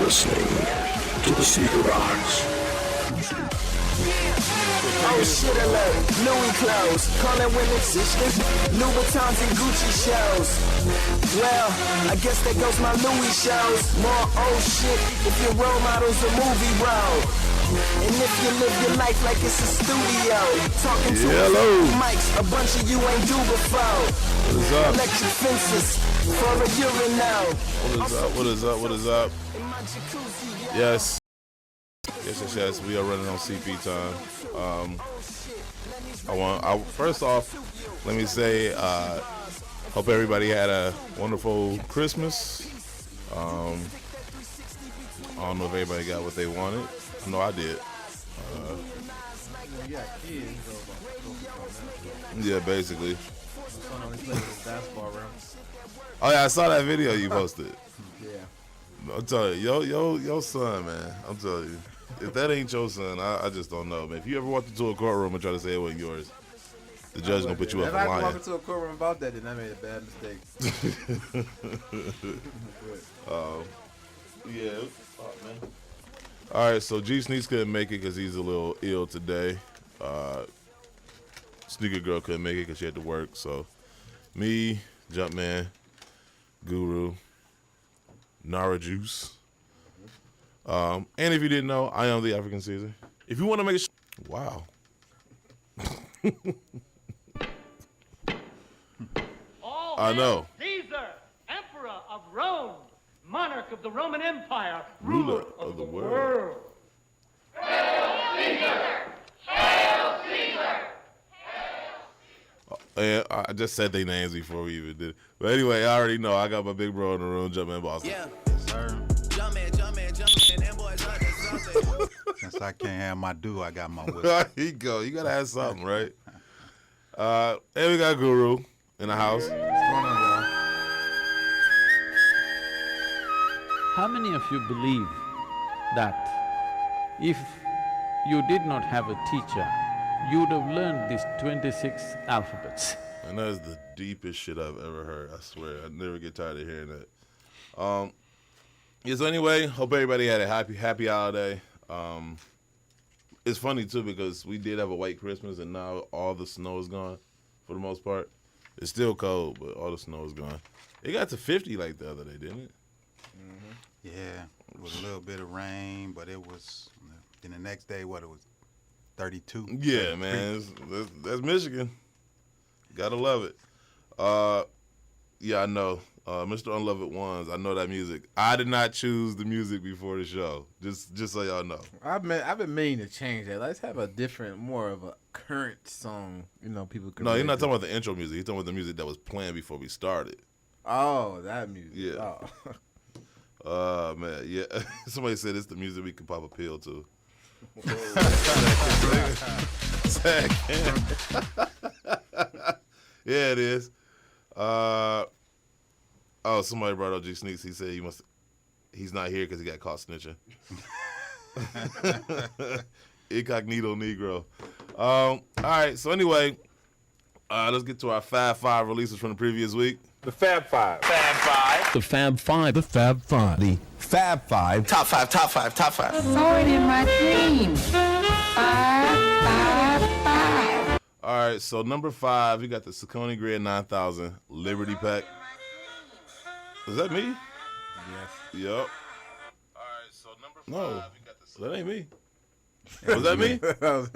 listening to the Sneakerheads. Oh shit alert, Louis clothes, calling when existence, Louboutins and Gucci shows. Well, I guess that goes my Louis shows. More old shit if your role model's a movie role. And if you live your life like it's a studio, talking to mics, a bunch of you ain't do before. What is up? Electric fences for a urinal. What is up? What is up? What is up? Yes. Yes. We are running on CP time. First off, let me say, hope everybody had a wonderful Christmas. I don't know if everybody got what they wanted. I know I did. Yeah, basically. Oh yeah, I saw that video you posted. Yeah. I'm telling you, your son, man. I'm telling you. If that ain't your son, I just don't know, man. If you ever walked into a courtroom and try to say it wasn't yours, the judge gonna put you up for lying. If I walk into a courtroom about that, then I made a bad mistake. Yeah. Oh, man. All right, so G Sneaks couldn't make it because he's a little ill today. Sneaker Girl couldn't make it because she had to work. So me, Jumpman, Guru, Nara Juice. And if you didn't know, I am the African Caesar. If you want to make a wow. I know. Caesar, Emperor of Rome, monarch of the Roman Empire, ruler of the world. Hail Caesar! Hail Caesar! And I just said their names before we even did it. But anyway, I already know. I got my big bro in the room, JumpmanBostic. Yeah. Yes, sir. Jumpman, them boys are something. Since I can't have my due, I got my whip. There you go. You gotta have something, right? And we got Guru in the house. What's going on, y'all? How many of you believe that if you did not have a teacher, you would have learned these 26 alphabets? And that is the deepest shit I've ever heard. I swear, I never get tired of hearing that. Yeah, so anyway, hope everybody had a happy holiday. it's funny too because we did have a white Christmas and now all the snow is gone for the most part. It's still cold, but all the snow is gone. It got to 50 like the other day, didn't it? Mm-hmm. Yeah, it was a little bit of rain, but it was. Then the next day, what it was, 32. Yeah, man, that's Michigan. Gotta love it. Yeah, I know. Mr. Unloved Ones, I know that music. I did not choose the music before the show. Just so y'all know. I've been meaning to change that. Let's have a different, more of a current song. You know, people can. No, you're not talking about the intro music. He's talking about the music that was playing before we started. Oh, that music. Yeah. Oh. Man, yeah. Somebody said it's the music we can pop a pill to. Yeah, it is. Oh, somebody brought up G Sneaks. He said he's not here because he got caught snitching. Incognito Negro. All right, so anyway, let's get to our Fab 5 releases from the previous week. The Fab Five. The Fab Five. The Fab Five. The Fab Five. Top five. Saw it in my dreams. 5, 5, 5. All right, so number 5, we got the Saucony Grid 9000 Liberty Pack. Is that me? Yes. Yep. All right, so number 5, we got the. That ain't me. Was that me?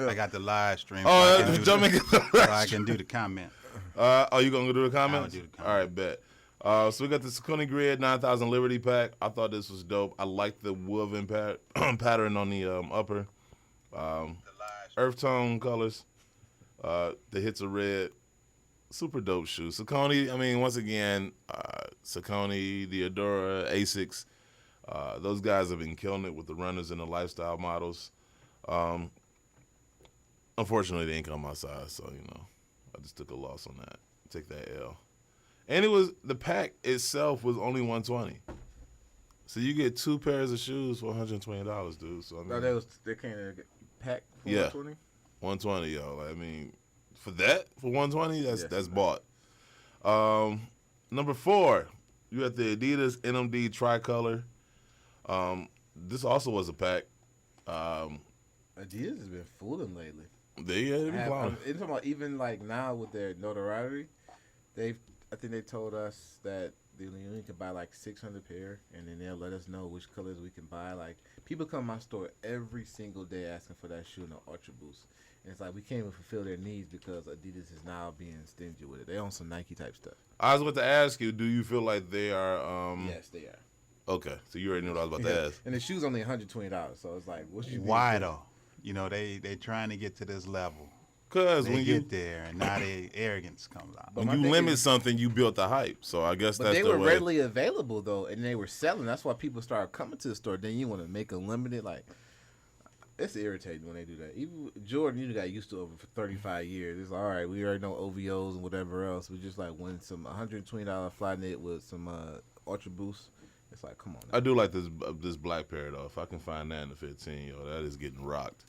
I got the live stream. Oh, so I can jumping. so I can do the comment. You gonna go do the comments? do the comments. All right, bet. So we got the Saucony Grid 9000 Liberty Pack. I thought this was dope. I like the woven pattern on the upper. Earth tone colors. The hits are red. Super dope shoe. Saucony, I mean, once again, Saucony, the Adora, Asics, those guys have been killing it with the runners and the lifestyle models. Unfortunately, they ain't come my size, so, I just took a loss on that. Take that L. And the pack itself was only $120. So you get 2 pairs of shoes for $120, dude. So, I mean, they came in a pack for Yeah. 120? 120, yo. Like, I mean, for 120, that's bought. Number 4, you got the Adidas NMD Tricolor. This also was a pack. Adidas has been fooling lately. They be flying. It's talking about even like now with their notoriety, I think they told us that they only can buy like 600 pair, and then they'll let us know which colors we can buy. Like people come to my store every single day asking for that shoe in the Ultra Boost, and it's like we can't even fulfill their needs because Adidas is now being stingy with it. They own some Nike type stuff. I was about to ask you, do you feel like they are? Yes, they are. Okay, so you already knew what I was about to ask. And the shoe's only $120, so it's like, what you Why though? They trying to get to this level. Because They when get there, and now the arrogance comes out. when you limit something, you built the hype. So I guess But that's they the were way. readily available though, and they were selling. That's why people started coming to the store. Then you want to make a limited, like it's irritating when they do that. Even Jordan, you got used to over for 35 years. It's all right. We already know OVOs and whatever else. We just like win some $120 fly knit with some Ultra Boost. It's like, come on. Now. I do like this black pair though. If I can find that in the 15, that is getting rocked.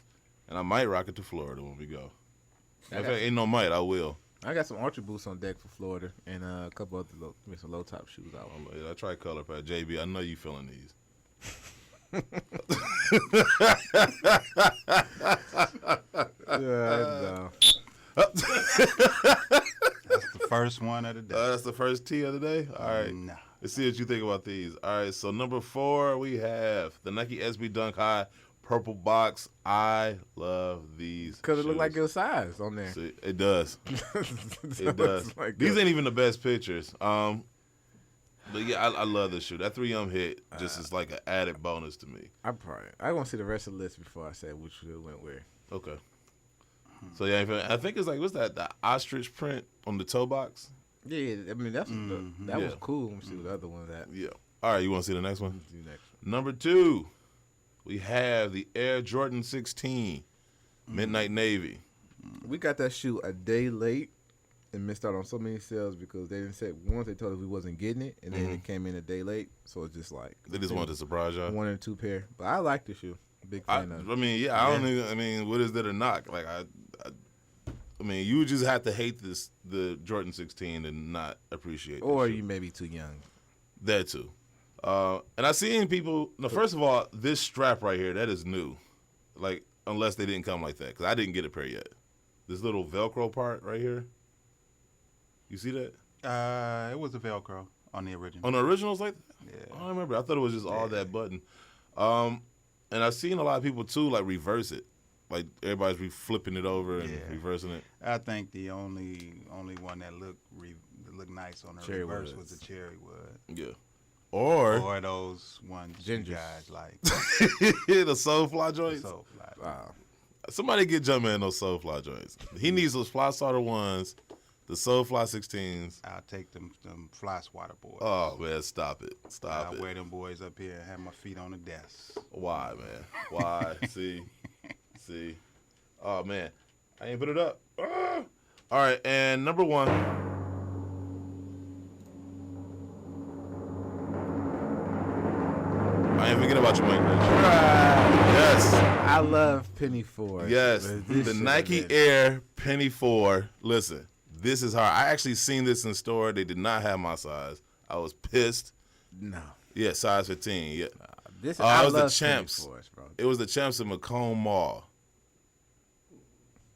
And I might rock it to Florida when we go. In fact, ain't no might, I will. I got some Ultra Boosts on deck for Florida and a couple other some low top shoes out. I try color pair. JB, I know you feeling these. Yeah, That's the first one of the day. That's the first T of the day? All right. Nah. Let's see what you think about these. All right, so number 4, we have the Nike SB Dunk High purple box. I love these because it look shoes. like your size on there. See, it does. So It does. it's like These ain't even the best pictures. But yeah, I love this shoe. That 3M hit just is like an added bonus to me. I want to see the rest of the list before I say which shoe went where. Okay. So yeah, I think it's like, what's that? The ostrich print on the toe box. Yeah, I mean that was Yeah. cool. Let me see what the other one's at. Yeah. All right, you want to see the next one? Let's do next one. Number 2, we have the Air Jordan 16 Midnight Navy. We got that shoe a day late and missed out on so many sales because they didn't say once they told us we wasn't getting it, and then it came in a day late. So it's just like They just wanted to surprise y'all. 1 or 2 pair. But I like the shoe. Big fan of it. I mean, yeah, I don't even. I mean, what is there to knock? Like, I mean, you just have to hate the Jordan 16 and not appreciate. Or the shoe. you may be too young. That too. And I seen people. No, first of all, this strap right here, that is new. Like, unless they didn't come like that, because I didn't get a pair yet. This little Velcro part right here. You see that? It was a Velcro on the original. On the originals like that? Yeah. I don't remember. I thought it was just all that button. And I've seen a lot of people too like reverse it. Like everybody's flipping it over and reversing it. I think the only one that looked nice on the Cherry reverse woods. was the cherry wood. Yeah. Or those ones Gingers. you guys like. the Soulfly joints. Soulfly. Wow. Somebody get Jumpman those Soulfly joints. He needs those fly starter ones, the Soulfly 16s. I'll take them fly swatter boys. Oh man, stop it. Stop I'll it. wear them boys up here and have my feet on the desk. Why, man? Why? See? Oh man. I ain't put it up. Ah! All right, and number 1. I ain't forget about you, Mike. Yes. I love Penny Force. Yes. but this The should've Nike been- Air Penny 4. Listen, this is hard. I actually seen this in store. They did not have my size. I was pissed. No. Yeah, size 15. Yeah. This It I was the love Champs. Penny Force, bro. It was the Champs in Macomb Mall.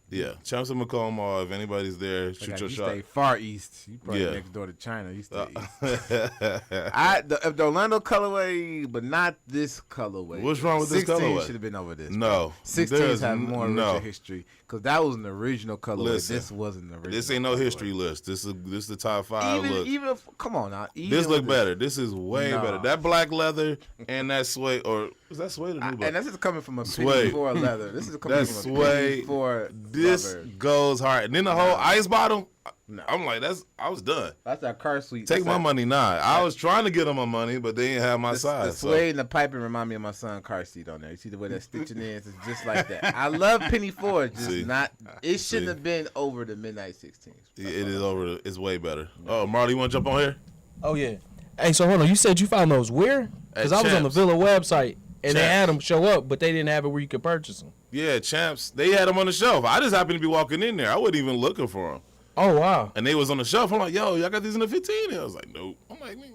Yeah, Champs in Macomb Mall. If anybody's there, shoot Like, your you shot. stay far east. You probably Yeah. next door to China. You stay east. What's The Orlando colorway, but not this colorway. wrong with this 16 colorway? should have been over this. No. 16s There's have more no. richer history because that was an original colorway. Listen, This wasn't the original. This ain't no colorway. history list. This is the top 5 look. Even if, come on now. Even This with look better. This is way No. better. That black leather and that suede, or is that suede or new black? And this is coming from a Suede. Penny 4 leather. This is coming That's from a Penny suede. 4 This rubber. goes hard. And then the whole ice bottom, No. I'm like, I was done. That's our car suite. Take That's my our- money now. I was trying to get them my money, but they didn't have my The size. so- suede and the piping remind me of my son's car seat on there. You see the way that stitching is? It's just like that. I love Penny 4. Just See. not. It shouldn't See. have been over the Midnight 16s. It is over. It's way better. Oh, Marley, you want to jump on here? Oh yeah. Hey, so hold on. You said you found those where? Because I was on the Champs. Villa website and they Champs. had them show up, but they didn't have it where you could purchase them. Yeah, Champs. They had them on the shelf. I just happened to be walking in there. I wasn't even looking for them. Oh wow. And they was on the shelf. I'm like, yo, y'all got these in the 15? And I was like, nope. I'm like, man.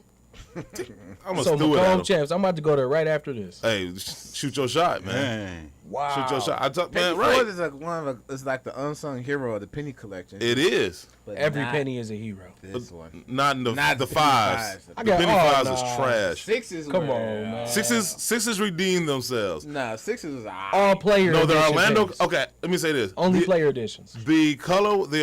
I'm going to So stew it at Macomb 'em. Champs, I'm about to go there right after this. Hey, shoot your shot, man. Man. Wow. Shoot your shot. I talk, Penny man, 4 right. is like it's like the unsung hero of the Penny collection. It is. But Every not penny is a hero. This one. Not in the Not the the penny fives. fives. The I got- penny oh, fives nah. is trash. Sixes. Come were, on, man. Sixes redeemed themselves. Nah, sixes was All player No, the edition Orlando. pennies. Okay, let me say this. Only the, player editions. The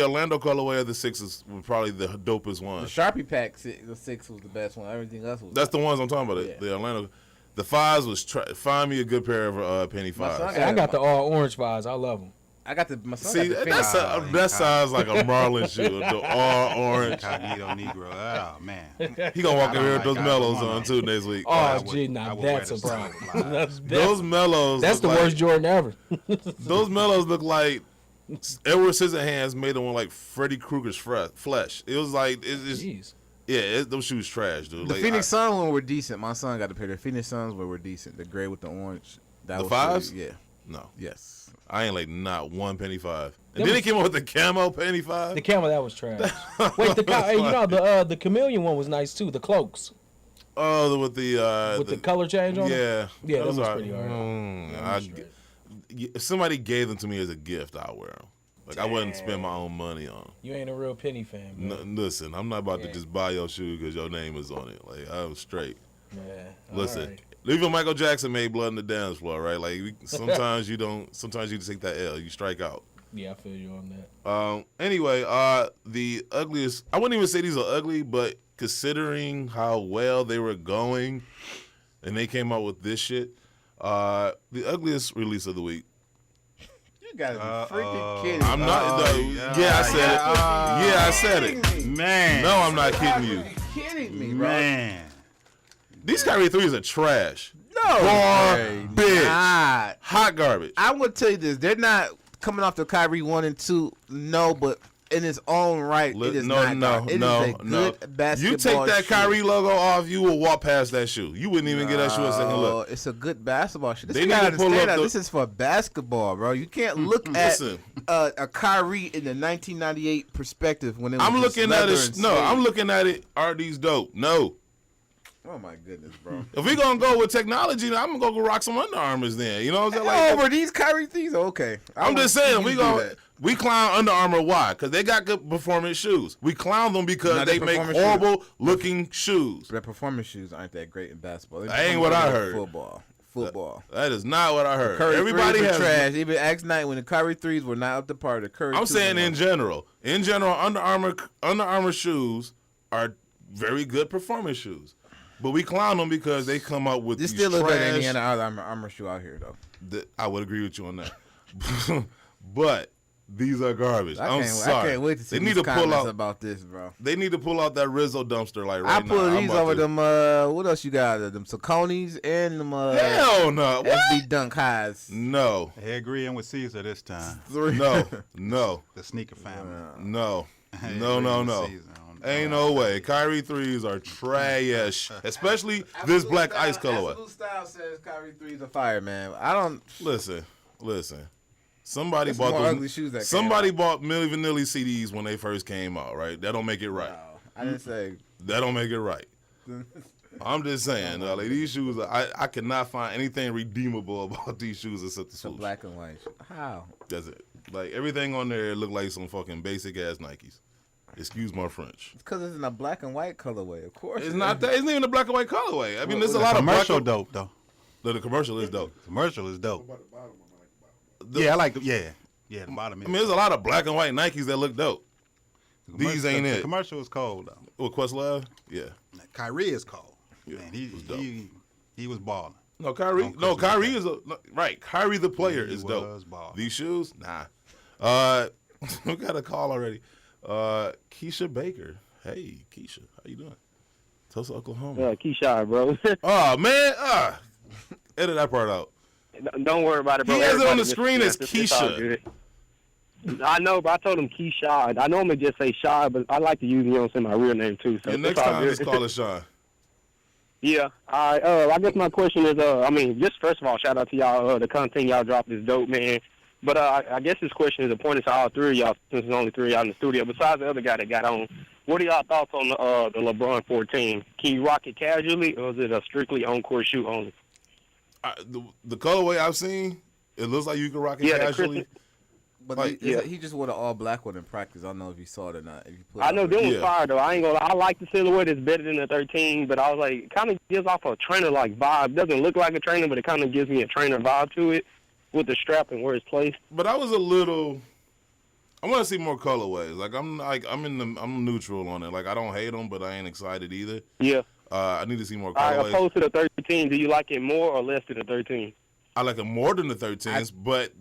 Orlando colorway of the Sixes was probably the dopest one. The Sharpie pack, the 6 was the best one. Everything else was. That's the ones I'm talking about. Yeah. The Orlando. The fives was find me a good pair of penny My son fives. Hey, I got the all orange fives. I love them. I got my son See, got the that's Penny. that sounds like a Marlin shoe. The all orange. Incognito Negro. Oh man. He gonna walk in here with those I mellows don't on like too next week. Oh, would- gee, I now would wear that's a the problem. Soulfly. That's Those mellows. That's the look worst Jordan ever. Those mellows look like Edward Scissorhands made them with like Freddy Krueger's flesh. It was like it's Jeez. yeah. Those shoes trash, dude. The Like, Phoenix Suns one were decent. My son got a pair. The Phoenix Suns were decent. The gray with the orange. That The was fives? pretty- yeah. No, Yes. I ain't like not one penny five. And Them then was- they came up with the camo penny five. The camel that was trash. Wait, hey, you know the chameleon one was nice too. The cloaks Oh, with the color change on them. yeah, Yeah, those them was are- pretty hard. If somebody gave them to me as a gift, I'll wear them. Like I wouldn't spend my own money on them. You ain't a real penny fan, man. Listen, I'm not about to Yeah. just buy your shoe because your name is on it. Like I'm straight. Yeah. Listen, All right. even Michael Jackson made blood on the dance floor, right? Like sometimes you don't. Sometimes you just take that L. You strike out. Yeah, I feel you on that. Anyway, the ugliest. I wouldn't even say these are ugly, but considering how well they were going, and they came out with this shit, the ugliest release of the week. You gotta be freaking kidding. I'm not. I said it. Yeah, I said it. Man. No, I'm not kidding you. Kidding me, bro? Man. These Kyrie threes are trash. No, Garbage. not. Hot garbage. I would tell you this: they're not coming off the Kyrie 1 and 2. No, but in its own right, it is not. It is a good basketball. You take that shoe. Kyrie logo off, you will walk past that shoe. You wouldn't even get that shoe a second Oh, look. it's a good basketball shoe. This They you need gotta to pull understand up that the- this is for basketball, bro. You can't look at Listen. a Kyrie in the 1998 perspective when it was I'm just looking at leather it. and No, suede. I'm looking at it. Are these dope? No. Oh my goodness, bro. If we gonna go with technology, I'm gonna go rock some Under Armours then. You know what I'm saying? Like, Over these Kyrie things, okay. I'm just saying we clown Under Armour. Why? Because they got good performance shoes. We clown them because they make horrible looking shoes. Their performance shoes aren't that great in basketball. That ain't what I heard. Football. That is not what I heard. Everybody has trash. Even X night when the Curry threes were not up to par. The Curry. I'm saying in general, Under Armour shoes are very good performance shoes, but we clown them because they come up with this these still looks trash. better than any other Armour shoe out here, though. I would agree with you on that, but these are garbage. I'm sorry. I can't wait to see these comments about this, bro. They need to pull out that Rizzo dumpster like right now. I pull these over them. What else you got? Them Sauconys and them. Hell no. SB Dunk highs. No. They agreeing with Caesar this time. No. The sneaker family. No. Ain't no way. Kyrie threes are trash, especially this black ice colorway. Absolute Style says Kyrie threes are fire, man. I don't listen. Somebody bought those ugly shoes that somebody bought Milli Vanilli CDs when they first came out, right? That don't make it right. No, I didn't say that don't make it right. I'm just saying, like these shoes, I cannot find anything redeemable about these shoes except the swoosh. Black and white. How? That's it. Like everything on there look like some fucking basic ass Nikes. Excuse my French. It's because it's in a black and white colorway, of course. It's not that. It's not even a black and white colorway. I mean, there's a lot of commercial dope though. The commercial is dope. Commercial is dope. I like the the bottom. I mean, there's a lot of black and white Nikes that look dope. These ain't it. The commercial is cold though. With Questlove, yeah. Kyrie is cold. Yeah, man, he was balling. No, Kyrie. No, Kyrie is right. Kyrie the player is dope. Balling. These shoes, nah. We got a call already. Keisha Baker. Hey, Keisha, how you doing? Tulsa, Oklahoma. Keisha, bro. Oh man, edit that part out. Don't worry about it, bro. He has it on the screen as Keisha. I know, but I told him Keisha. I normally just say Shy, but I like to use say my real name too. So next time, just call it Sean. Yeah. I guess my question is, just first of all, shout out to y'all. The content y'all dropped is dope, man. But I guess this question is appointed to all three of y'all, since there's only three of y'all in the studio. Besides the other guy that got on, what are y'all thoughts on the LeBron 14? Can you rock it casually, or is it a strictly on-court shoe only? The colorway I've seen, it looks like you can rock it casually. But he just wore the all-black one in practice. I don't know if you saw it or not. I know them was fire, though. I ain't gonna lie. I like the silhouette. It's better than the 13, but I was like, it kind of gives off a trainer-like vibe. Doesn't look like a trainer, but it kind of gives me a trainer vibe to it with the strap and where it's placed. But I was a little... I want to see more colorways. I'm neutral on it. Like, I don't hate them, but I ain't excited either. Yeah. I need to see more colorways. Opposed to the 13, do you like it more or less than the 13? I like it more than the 13s, but...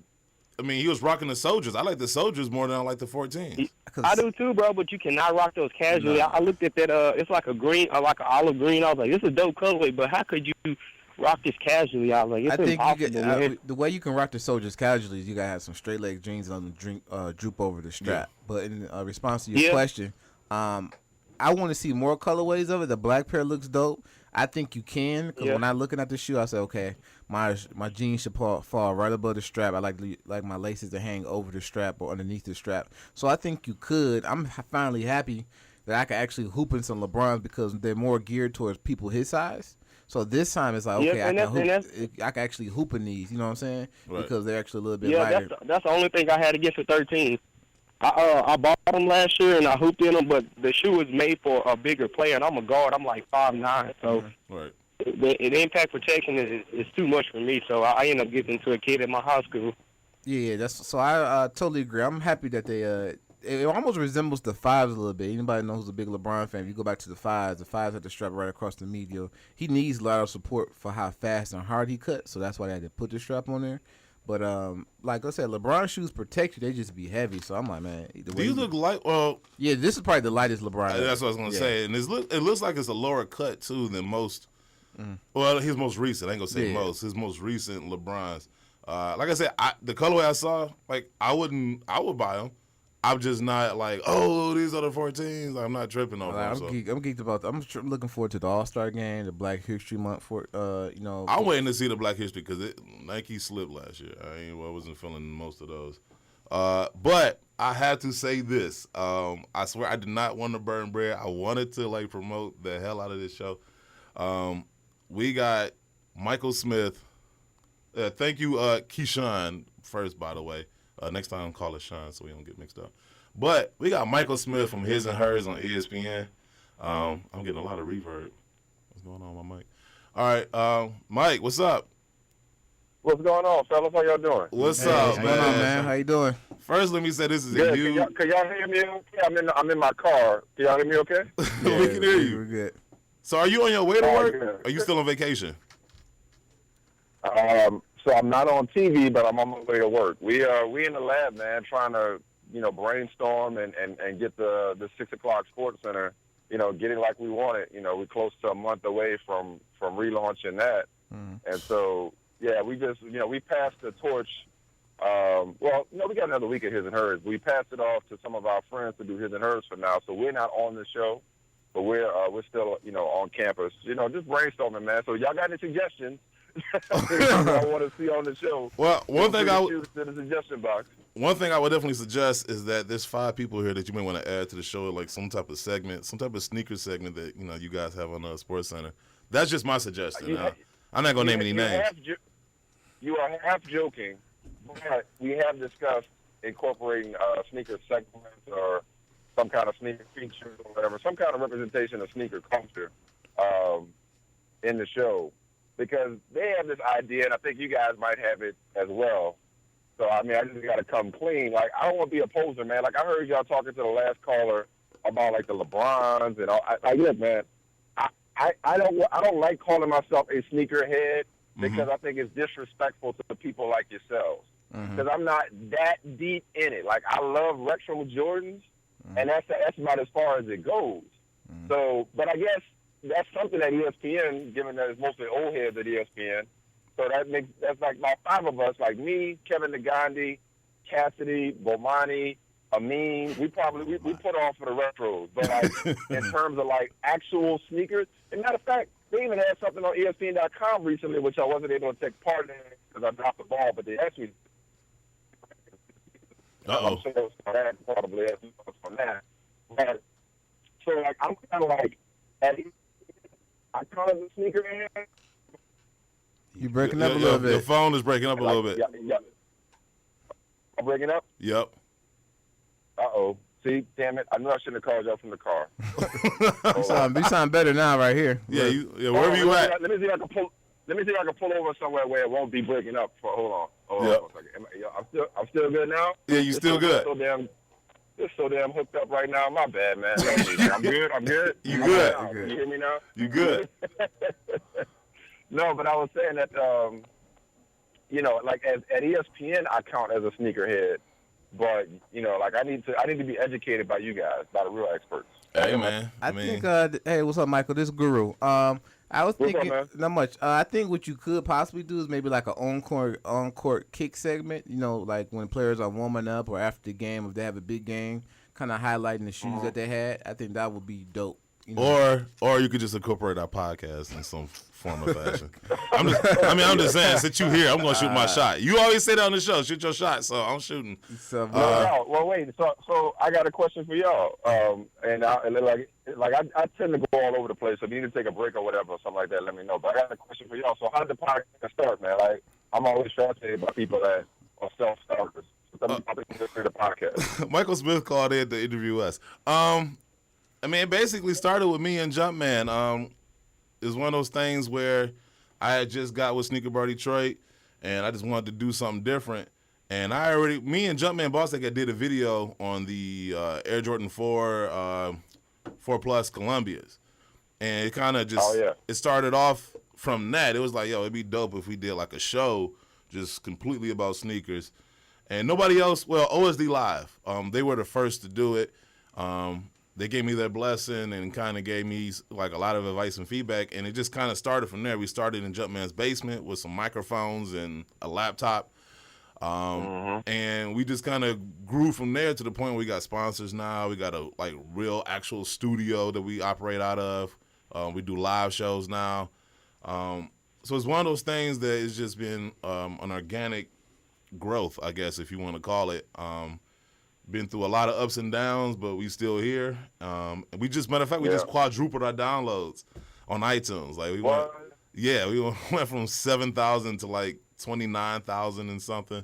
I mean, he was rocking the Soldiers. I like the Soldiers more than I like the 14s. I do too, bro, but you cannot rock those casually. I looked at that. It's like a green, like an olive green. I was like, this is a dope colorway, but how could you rock this casually? I was like, it's impossible, the way you can rock the Soldiers casually is you got to have some straight leg jeans and droop over the strap. Yeah. But in response to your question, I want to see more colorways of it. The black pair looks dope. I think you can, because when I'm looking at the shoe, I say, okay, my jeans should fall right above the strap. I like my laces to hang over the strap or underneath the strap. So I think you could. I'm finally happy that I can actually hoop in some LeBrons because they're more geared towards people his size. So this time it's like, okay, I can actually hoop in these, you know what I'm saying? Right. Because they're actually a little bit lighter. That's the only thing I had against the 13. I bought them last year and I hooped in them, but the shoe was made for a bigger player, and I'm a guard. I'm like 5'9", so the impact protection is too much for me. So I end up giving to a kid at my high school. Yeah, so I totally agree. I'm happy that they it almost resembles the 5s a little bit. Anybody knows who's a big LeBron fan? If you go back to the 5s had the strap right across the medial. He needs a lot of support for how fast and hard he cut, so that's why they had to put the strap on there. But like I said, LeBron shoes protect you. They just be heavy. So I'm like, man. These look light. Well, yeah, this is probably the lightest LeBron. That's what I was gonna say. And it looks like it's a lower cut too than most. Well, his most recent. I ain't gonna say most. His most recent LeBrons. Like I said, the colorway I saw, like I would buy them. I'm just not like, oh, these are the 14s. Like, I'm not tripping on them. I'm geeked about that. I'm looking forward to the All-Star game, the Black History Month I'm waiting to see the Black History because Nike slipped last year. I wasn't feeling most of those. But I have to say this. I swear I did not want to burn bread. I wanted to like promote the hell out of this show. We got Michael Smith. Thank you, Keyshawn, first, by the way. Next time, call it Sean so we don't get mixed up. But we got Michael Smith from His and Hers on ESPN. I'm getting a lot of reverb. What's going on with my mic? All right, Mike, what's up? What's going on, fellas? How y'all doing? What's up, man? What's going on, man? How you doing? First, let me say this is Good. a huge. Can y'all hear me okay? I'm in my car. Can y'all hear me okay? Yeah, we can hear you. We're good. So are you on your way to work? Good. Or are you still on vacation? So I'm not on TV, but I'm on my way to work. We in the lab, man, trying to brainstorm and get the 6 o'clock Sports Center, get it like we want it. We're close to a month away from relaunching that, and so yeah, we just we passed the torch. We got another week of His and Hers. We passed it off to some of our friends to do His and Hers for now. So we're not on the show, but we're still on campus. Just brainstorming, man. So y'all got any suggestions? I want to see on the show. Well, one thing to the suggestion box. One thing I would definitely suggest is that there's 5 people here that you may want to add to the show, like some type of segment, some type of sneaker segment that you guys have on the Sports Center. That's just my suggestion. I'm not gonna name any names. You are half joking, but we have discussed incorporating sneaker segments or some kind of sneaker feature or whatever, some kind of representation of sneaker culture in the show. Because they have this idea, and I think you guys might have it as well. So, I just got to come clean. Like, I don't want to be a poser, man. Like, I heard y'all talking to the last caller about, like, the LeBrons and all. Look, man, I don't like calling myself a sneakerhead because I think it's disrespectful to the people like yourselves. Because I'm not that deep in it. Like, I love retro Jordans, and that's about as far as it goes. So, but I guess that's something at ESPN, given that it's mostly old heads at ESPN. So that's like about 5 of us, like me, Kevin Nagandi, Cassidy, Bomani, Amin. We put on for the retros. But like in terms of like actual sneakers, and matter of fact, they even had something on ESPN.com recently, which I wasn't able to take part in because I dropped the ball. But they asked me. Uh-oh. Probably asked me on that. But, so like I'm kind of like I call it a sneakerhead. You breaking up a little bit. Your phone is breaking up a little bit. Yeah. I'm breaking up? Yep. Uh-oh. See, damn it. I knew I shouldn't have called y'all from the car. You sound better now right here. Yeah, wherever you at. Let me see if I can pull over somewhere where it won't be breaking up. Hold on for a second. I'm still good now? Yeah, you still good. It's so damn hooked up right now. My bad, man. I'm good. You good. You hear me now? You good. No, but I was saying that, like at ESPN, I count as a sneakerhead, but like I need to be educated by you guys, by the real experts. Hey, man. I think. Hey, what's up, Michael? This is Guru. I was thinking not much. I think what you could possibly do is maybe like an on-court kick segment. Like when players are warming up or after the game, if they have a big game, kind of highlighting the shoes that they had. I think that would be dope. Or you could just incorporate our podcast in some form of fashion. I'm just saying, since you here, I'm gonna shoot my shot. You always say that on the show, shoot your shot, so I'm shooting. Wait. So I got a question for y'all. And I tend to go all over the place. So if you need to take a break or whatever, or something like that, let me know. But I got a question for y'all. So how did the podcast start, man? Like I'm always fascinated by people that are self-starters. So tell me how they the podcast. Michael Smith called in to interview us. It basically started with me and Jumpman. It was one of those things where I had just got with Sneaker Bar Detroit, and I just wanted to do something different. And me and JumpmanBostic had did a video on the Air Jordan 4 Plus Columbias. And it kind of just, it started off from that. It was like, it'd be dope if we did like a show just completely about sneakers. And nobody else, OSD Live, they were the first to do it. They gave me their blessing and kind of gave me like a lot of advice and feedback, and it just kind of started from there. We started in Jumpman's basement with some microphones and a laptop, and we just kind of grew from there to the point where we got sponsors now. We got a real actual studio that we operate out of. We do live shows now, so it's one of those things that has just been an organic growth, I guess, if you want to call it. Been through a lot of ups and downs, but we still here. And we just, matter of fact, we just quadrupled our downloads on iTunes. Like we went from 7,000 to like 29,000 and something.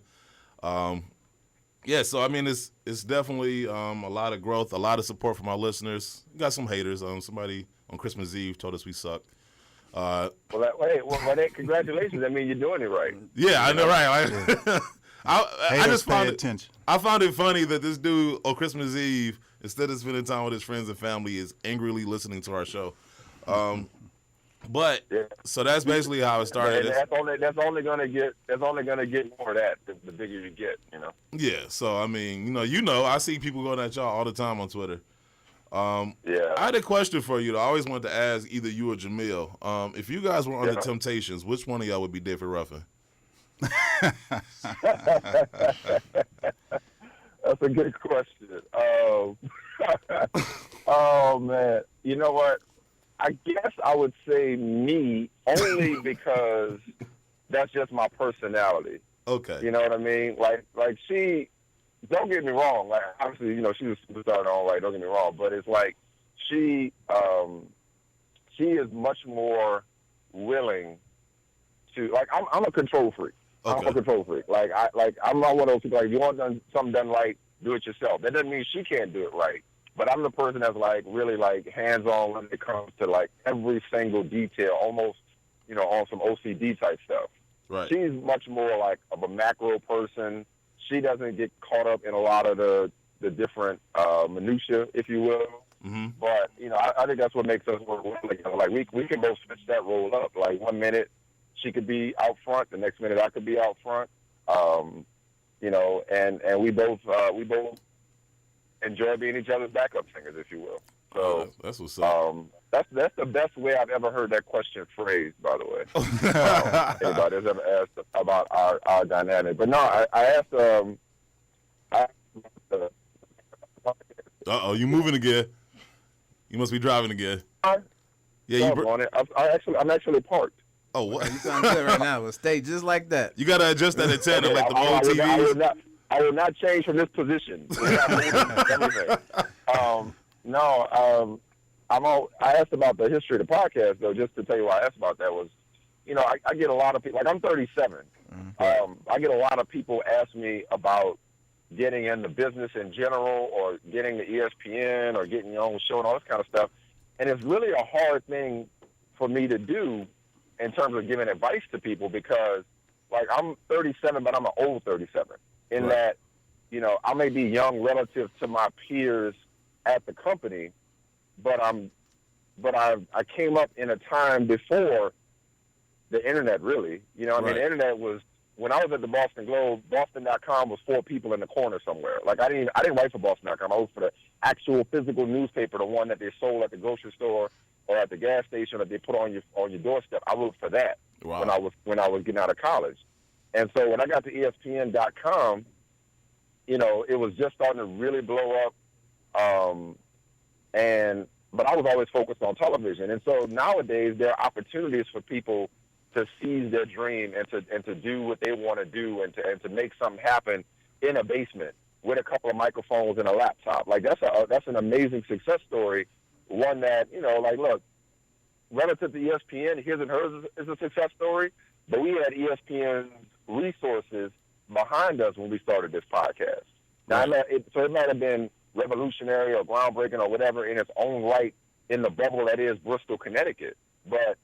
Yeah, so I mean, it's definitely a lot of growth, a lot of support from our listeners. We got some haters. Somebody on Christmas Eve told us we suck. Congratulations. That means you're doing it right. Yeah, I know, right? I just found attention. I found it funny that this dude on Christmas Eve, instead of spending time with his friends and family, is angrily listening to our show. But so that's basically how it started. And that's only gonna get more of that the bigger you get, you know. Yeah. So I mean, you know, I see people going at y'all all the time on Twitter. I had a question for you. I always wanted to ask either you or Jamil. If you guys were under Temptations, which one of y'all would be David Ruffin? That's a good question. Oh man, you know what? I guess I would say me only because that's just my personality. Okay. You know what I mean? Like she, don't get me wrong. Like obviously, you know, she was a superstar and all right. Don't get me wrong, but it's like she is much more willing to. Like I'm a control freak. Okay. I'm a control freak. I'm not one of those people. Like, if you want something done right, do it yourself. That doesn't mean she can't do it right. But I'm the person that's like really like hands-on when it comes to like every single detail, almost, you know, on some OCD type stuff. Right. She's much more like of a macro person. She doesn't get caught up in a lot of the different minutia, if you will. Mm-hmm. But you know, I think that's what makes us work well together. Like we can both switch that role up. Like 1 minute she could be out front, the next minute I could be out front. You know, and we both enjoy being each other's backup singers, if you will. So that's what's up. That's the best way I've ever heard that question phrased, by the way. Anybody's ever asked about our dynamic. But no, I asked Uh-oh, you moving again. You must be driving again. Yeah, on it. I'm actually parked. Oh, what? You sound good right now. Well, stay just like that. You got to adjust that antenna like the old TVs. I will not change from this position. I asked about the history of the podcast, though, just to tell you why I asked about that was, you know, I get a lot of people, like I'm 37. I get a lot of people ask me about getting into business in general or getting to ESPN or getting your own show and all this kind of stuff. And it's really a hard thing for me to do in terms of giving advice to people because, like, I'm 37, but I'm an old 37 in that, you know, I may be young relative to my peers at the company, but I came up in a time before the internet, really. You know, I mean, the internet was, when I was at the Boston Globe, Boston.com was 4 people in the corner somewhere. Like, I didn't write for Boston.com. I worked for the actual physical newspaper, the one that they sold at the grocery store or at the gas station that they put on your doorstep. I wrote for that when I was getting out of college. And so when I got to ESPN.com, you know, it was just starting to really blow up. But I was always focused on television. And so nowadays there are opportunities for people to seize their dream and to do what they want to do and to make something happen in a basement with a couple of microphones and a laptop. Like that's an amazing success story. One that, you know, like, look, relative to ESPN, his and hers is a success story, but we had ESPN's resources behind us when we started this podcast. Now, it might have been revolutionary or groundbreaking or whatever in its own right in the bubble that is Bristol, Connecticut. But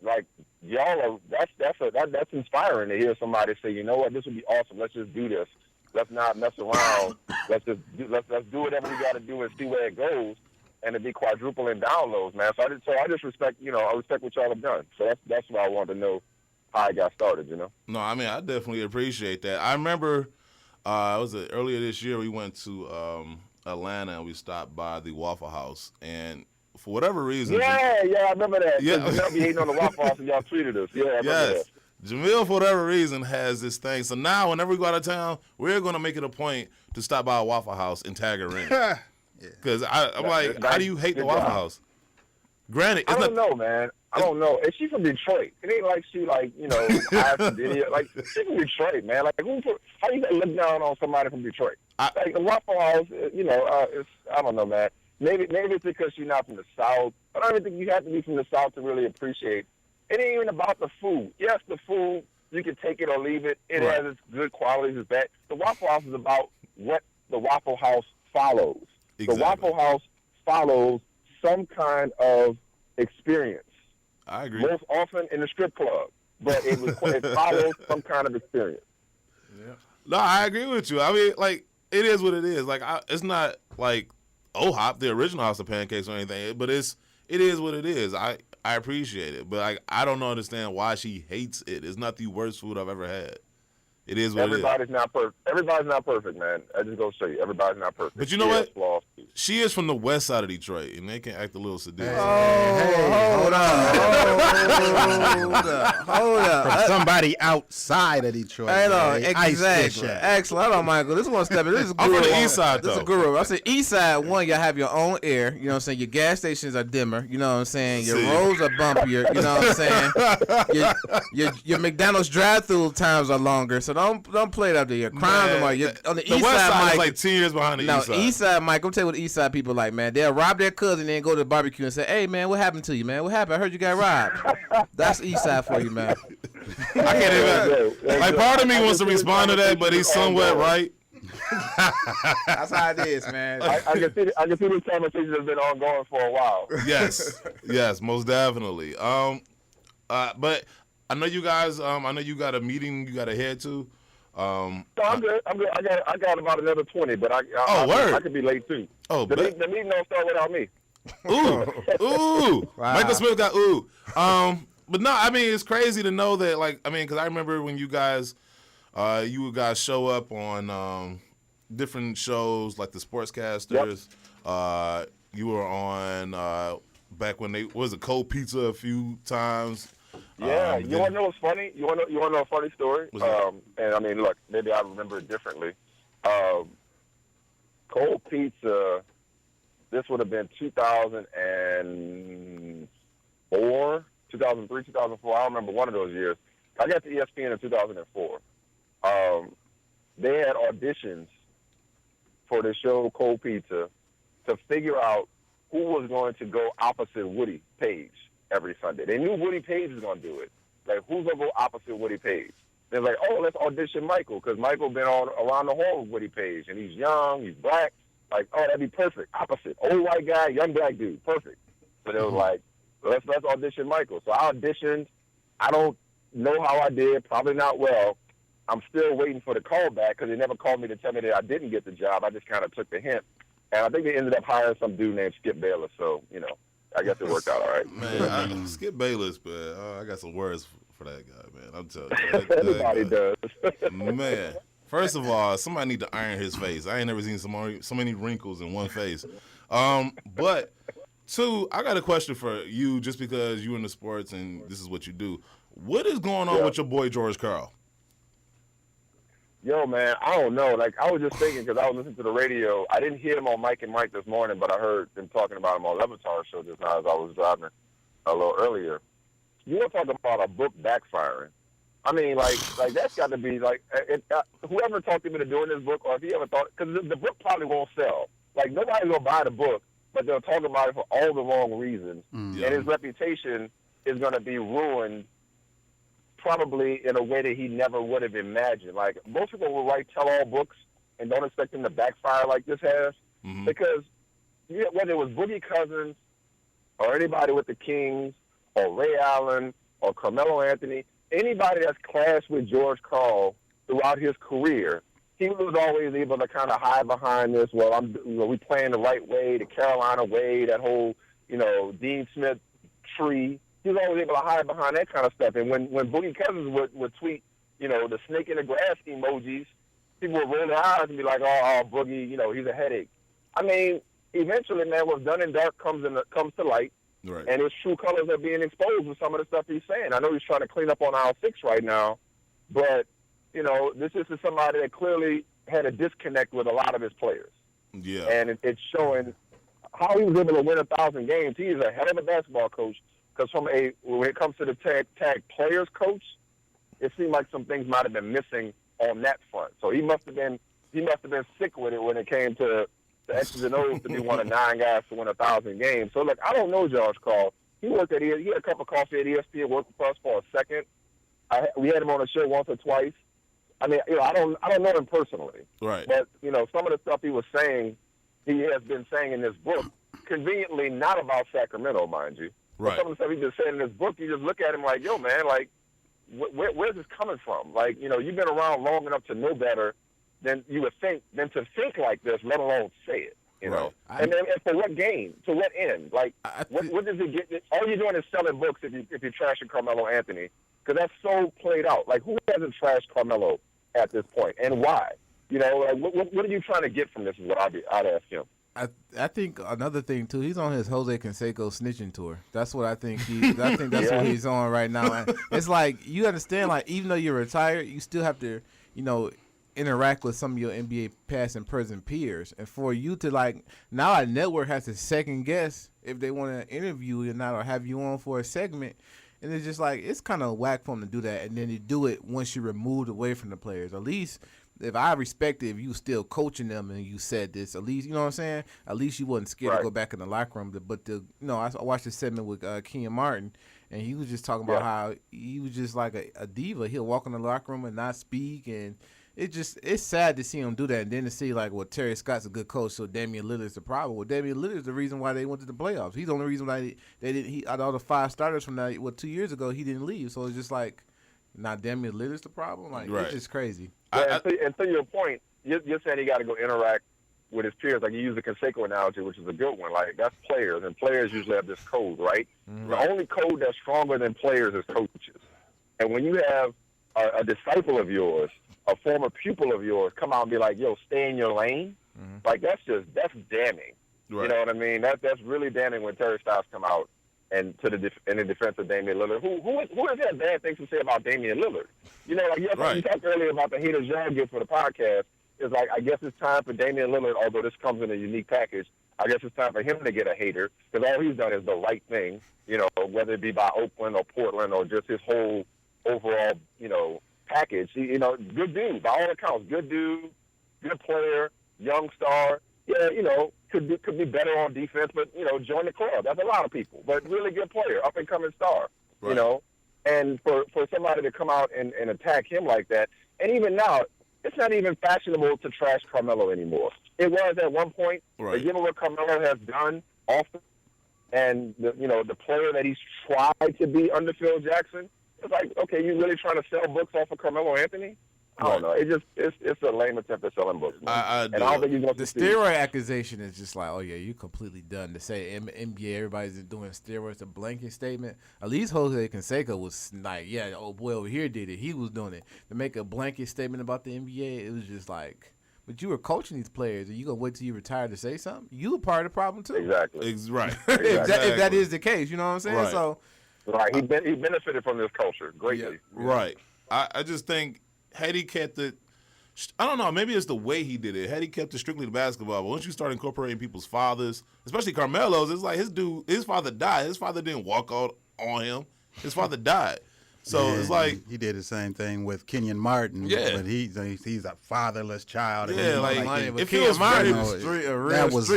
like y'all are, that's inspiring to hear somebody say, you know what, this would be awesome. Let's just do this. Let's not mess around. let's do whatever we got to do and see where it goes. And to be quadrupling downloads, man. So I just respect, you know, I respect what y'all have done. So that's why I wanted to know how I got started, you know. No, I mean, I definitely appreciate that. I remember earlier this year we went to Atlanta and we stopped by the Waffle House, and for whatever reason, I remember that. Yeah, Jamil be hating on the Waffle House and y'all tweeted us. Yeah, I remember that. Jamil, for whatever reason, has this thing. So now, whenever we go out of town, we're going to make it a point to stop by a Waffle House and tag her in. Because I'm like, how do you hate the Waffle House? Granted, I don't know, man. I don't know. And she's from Detroit. It ain't like she, like, you know, like, she's from Detroit, man. Like, how you look down on somebody from Detroit? Like, the Waffle House, you know, I don't know, man. maybe it's because you're not from the South. I don't even think you have to be from the South to really appreciate. It ain't even about the food. Yes, the food, you can take it or leave it. It has its good qualities, its bad. The Waffle House is about what the Waffle House follows. Exactly. The Waffle House follows some kind of experience. I agree. Most often in the strip club, but it follows some kind of experience. Yeah. No, I agree with you. I mean, like, it is what it is. Like, it's not like OHOP, the original House of Pancakes or anything, but it is what it is. I appreciate it, but I don't understand why she hates it. It's not the worst food I've ever had. It is what Everybody's not perfect. Everybody's not perfect, man. I just go show you. Everybody's not perfect. But you know what? She is from the west side of Detroit, and they can act a little sadistic. Hold up. For somebody outside of Detroit. Exactly. Excellent. Hold on, Michael. This one step. This is I'm from the east side, This is though. a guru. I said east side, one, you have your own air. You know what I'm saying? Your gas stations are dimmer. You know what I'm saying? Your roads are bumpier. You know what I'm saying? Your McDonald's drive-through times are longer. So don't play it up there. Your crimes are more. On the east west side Mike, is like 10 years behind the east side. East side, Mike, I'm tell you what the east side people like, man. They'll rob their cousin and then go to the barbecue and say, hey, man, what happened to you, man? What happened? I heard you got robbed. That's east side for you, man. I can't even. Like, part of me wants to respond to that, but he's somewhat right. That's how it is, man. I can see this conversation has been ongoing for a while. Yes, most definitely. But I know you guys. I know you got a meeting you got to head to. No, I'm good. I got about another 20, but I could be late too. Oh, the meeting don't start without me. Ooh. Wow. Michael Smith got ooh. But no, I mean, it's crazy to know that, like, I mean, because I remember when you guys show up on different shows like the Sportscasters. Yep. You were on back when they was a Cold Pizza a few times. Yeah, you want to know what's funny? You want to know a funny story? And I mean, look, maybe I remember it differently. Cold Pizza. This would have been 2004, 2003, 2004. I don't remember one of those years. I got to ESPN in 2004. They had auditions for the show Cold Pizza to figure out who was going to go opposite Woody Page every Sunday. They knew Woody Page was going to do it. Like, who's going to go opposite Woody Page? They're like, oh, let's audition Michael, because Michael been around the horn with Woody Page, and he's young, he's black. Like, oh, that'd be perfect. Opposite. Old white guy, young black dude. Perfect. So they was like, let's audition Michael. So I auditioned. I don't know how I did. Probably not well. I'm still waiting for the call back because they never called me to tell me that I didn't get the job. I just kind of took the hint. And I think they ended up hiring some dude named Skip Bayless. So, you know, I guess it worked out all right. Man, Skip Bayless, but I got some words for that guy, man. I'm telling you. Everybody does. Man. First of all, somebody need to iron his face. I ain't never seen so many wrinkles in one face. But two, I got a question for you, just because you in the sports and this is what you do. What is going on with your boy George Karl? Yo, man, I don't know. Like, I was just thinking because I was listening to the radio. I didn't hear him on Mike and Mike this morning, but I heard them talking about him on Levitar's show just now as I was driving a little earlier. You were talking about a book backfiring. I mean, like that's got to be like whoever talked him into doing this book, or if he ever thought, because the book probably won't sell. Like, nobody's gonna buy the book, but they'll talk about it for all the wrong reasons, and his reputation is gonna be ruined, probably in a way that he never would have imagined. Like, most people will write tell-all books and don't expect them to backfire like this has, because whether it was Boogie Cousins or anybody with the Kings or Ray Allen or Carmelo Anthony. Anybody that's clashed with George Karl throughout his career, he was always able to kind of hide behind this. Well, we playing the right way, the Carolina way, that whole, Dean Smith tree. He was always able to hide behind that kind of stuff. And when Boogie Cousins would tweet, the snake in the grass emojis, people would roll their eyes and be like, oh, Boogie, he's a headache. I mean, eventually, man, what's done in dark comes to light. Right. And his true colors are being exposed with some of the stuff he's saying. I know he's trying to clean up on aisle 6 right now, but, this is somebody that clearly had a disconnect with a lot of his players. Yeah. And it's showing how he was able to win 1,000 games. He is a hell of a basketball coach, because when it comes to the tag players coach, it seemed like some things might have been missing on that front. So he must have been sick with it when it came to the X's and O's to be one of 9 guys to win 1,000 games. So, look, I don't know George Karl. He worked he had a cup of coffee at ESPN, worked with us for a second. We had him on the show once or twice. I mean, I don't know him personally. Right. But, some of the stuff he was saying, he has been saying in this book, conveniently not about Sacramento, mind you. Right. But some of the stuff he's been saying in this book, you just look at him like, yo, man, like, where's this coming from? Like, you've been around long enough to know better than you would think, than to think like this, let alone say it. Right. And for what gain? To what end? Like, what does it get? All you're doing is selling books if you're trashing Carmelo Anthony, because that's so played out. Like, who hasn't trashed Carmelo at this point, and why? Like, what are you trying to get from this? Is what I'd ask him. I think another thing too. He's on his Jose Canseco snitching tour. That's what I think. I think that's what he's on right now. And it's like, you understand, like, even though you're retired, you still have to, interact with some of your NBA past and present peers. And for you to, like, now a network has to second guess if they want to interview you or not, or have you on for a segment. And it's just like, it's kind of whack for them to do that. And then you do it once you're removed away from the players. At least, if I respect it, if you still coaching them and you said this, at least, you know what I'm saying? At least you wasn't scared to go back in the locker room. But I watched the segment with Kenyon Martin, and he was just talking about how he was just like a diva. He'll walk in the locker room and not speak, and it's sad to see him do that. And then to see, like, well, Terry Scott's a good coach, so Damian Lillard's the problem. Well, Damian Lillard's the reason why they went to the playoffs. He's the only reason why they didn't. Out of all the 5 starters from that, 2 years ago, he didn't leave. So it's just like, now Damian Lillard's the problem. Like, it's just crazy. And to your point, you're saying he got to go interact with his peers. Like, you use the Canseco analogy, which is a good one. Like, that's players, and players usually have this code, right? Mm-hmm. The only code that's stronger than players is coaches. And when you have a disciple of yours, a former pupil of yours, come out and be like, yo, stay in your lane, like, that's damning. Right. You know what I mean? That's really damning when Terry Stotts come out and in the defense of Damian Lillard. Who has had bad things to say about Damian Lillard? You talked earlier about the haters y'all get for the podcast. It's like, I guess it's time for Damian Lillard, although this comes in a unique package, I guess it's time for him to get a hater, because all he's done is the right thing, whether it be by Oakland or Portland or just his whole overall, package. Good dude, by all accounts, good dude, good player, young star. Yeah, could be better on defense, but, join the club. That's a lot of people, but really good player, up-and-coming star, right. And for somebody to come out and attack him like that, and even now, it's not even fashionable to trash Carmelo anymore. It was at one point, but given what Carmelo has done often, and the player that he's tried to be under Phil Jackson, it's like, okay, you really trying to sell books off of Carmelo Anthony? I don't know. It's a lame attempt at selling books. I don't think you're going to the steroid accusation is just like, oh yeah, you completely done. To say NBA, everybody's doing steroids, a blanket statement. At least Jose Canseco was like, yeah, oh boy over here did it. He was doing it. To make a blanket statement about the NBA, it was just like, but you were coaching these players, and you gonna wait till you retire to say something? You were part of the problem too. Exactly. Right. If that is the case, you know what I'm saying? Right. So, right, he benefited from this culture greatly. Yeah. Right. I just think, had he kept it, I don't know, maybe it's the way he did it. Had he kept it strictly to basketball, but once you start incorporating people's fathers, especially Carmelo's, it's like his father died. His father didn't walk out on him. His father died. So it's like he did the same thing with Kenyon Martin. Yeah, but he's a fatherless child. Yeah, it feels very that was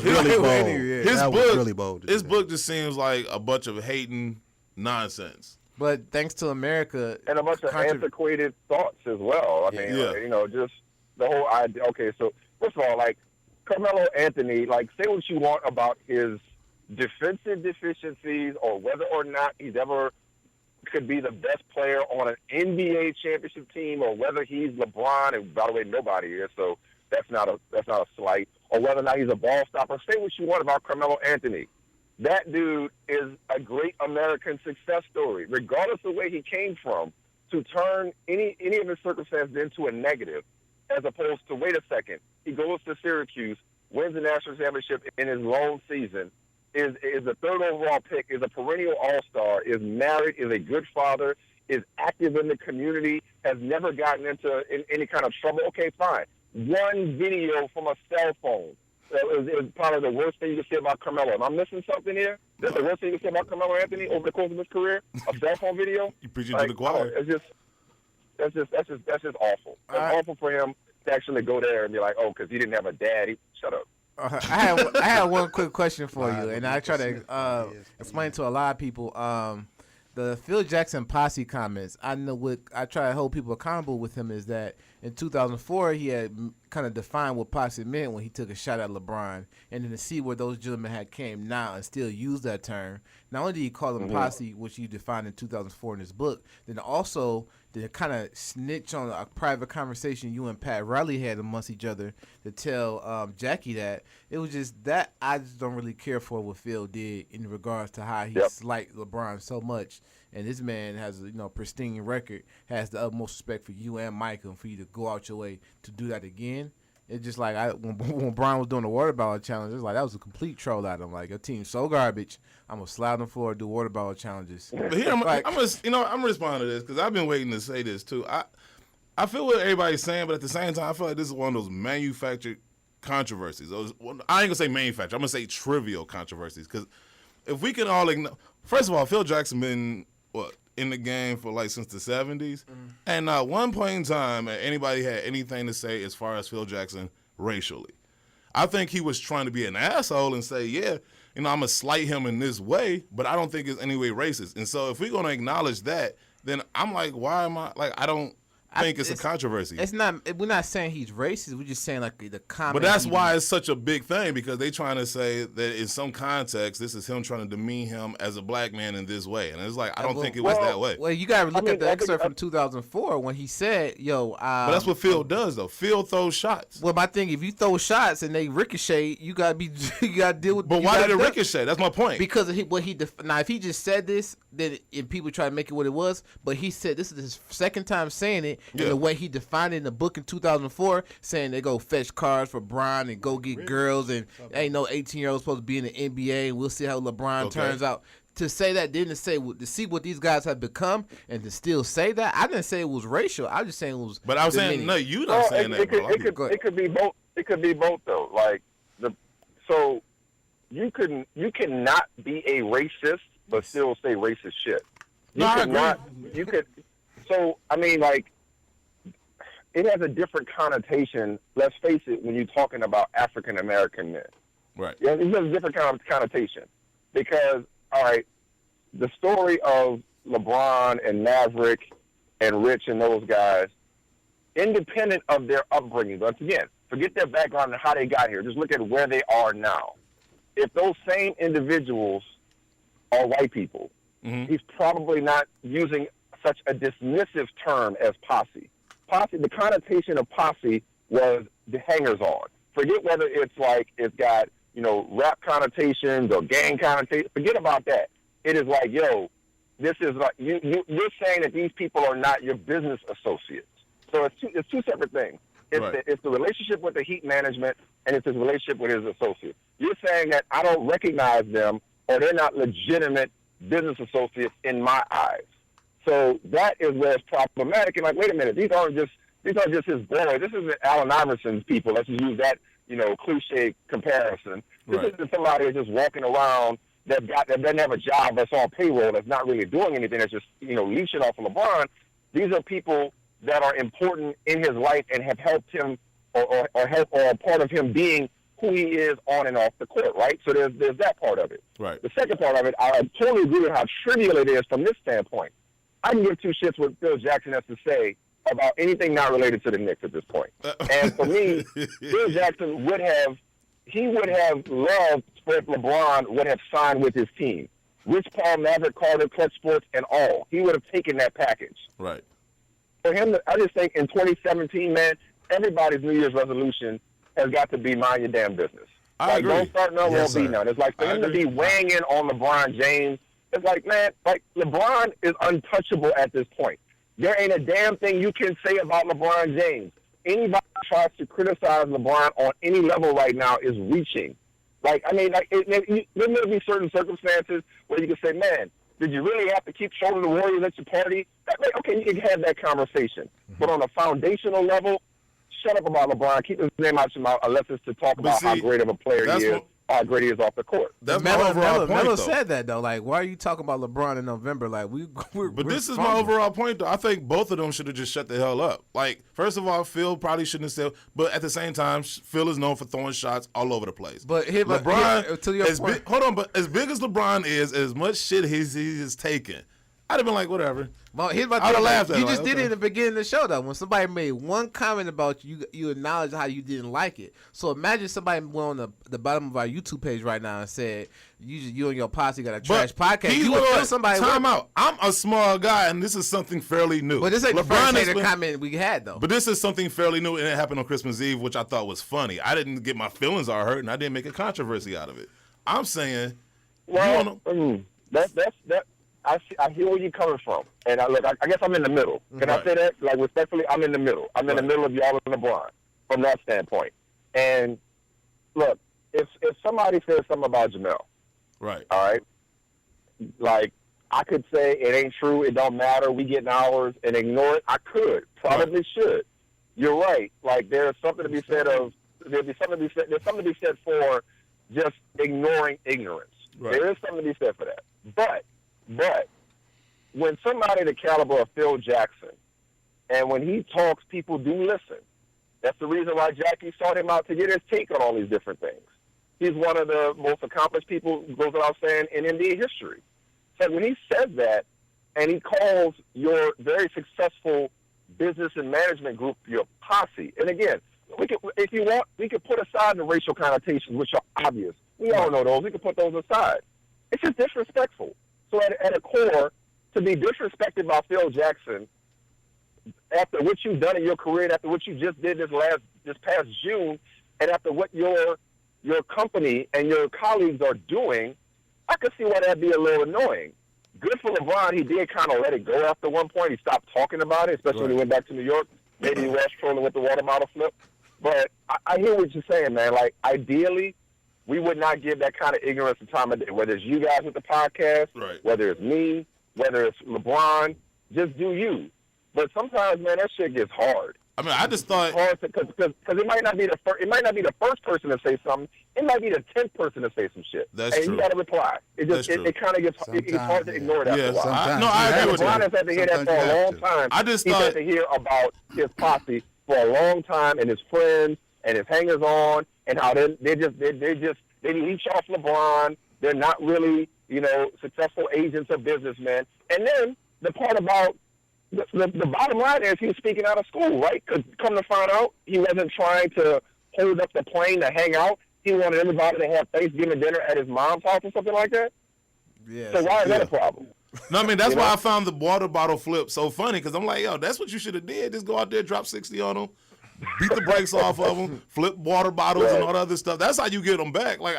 really bold. His book just seems like a bunch of hating nonsense. But thanks to America, and a bunch of antiquated thoughts as well. I mean, just the whole idea. Okay, so first of all, like, Carmelo Anthony, like, say what you want about his defensive deficiencies or whether or not he's ever could be the best player on an NBA championship team, or whether he's LeBron, and by the way, nobody is, so that's not a slight, or whether or not he's a ball stopper. Say what you want about Carmelo Anthony. That dude is a great American success story, regardless of where he came from. To turn any of his circumstances into a negative, as opposed to, wait a second, he goes to Syracuse, wins the national championship in his lone season, is a third overall pick, is a perennial all-star, is married, is a good father, is active in the community, has never gotten into any kind of trouble. Okay, fine. One video from a cell phone is probably the worst thing you can say about Carmelo. Am I missing something here? That's the worst thing you can say about Carmelo Anthony over the course of his career? A cell phone video? You preaching to the choir. That's just awful. It's awful for him to actually go there and be like, oh, because he didn't have a dad. Shut up. I had one quick question for you, and I try to explain to a lot of people. The Phil Jackson posse comments. I know what I try to hold people accountable with him is that in 2004 he had kind of defined what posse meant when he took a shot at LeBron, and then to see where those gentlemen had came now and still use that term. Not only did he call them posse, which he defined in 2004 in his book, then also to kind of snitch on a private conversation you and Pat Riley had amongst each other to tell Jackie that. It was just that I just don't really care for what Phil did in regards to how he slighted LeBron so much. And this man has a pristine record, has the utmost respect for you and Michael, and for you to go out your way to do that again. It's just like when Brian was doing the water bottle challenge, it was like that was a complete troll at him. Like, your team's so garbage, I'm gonna slide on the floor and do water bottle challenges. But here I'm gonna respond to this because I've been waiting to say this too. I feel what everybody's saying, but at the same time, I feel like this is one of those manufactured controversies. I ain't gonna say manufactured. I'm gonna say trivial controversies because if we can all ignore, first of all, Phil Jackson been in the game for like since the 70s, and not one point in time anybody had anything to say as far as Phil Jackson racially. I think he was trying to be an asshole and say, I'm gonna slight him in this way, but I don't think it's any way racist. And so if we're gonna acknowledge that, then I'm like, why am I like I don't think it's a controversy. It's not. We're not saying he's racist. We're just saying like the comment. But that's why it's such a big thing because they trying to say that in some context, this is him trying to demean him as a black man in this way, and it's like I don't think it was that way. Well, you got to look at the excerpt from 2004 when he said, "Yo." But that's what Phil does, though. Phil throws shots. Well, my thing, if you throw shots and they ricochet, you gotta deal with. But why did it ricochet? That's my point. Because now, if he just said this, then people try to make it what it was. But he said this is his second time saying it, and the way he defined it in the book in 2004, saying they go fetch cars for Bron and go get girls, and ain't no 18-year-old supposed to be in the NBA, and we'll see how LeBron turns out. To say that, didn't say to see what these guys have become, and to still say that, I didn't say it was racial. I was just saying it was. But I was saying no, you not saying that. It could be both. It could be both though. Like so you cannot be a racist but still say racist shit. You could. So I mean, like, it has a different connotation. Let's face it. When you're talking about African American men, right? Yeah, it has a different kind of connotation because. All right, the story of LeBron and Maverick and Rich and those guys, independent of their upbringing, once again, forget their background and how they got here. Just look at where they are now. If those same individuals are white people, he's probably not using such a dismissive term as posse. Posse, the connotation of posse was the hangers-on. Forget whether it's like it's got rap connotations or gang connotations. Forget about that. It is like, yo, this is like you're saying that these people are not your business associates. So it's two separate things. It's the relationship with the Heat management and it's his relationship with his associates. You're saying that I don't recognize them or they're not legitimate business associates in my eyes. So that is where it's problematic. And like, wait a minute, these aren't just his boy. This isn't Allen Iverson's people. Let's just use that. Cliche comparison. This isn't somebody that's just walking around that doesn't have a job that's on payroll that's not really doing anything. That's just leeching off of LeBron. These are people that are important in his life and have helped him or are part of him being who he is on and off the court. Right. So there's that part of it. Right. The second part of it, I totally agree with how trivial it is from this standpoint. I can give two shits what Phil Jackson has to say about anything not related to the Knicks at this point. And for me, Phil Jackson would have loved if LeBron would have signed with his team. Rich Paul, Maverick Carter, Clutch Sports, and all. He would have taken that package. Right. For him, I just think in 2017, man, everybody's New Year's resolution has got to be mind your damn business. I agree. Don't start none, won't be none. It's like for him to be weighing in on LeBron James, it's like, man, like LeBron is untouchable at this point. There ain't a damn thing you can say about LeBron James. Anybody who tries to criticize LeBron on any level right now is reaching. There may be certain circumstances where you can say, man, did you really have to keep showing the Warriors at your party? Okay, you can have that conversation. But on a foundational level, shut up about LeBron. Keep his name out your mouth unless it's to talk about how great of a player he is. how great he is off the court. That's my overall point, Melo though. said that, though. Like, why are you talking about LeBron in November? Like, But this is my overall point, though. I think both of them should have just shut the hell up. Like, first of all, Phil probably shouldn't have said, but at the same time, Phil is known for throwing shots all over the place. But LeBron, to your point. hold on, but as big as LeBron is, as much shit he's taken, I'd have been like, whatever. Well, here's I would have laughed at you it. just Like, did it in the beginning of the show, though. When somebody made one comment about you, you acknowledged how you didn't like it. So imagine somebody went on the bottom of our YouTube page right now and said, you and your posse got a trash podcast. You would feel somebody. Time out. I'm a small guy, and this is something fairly new. But this ain't the first hater comment we had, though. But this is something fairly new, and it happened on Christmas Eve, which I thought was funny. I didn't get my feelings all hurt, and I didn't make a controversy out of it. I'm saying, well, I hear where you're coming from, and I guess I'm in the middle. Can I say that? Like, respectfully, I'm in the middle. I'm in the middle of y'all and LeBron from that standpoint. And look, if somebody says something about Jamel, right? All right, like I could say it ain't true, it don't matter, we getting ours, and ignore it. I could, probably should. You're right. Like there's something to be said for just ignoring ignorance. Right. There is something to be said for that. But when somebody the caliber of Phil Jackson, and when he talks, people do listen. That's the reason why Jackie sought him out to get his take on all these different things. He's one of the most accomplished people, goes without saying, in NBA history. So when he says that, and he calls your very successful business and management group your posse, and again, if you want, we could put aside the racial connotations, which are obvious. We all know those. We could put those aside. It's just disrespectful. So at a core, to be disrespected by Phil Jackson after what you've done in your career, and after what you just did this past June, and after what your company and your colleagues are doing, I could see why that'd be a little annoying. Good for LeBron, he did kind of let it go after one point. He stopped talking about it, especially when he went back to New York. Maybe he was trolling with the water bottle flip. But I hear what you're saying, man. Like, ideally, we would not give that kind of ignorance the time of day, whether it's you guys with the podcast, whether it's me, whether it's LeBron. Just do you. But sometimes, man, that shit gets hard. I mean, I just thought because it might not be the first person to say something. It might be the 10th person to say some shit. That's and true. You got to reply. It kind of gets it gets hard to ignore it after a while. I agree with you. LeBron has had to hear that for a long time. He's had to hear about his posse for a long time, and his friends and his hangers on, and how they leech off LeBron. They're not really successful agents or businessmen. And then the part about the bottom line is he's speaking out of school, right? Because come to find out, he wasn't trying to hold up the plane to hang out. He wanted everybody to have Thanksgiving dinner at his mom's house or something like that. Yeah. So why is that a problem? No, I mean, that's why I found the water bottle flip so funny, because I'm like, yo, that's what you should have did. Just go out there, drop 60 on them, beat the brakes off of them, flip water bottles and all the other stuff. That's how you get them back. Like,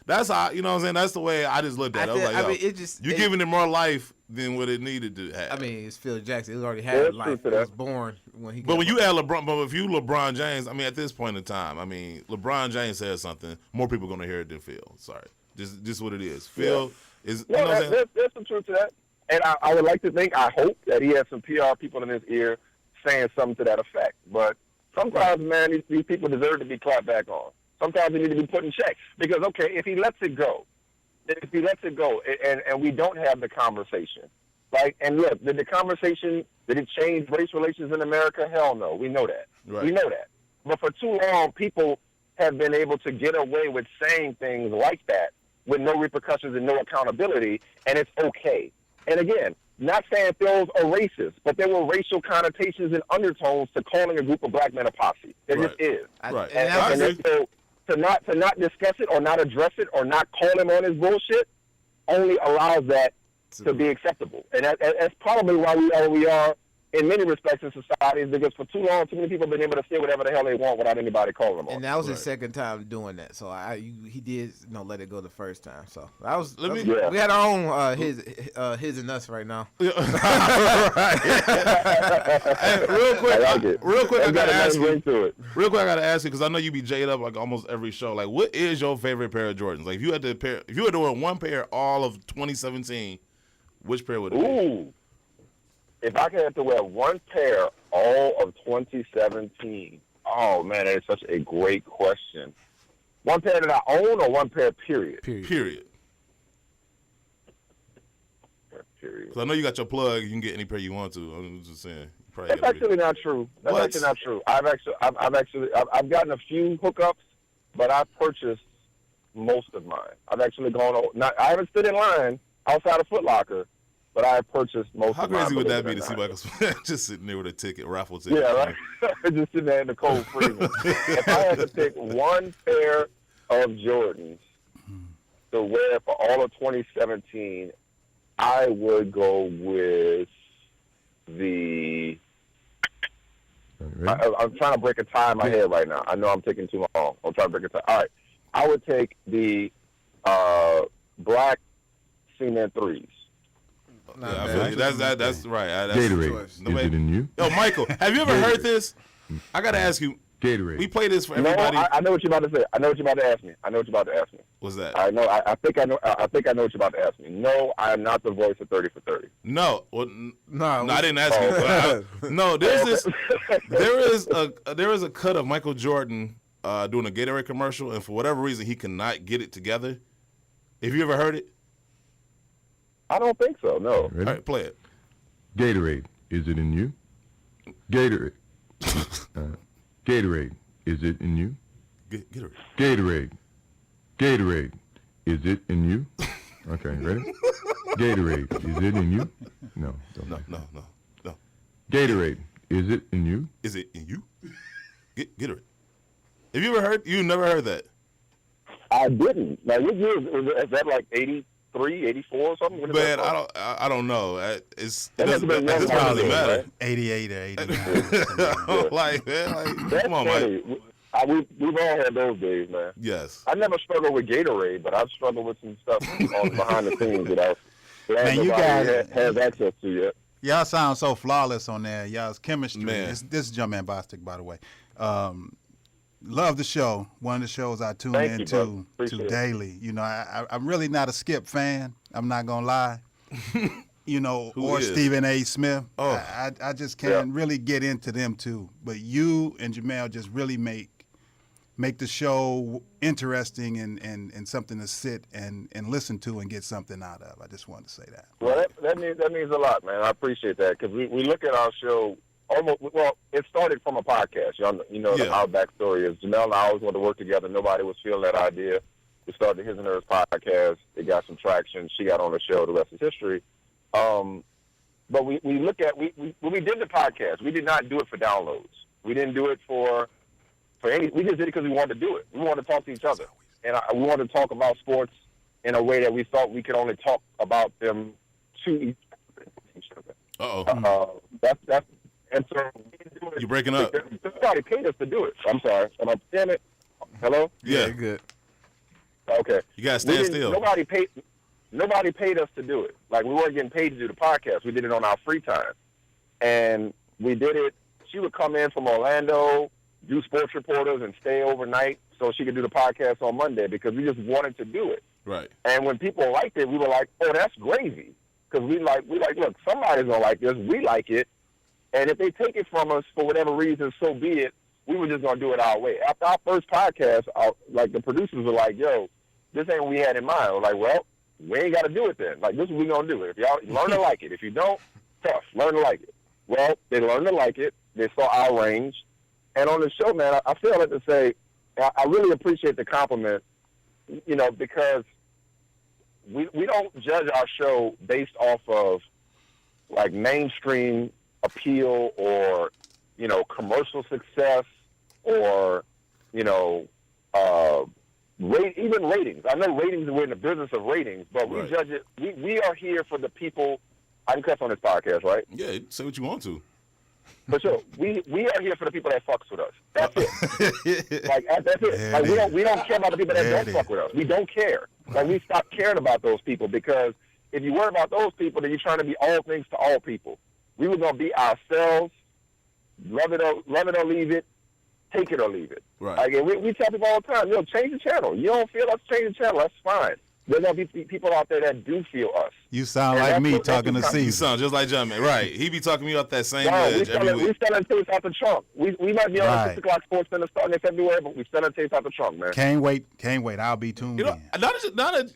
that's how, you know what I'm saying? That's the way I just looked at it. I was like, yo, you're giving it more life than what it needed to have. I mean, it's Phil Jackson. He already had life. He was born when he. But when you add LeBron, but if you LeBron James, I mean, at this point in time, I mean, LeBron James says something, more people are gonna hear it than Phil. Sorry, just what it is. Phil is. No, there's some truth to that, and I would like to think, I hope that he has some PR people in his ear saying something to that effect. But sometimes, man, these people deserve to be clapped back on. Sometimes they need to be put in check because, okay, if he lets it go, and we don't have the conversation, like, and look, did the conversation, did it change race relations in America? Hell no. We know that. Right. We know that. But for too long, people have been able to get away with saying things like that with no repercussions and no accountability, and it's okay. And again, not saying Phil's a racist, but there were racial connotations and undertones to calling a group of black men a posse. There just is. Right. And so to not discuss it or not address it or not call him on his bullshit only allows that to be acceptable. And that's probably why we are where we are in many respects in society, is because for too long, too many people have been able to say whatever the hell they want without anybody calling them on. And that was his second time doing that. So he did let it go the first time. So we had our own his and us right now. Hey, real quick, I gotta ask you. Real quick, I gotta ask you because I know you be jaded up like almost every show. Like, what is your favorite pair of Jordans? Like, if you had to wear one pair all of 2017, which pair would it be? If I could have to wear one pair all of 2017, oh man, that is such a great question. One pair that I own, or one pair period? Period. Because I know you got your plug. You can get any pair you want to. I'm just saying. That's actually not true. That's actually not true. I've gotten a few hookups, but I've purchased most of mine. I've actually I haven't stood in line outside of Foot Locker, but I have purchased most of mine. How crazy would that be to see Michael Smith just sitting there with a ticket, raffle ticket? Yeah, right. Just sitting there in the cold freezer. If I had to pick one pair of Jordans to wear for all of 2017, I would go with the. I'm trying to break a tie in my head right now. I know I'm taking too long. I'm trying to break a tie. All right. I would take the black cement 3s. Yeah, I feel you. That's right. Gatorade. Is it in you? Yo, Michael, have you ever heard this? I got to ask you. Gatorade. We play this for everybody. No, I know what you're about to say. I know what you're about to ask me. What's that? I know. I think I know what you're about to ask me. No, I am not the voice of 30 for 30. No. Well, no, I didn't ask you. No, there's this. There is a cut of Michael Jordan doing a Gatorade commercial, and for whatever reason, he cannot get it together. Have you ever heard it? I don't think so. No. All right, play it. Gatorade. Is it in you? Gatorade. Gatorade. Is it in you? Gatorade. Gatorade. Gatorade. Is it in you? Okay, ready? Gatorade. Is it in you? No. No. Gatorade. Is it in you? Is it in you? Gatorade. Have you ever heard? You never heard that? I didn't. Now, what year is that? Like 83, 84 or something? Man, I don't know. It doesn't really matter. Right? 88 or 89. Like, come on, funny. man. We've all had those days, man. Yes. I never struggled with Gatorade, but I've struggled with some stuff on behind the scenes that Man, you guys has access to yet. Y'all sound so flawless on there. Y'all's chemistry. Man. This is JumpmanBostic, by the way. Love the show. One of the shows I tune Thank in you, to daily. You know, I'm really not a Skip fan. I'm not gonna lie. You know, Who or is? Stephen A. Smith. Oh. I just can't really get into them two. But you and Jamel just really make the show interesting and something to sit and listen to and get something out of. I just wanted to say that. Well, that means a lot, man. I appreciate that because we look at our show almost. Well, it started from a podcast. You know, our backstory is Jamel and I always wanted to work together. Nobody was feeling that idea. We started the His and Hers podcast. It got some traction. She got on the show. The rest is history. But we look at when we did the podcast, we did not do it for downloads. We didn't do it for any. We just did it because we wanted to do it. We wanted to talk to each other, and we wanted to talk about sports in a way that we thought we could only talk about them to each other. That's and so you breaking up. Somebody paid us to do it. I'm sorry. Damn it. Hello. Yeah. Good. Okay. You gotta stand still. Nobody paid us to do it. Like, we weren't getting paid to do the podcast. We did it on our free time. And we did it. She would come in from Orlando, do sports reporters, and stay overnight so she could do the podcast on Monday because we just wanted to do it. Right. And when people liked it, we were like, oh, that's crazy. Because we like, look, somebody's going to like this. We like it. And if they take it from us for whatever reason, so be it. We were just going to do it our way. After our first podcast, the producers were like, yo, this ain't what we had in mind. We're like, well, we ain't got to do it then. Like, this is what we going to do. If y'all learn to like it. If you don't, tough. Learn to like it. Well, they learned to like it. They saw our range. And on the show, man, I feel like to say, I really appreciate the compliment, you know, because we don't judge our show based off of, like, mainstream appeal or, you know, commercial success or, you know, even ratings. I know ratings, we're in the business of ratings, but we judge it. We are here for the people. I can cuss on this podcast, right? Yeah, say what you want to. For sure. We are here for the people that fucks with us. That's it. Like, that's it. Like, we don't care about the people that don't fuck with us. We don't care. Like, we stopped caring about those people because if you worry about those people, then you're trying to be all things to all people. We were going to be ourselves, love it or leave it, take it or leave it. Right. Like, we tell people all the time, change the channel. You don't feel us, change the channel. That's fine. There's gonna be people out there that do feel us. You sound And like that's me what- talking to You Caesar. sound just like Jumpman, right? He be talking me off that same No, ledge every we week. selling tapes out the trunk. We might be on Right. the 6 o'clock Sports Center starting in February, but we selling tapes out the trunk, man. Can't wait. I'll be tuned You know, in.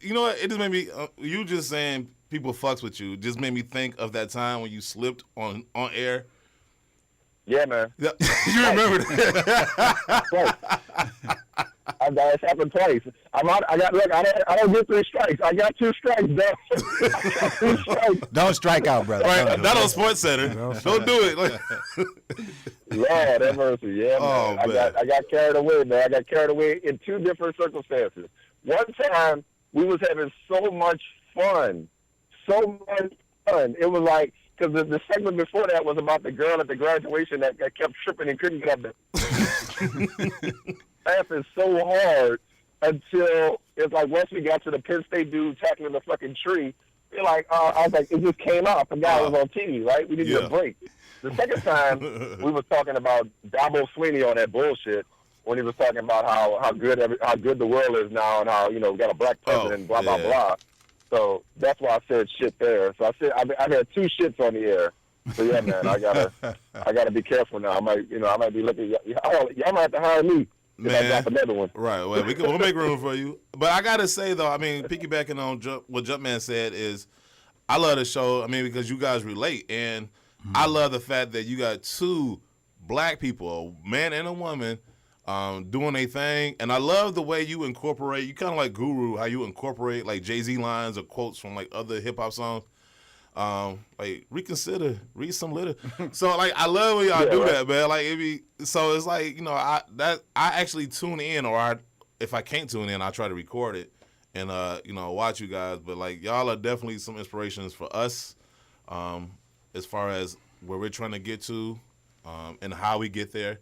you know what? It just made me. You just saying people fucks with you just made me think of that time when you slipped on air. Yeah, man. You remember that? It's happened twice. I'm out. I don't get 3 strikes. I got 2 strikes, though. I got 2 strikes. Don't strike out, brother. Right, not on Sports Center. Don't do it. Lord have mercy. Yeah, man. I got carried away, man. I got carried away in 2 different circumstances. One time, we was having so much fun. It was like, because the segment before that was about the girl at the graduation that kept tripping and couldn't get up there. Laughing so hard until it's like once we got to the Penn State dude tackling the fucking tree, we're like, I was like, it just came out. I forgot it was on TV, right? We needed a break. The second time, we was talking about Dabo Sweeney on that bullshit when he was talking about how good the world is now and how, we got a black president, blah, blah, blah. So that's why I said shit there. So I said I've had 2 shits on the air. So yeah, man, I gotta be careful now. I might be looking. Y'all might have to hire me. Man, I drop another one. Right. Well, we'll make room for you. But I gotta say though, I mean, piggybacking on what Jumpman said is, I love the show. I mean, because you guys relate, and I love the fact that you got 2 black people, a man and a woman, doing a thing. And I love the way you incorporate. You kind of like Guru, how you incorporate like Jay-Z lines or quotes from like other hip hop songs. Like reconsider, read some litter. So like I love when y'all do that, man. Like so it's like I actually tune in, or if I can't tune in, I try to record it and watch you guys. But like y'all are definitely some inspirations for us, as far as where we're trying to get to, and how we get there.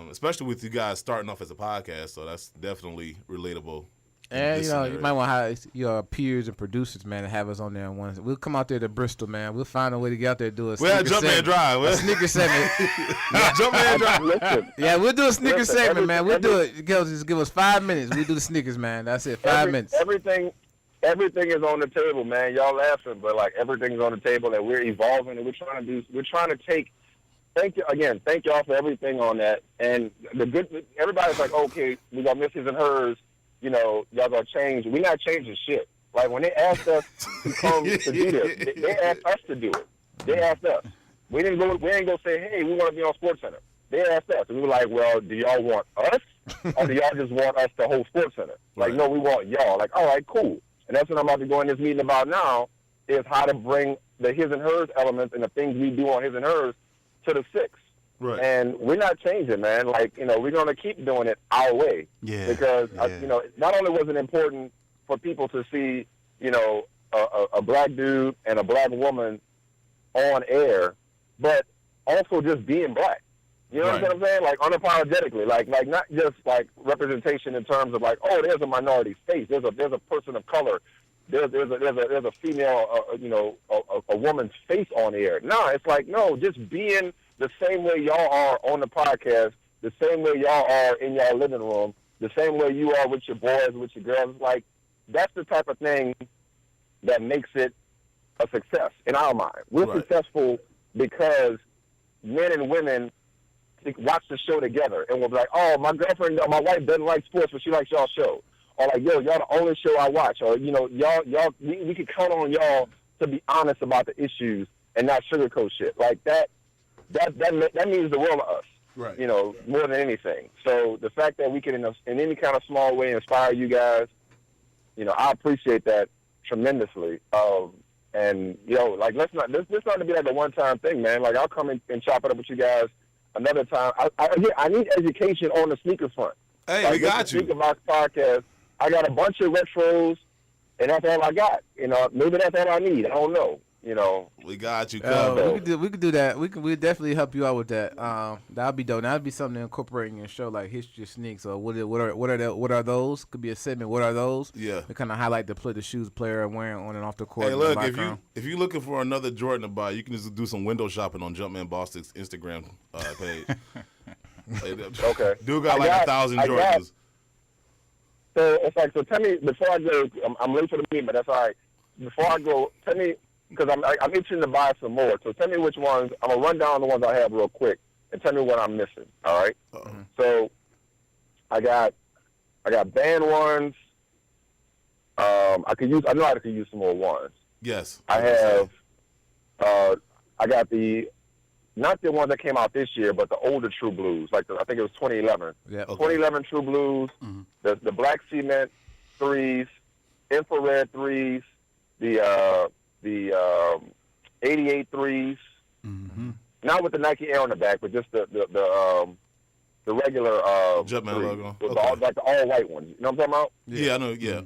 Especially with you guys starting off as a podcast, so that's definitely relatable. And you might want to hire your peers and producers, man, to have us on there. And we'll come out there to Bristol, man. We'll find a way to get out there and do a Jumpman Drive. A sneaker segment. Jumpman Drive. Yeah, we'll do a sneaker segment, man. We'll do it. Just give us 5 minutes. We'll do the sneakers, man. That's it. 5 minutes. Everything is on the table, man. Y'all laughing, but like everything's on the table, and we're evolving, and we're trying to take. Thank y'all for everything on that. And everybody's like, okay, we got misses and hers. Y'all gonna change. We're not changing shit. Like when they asked us to come to do this, they asked us to do it. They asked us. We ain't go say, hey, we want to be on Sports Center. They asked us, and we were like, well, do y'all want us, or do y'all just want us to hold Sports Center? Like, no, we want y'all. Like, all right, cool. And that's what I'm about to go in this meeting about now, is how to bring the his and hers elements and the things we do on his and hers to the 6. Right. And we're not changing, man. Like, we're going to keep doing it our way. Yeah. Because, not only was it important for people to see, a black dude and a black woman on air, but also just being black. You know what I'm saying? Like, unapologetically. Like not just, like, representation in terms of, like, oh, there's a minority face. There's a person of color. There's a female, a woman's face on air. No, it's like, no, just being the same way y'all are on the podcast, the same way y'all are in y'all living room, the same way you are with your boys, with your girls. Like, that's the type of thing that makes it a success in our mind. We're successful because men and women watch the show together and we'll be like, oh, my girlfriend, my wife doesn't like sports, but she likes y'all show. Or like, yo, y'all the only show I watch. Or, y'all, we can count on y'all to be honest about the issues and not sugarcoat shit. Like that means the world to us. Right. More than anything. So the fact that we can, in any kind of small way, inspire you guys, I appreciate that tremendously. And like let's not be like a one-time thing, man. Like I'll come in and chop it up with you guys another time. I need education on the sneaker front. Hey, like, we got you. Sneaker Box podcast. I got a bunch of retros, and that's all I got. Maybe that's all I need. I don't know. We got you covered. We could do that. We'll definitely help you out with that. That'd be dope. That'd be something to incorporate in your show, like history of sneaks. Or what are those? Could be a segment. What are those? Yeah. To kind of highlight the shoes player wearing on and off the court. Hey, look, if you're looking for another Jordan to buy, you can just do some window shopping on JumpmanBostic's Instagram page. Okay. Dude got like 1,000 Jordans. So it's like, so tell me before I go. I'm late for the meeting, but that's all right. Before I go, tell me because I'm itching to buy some more. So tell me which ones. I'm gonna run down the ones I have real quick and tell me what I'm missing. All right. So I got band ones. I know I could use some more ones. Yes. I have. I got not the ones that came out this year, but the older True Blues. Like I think it was 2011. Yeah. Okay. 2011 True Blues. The black cement 3s, infrared 3s, the 88 3s. Not with the Nike Air on the back, but just the regular Jumpman logo. Like the all white ones. You know what I'm talking about? Yeah, I know. Yeah.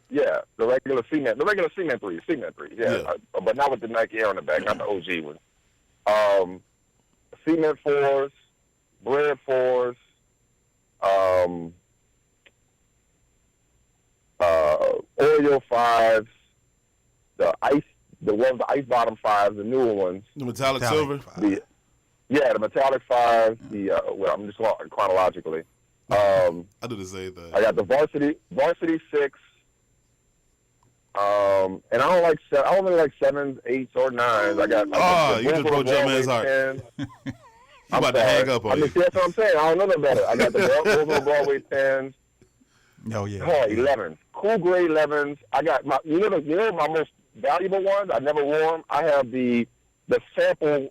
Yeah, the regular cement 3s, yeah. But not with the Nike Air on the back, not the OG ones. Cement 4s, bread 4s, Oreo 5s, the ice bottom 5s, the newer ones. The metallic silver. The metallic 5s. I'm just going chronologically. I do the same thing. I got the varsity 6. And I don't really like 7s, 8s, or 9s. I got you just broke Jumpman's heart. I'm about to hang up on you. That's what I'm saying. I don't know no better. I got the Boulevard Broadway 10s. Oh yeah. 11s. Cool gray 11s. I got my my most valuable ones. I never wore them. I have the sample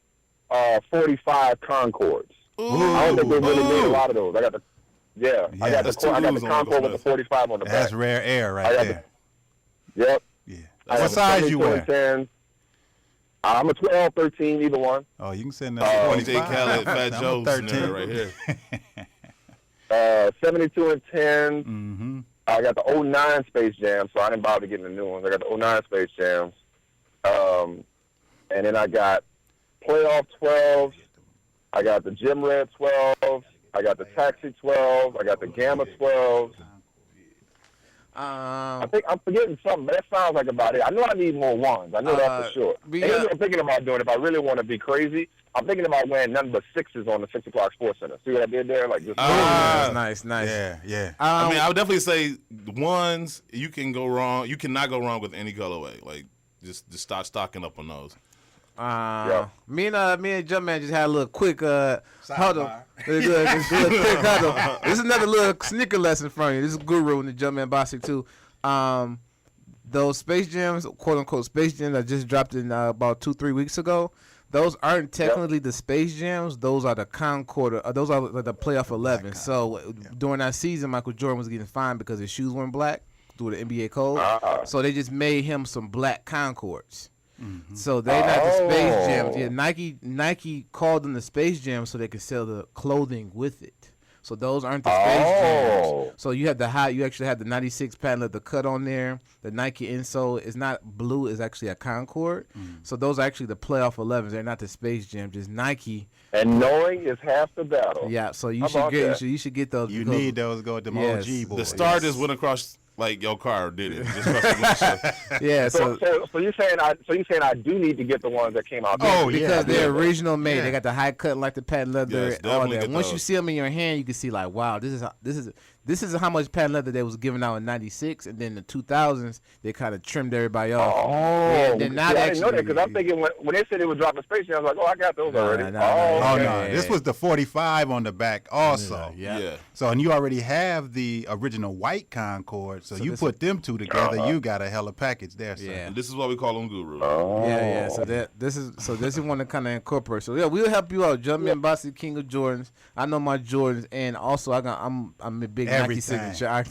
45 Concords. I don't think they really made a lot of those. I got the I got the Concord with the 45 on the back. That's rare air right there. Yep. Yeah. What size you wear? 10s. I'm a 12, 13, either one. Oh, you can send that. 20 Khaled, Fat Joe scenario right here. 72 and 10s. I got the 09 Space Jam, so I didn't bother getting the new ones. I got the 09 Space Jams. And then I got Playoff 12s. I got the Gym Red 12s. I got the Taxi 12s. I got the Gamma 12s. I think I'm forgetting something, but that sounds like about it. I know I need more ones. I know that for sure. And I'm thinking about doing, if I really want to be crazy, I'm thinking about wearing nothing but 6s on the 6 o'clock Sports Center. See what I did there? Like just nice. Yeah. I mean, I would definitely say ones you can go wrong. You cannot go wrong with any colorway. Like just start stocking up on those. Me and Jumpman just had a little quick huddle. This is another little sneaker lesson from you. This is Guru and the JumpmanBostic too. Those Space Jams, quote unquote Space Jams, that just dropped in about 2-3 weeks ago. Those aren't technically the Space Jams. Those are the Concord. Those are the Playoff 11. So during that season, Michael Jordan was getting fined because his shoes weren't black through the NBA code. So they just made him some black Concords. So they're not the Space Jams. Yeah, Nike called them the Space Jams so they could sell the clothing with it. So those aren't the Space Jams. So you have you actually have the 96 patent leather cut on there. The Nike insole is not blue, it's actually a Concord. So those are actually the Playoff 11s. They're not the Space Jam, just Nike. And knowing is half the battle. Yeah, so you should get those. You need those. Go with them OG boys. The star just went across. Like your car did it. Just across the yeah. So you're saying I do need to get the ones that came out. Because they're original made. They got the high cut like the patent leather. Yes, all that. Once those. you see them in your hand, you can see like, wow, this is how much patent leather they was giving out in '96, and then the 2000s they kind of trimmed everybody off. I didn't know that because I'm thinking when they said they would drop a Space Jam, I was like, I got those already. No, this was the 45 on the back also. Yeah. So and you already have the original white Concord, so you put them two together, you got a hella package there. Son. And this is why we call them Guru. Yeah. So this is one to kind of incorporate. So yeah, we'll help you out. JumpmanBostic, King of Jordans. I know my Jordans, and also I'm a big Nike signature.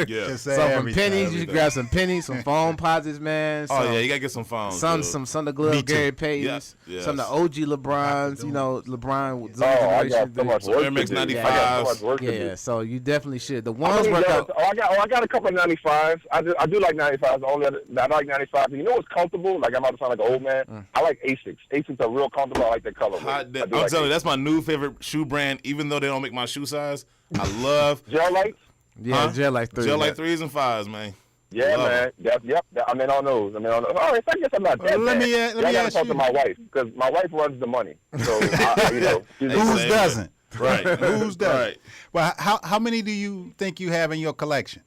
Yeah. So from pennies, you should grab some pennies, some foam posits, man. You gotta get some foams. Some of the glove Gary Payton's, some of the OG LeBrons. You know, LeBron. I got so much work. Air Max 95s. Yeah, so you definitely should. The ones work out. I got a couple of 95s. I do like 95s. I like 95s. You know what's comfortable? Like I'm about to sound like an old man. I like Asics. Asics are real comfortable. I like their color. I'm telling you, that's my new favorite shoe brand. Even though they don't make my shoe size, I love Gel Lights. Yeah, Gel Light 3. Gel Light 3s and 5s, man. Yeah, man. Yep. I'm in on those. All right, I guess I'm not that let bad. me I gotta talk to my wife because my wife runs the money. So who doesn't? Right. Who's that? Right. Well, how many do you think you have in your collection?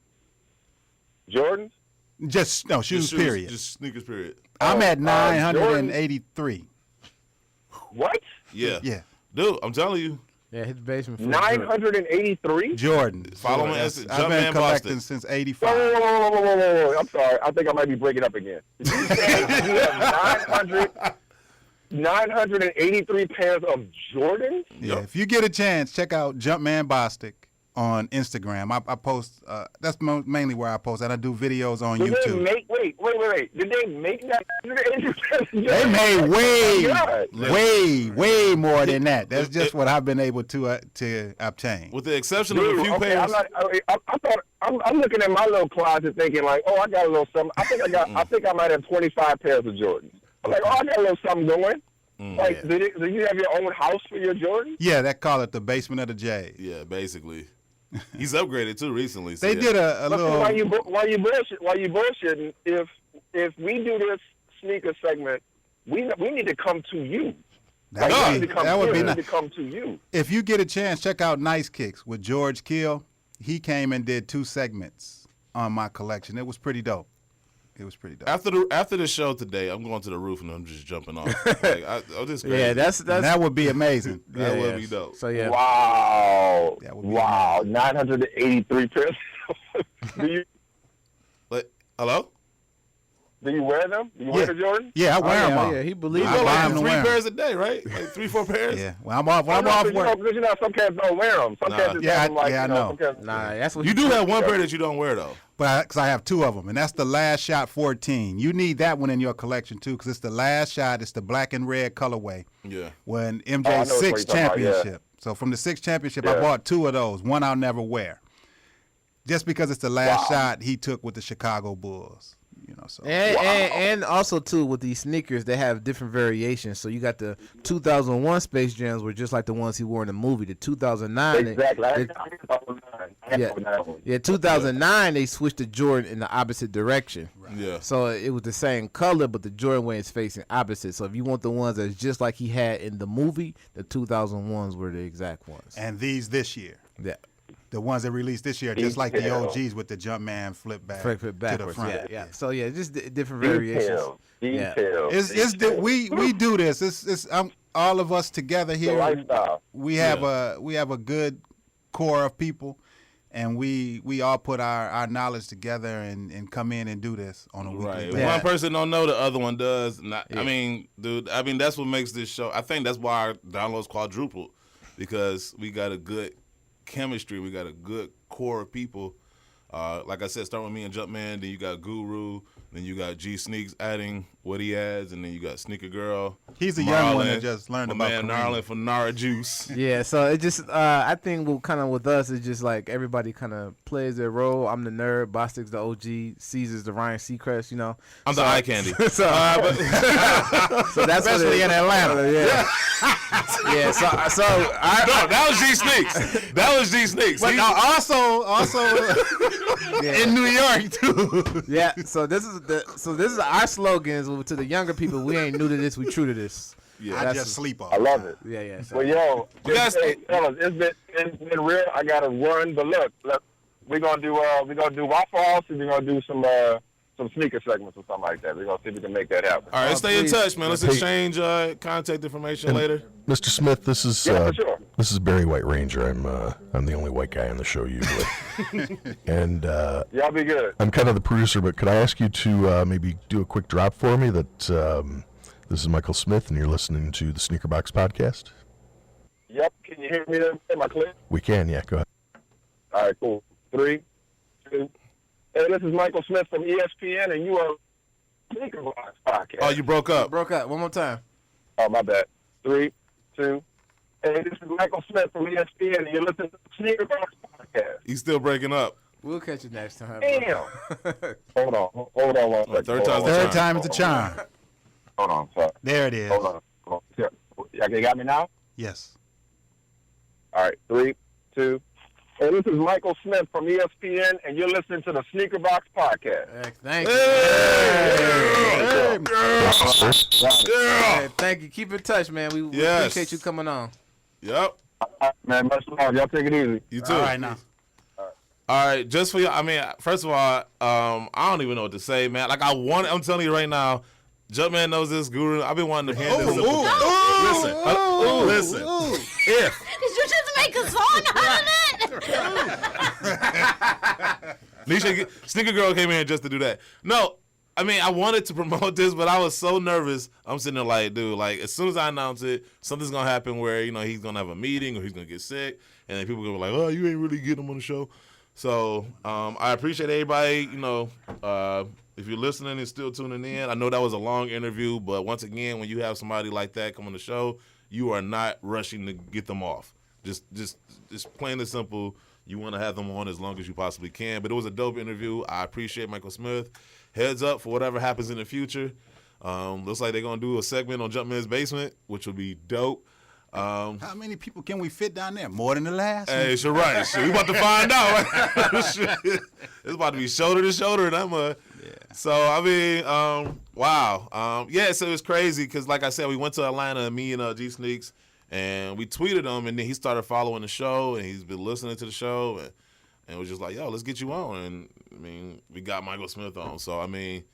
Jordans? Just no shoes. Period. Just sneakers. Period. I'm at 983. What? Yeah. Yeah. Dude, I'm telling you. Yeah, his basement. 983? Jordan. Follow me. I've been collecting since '85. Whoa. I'm sorry. I think I might be breaking up again. Did you say you have 983 pairs of Jordans? Yeah. If you get a chance, check out JumpmanBostic on Instagram. I post. That's mainly where I post, and I do videos on Did YouTube. they make? Wait. Did they make that? They made way more than that. That's just what I've been able to obtain. With the exception of a few pairs. I'm looking at my little closet thinking like, oh, I got a little something. I think I might have 25 pairs of Jordans. I'm like, oh, I got a little something going. Like, do you have your own house for your Jordans? Yeah, they call it the basement of the J. Yeah, basically. He's upgraded too recently. So they did a little. Why you bullshitting? If we do this sneaker segment, we need to come to you. That would be nice. To come to you. If you get a chance, check out Nice Kicks with George Kill. He came and did 2 segments on my collection. It was pretty dope. After the show today, I'm going to the roof and I'm just jumping off. Like, I'll just yeah, that would be amazing. That would be dope. So yeah. Wow. 983 pairs. Hello? Do you wear them? Do you wear the Jordan? Yeah, I wear them all. Yeah, he believes I buy like 3 pairs a day, right? Like 3-4 pairs. Yeah. When I'm off work. Because some cats don't wear them. Some cats just have them like, I know. That's what you do have one pair that you don't wear though. But because I have 2 of them, and that's the Last Shot 14. You need that one in your collection too, because it's the Last Shot. It's the black and red colorway. Yeah. When MJ's 6th championship. Yeah. So from the 6th championship, I bought 2 of those. One I'll never wear, just because it's the last shot he took with the Chicago Bulls. You know, so and also too with these sneakers, they have different variations. So you got the 2001 Space Jams were just like the ones he wore in the movie. The 2009, exactly. 2009 they switched the Jordan in the opposite direction. Right. Yeah. So it was the same color, but the Jordan way is facing opposite. So if you want the ones that's just like he had in the movie, the 2001s were the exact ones. And these this year. Yeah. The ones that released this year, just like the OGs with the Jumpman flip back to the front. Yeah. So yeah, just different variations. We do this. It's all of us together here. We have a good core of people, and we all put our knowledge together and come in and do this on a weekly basis. If one person don't know, the other one does. I mean, dude, that's what makes this show. I think that's why our downloads quadrupled, because we got a good chemistry. We got a good core of people. Like I said, start with me and Jumpman. Then you got Guru. Then you got G Sneaks adding what he adds, and then you got Sneaker Girl. He's a young one that just learned about man Narlin from Nara Juice. Yeah, so it just I think with us it's just like everybody kind of plays their role. I'm the nerd, Bostic's the OG, Caesar's the Ryan Seacrest. You know, I'm the eye candy. So that's especially in Atlanta. Yeah. Yeah. So that was G Sneaks. That was G Sneaks. But also in New York too. Yeah. So this is our slogans to the younger people. We ain't new to this. We true to this. Yeah, I just sleep on. I love it. Yeah. So. Well, yo, fellas, it's been real. I gotta run, but look, we're gonna do Waffle House, and we're gonna do some sneaker segments or something like that. We're gonna see if we can make that happen. All right, stay in touch, man. Let's exchange contact information later. Mr. Smith, this is for sure. This is Barry White Ranger. I'm the only white guy on the show usually, and y'all be good. I'm kind of the producer, but could I ask you to maybe do a quick drop for me? That this is Michael Smith, and you're listening to the Sneaker Box Podcast. Yep. Can you hear me there? Am I clear? We can. Yeah. Go ahead. All right. Cool. 3, 2. Hey, this is Michael Smith from ESPN, and you are Sneaker Box Podcast. Oh, you broke up. One more time. Oh, my bad. 3, 2. Hey, this is Michael Smith from ESPN, and you're listening to the Sneaker Box Podcast. He's still breaking up. We'll catch you next time. Damn. Hold on 1 second. Third time is a charm. Hold on. Sorry. There it is. Hold on. You got me now? Yes. All right. 3, 2. Hey, this is Michael Smith from ESPN, and you're listening to the Sneaker Box Podcast. Thank you. Hey, thank you. Keep in touch, man. We appreciate you coming on. Yep. Man, much love. Y'all take it easy. You too. All right, now. All right, just for you. I mean, first of all, I don't even know what to say, man. Like I'm telling you right now, Jumpman knows this, Guru. I've been wanting to hand this up. Listen. If Did you just make a song out of that? Nisha, Sneaker Girl came in just to do that. No, I mean, I wanted to promote this, but I was so nervous. I'm sitting there like, dude, like, as soon as I announce it, something's going to happen where, he's going to have a meeting or he's going to get sick, and then people are going to be like, oh, you ain't really getting him on the show. So I appreciate everybody, if you're listening and still tuning in. I know that was a long interview, but once again, when you have somebody like that come on the show, you are not rushing to get them off. Just plain and simple, you want to have them on as long as you possibly can. But it was a dope interview. I appreciate Michael Smith. Heads up for whatever happens in the future. Looks like they're going to do a segment on Jumpman's Basement, which will be dope. How many people can we fit down there? More than the last? Hey, you're right. Shit, we about to find out. Right? It's about to be shoulder to shoulder in that mud. Yeah. So, I mean, wow. So it was crazy because, like I said, we went to Atlanta, me and G Sneaks, and we tweeted him, and then he started following the show, and he's been listening to the show, and was just like, yo, let's get you on. And, I mean, we got Michael Smith on. So, I mean,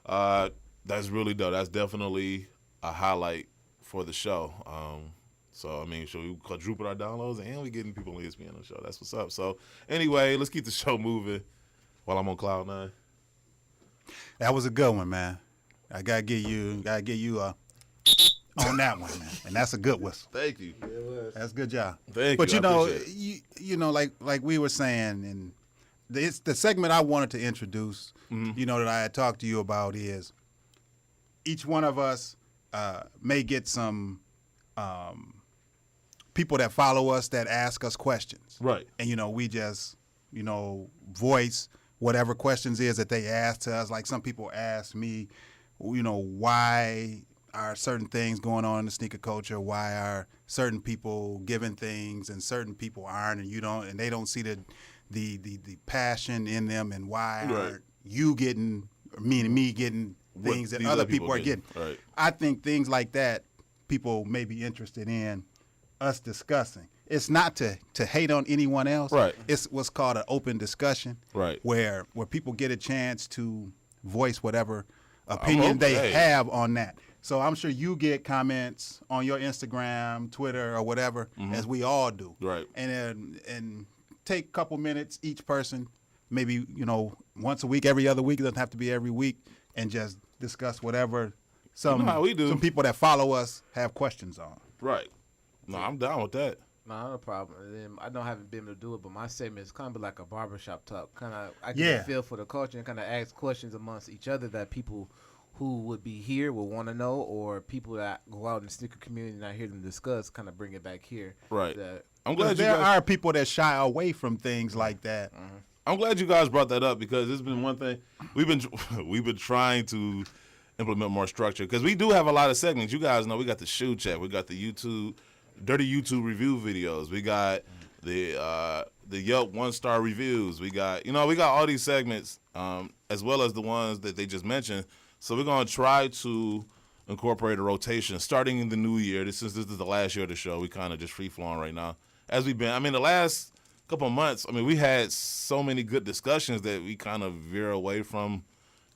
that's really dope. That's definitely a highlight for the show. So, I mean, we quadrupled our downloads, and we getting people on ESPN on the show. That's what's up. So, anyway, let's keep the show moving while I'm on Cloud 9. That was a good one, man. I gotta get you on that one, man. And that's a good whistle. Thank you. That's a good job. Thank you. But like we were saying, and it's the segment I wanted to introduce, that I had talked to you about is each one of us may get some people that follow us that ask us questions. Right. And, we just, voice whatever questions is that they ask to us. Like some people ask me, why are certain things going on in the sneaker culture? Why are certain people giving things and certain people aren't, and they don't see the passion in them, and why aren't you getting, me getting things that other people are getting? Right. I think things like that people may be interested in us discussing. It's not to hate on anyone else. Right. It's what's called an open discussion. Right. Where people get a chance to voice whatever opinion they have on that. So I'm sure you get comments on your Instagram, Twitter, or whatever, as we all do. Right. And take a couple minutes each person, maybe once a week, every other week. It doesn't have to be every week, and just discuss whatever some people that follow us have questions on. Right. No, I'm down with that. No, no problem. And I don't haven't been able to do it, but my segment is kind of like a barbershop talk. I get a feel for the culture and kind of ask questions amongst each other that people who would be here would want to know, or people that go out in the sneaker community and I hear them discuss, kind of bring it back here. Right. I'm glad there are people that shy away from things like that. I'm glad you guys brought that up because it's been one thing we've been trying to implement more structure because we do have a lot of segments. You guys know we got the shoe check, we got the dirty YouTube review videos, we got the Yelp 1-star reviews, we got all these segments as well as the ones that they just mentioned. So we're gonna try to incorporate a rotation starting in the new year. Since this is the last year of the show, we kind of just free flowing right now as we've been. I mean, the last couple of months, we had so many good discussions that we kind of veer away from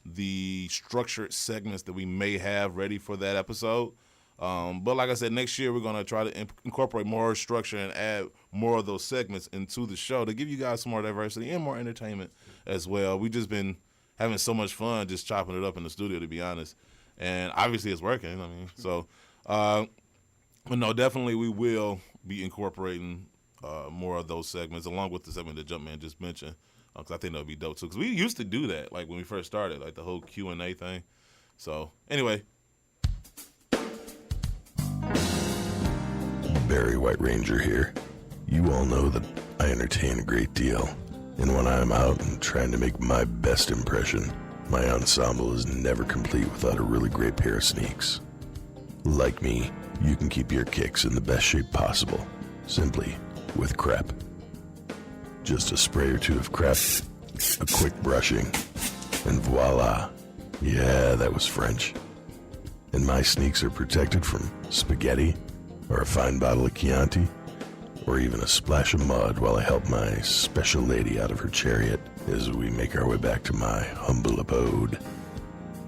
the structured segments that we may have ready for that episode. But like I said, next year we're going to try to incorporate more structure and add more of those segments into the show to give you guys some more diversity and more entertainment as well. We've just been having so much fun just chopping it up in the studio, to be honest. And obviously it's working. But no, definitely we will be incorporating more of those segments along with the segment that Jumpman just mentioned. Because I think that would be dope too. Because we used to do that, like when we first started, like the whole Q&A thing. So anyway. Barry White Ranger here. You all know that I entertain a great deal. And when I'm out and trying to make my best impression, my ensemble is never complete without a really great pair of sneaks. Like me, you can keep your kicks in the best shape possible, simply with Crep. Just a spray or two of Crep, a quick brushing, and voila. Yeah, that was French. And my sneaks are protected from spaghetti, or a fine bottle of Chianti, or even a splash of mud while I help my special lady out of her chariot as we make our way back to my humble abode.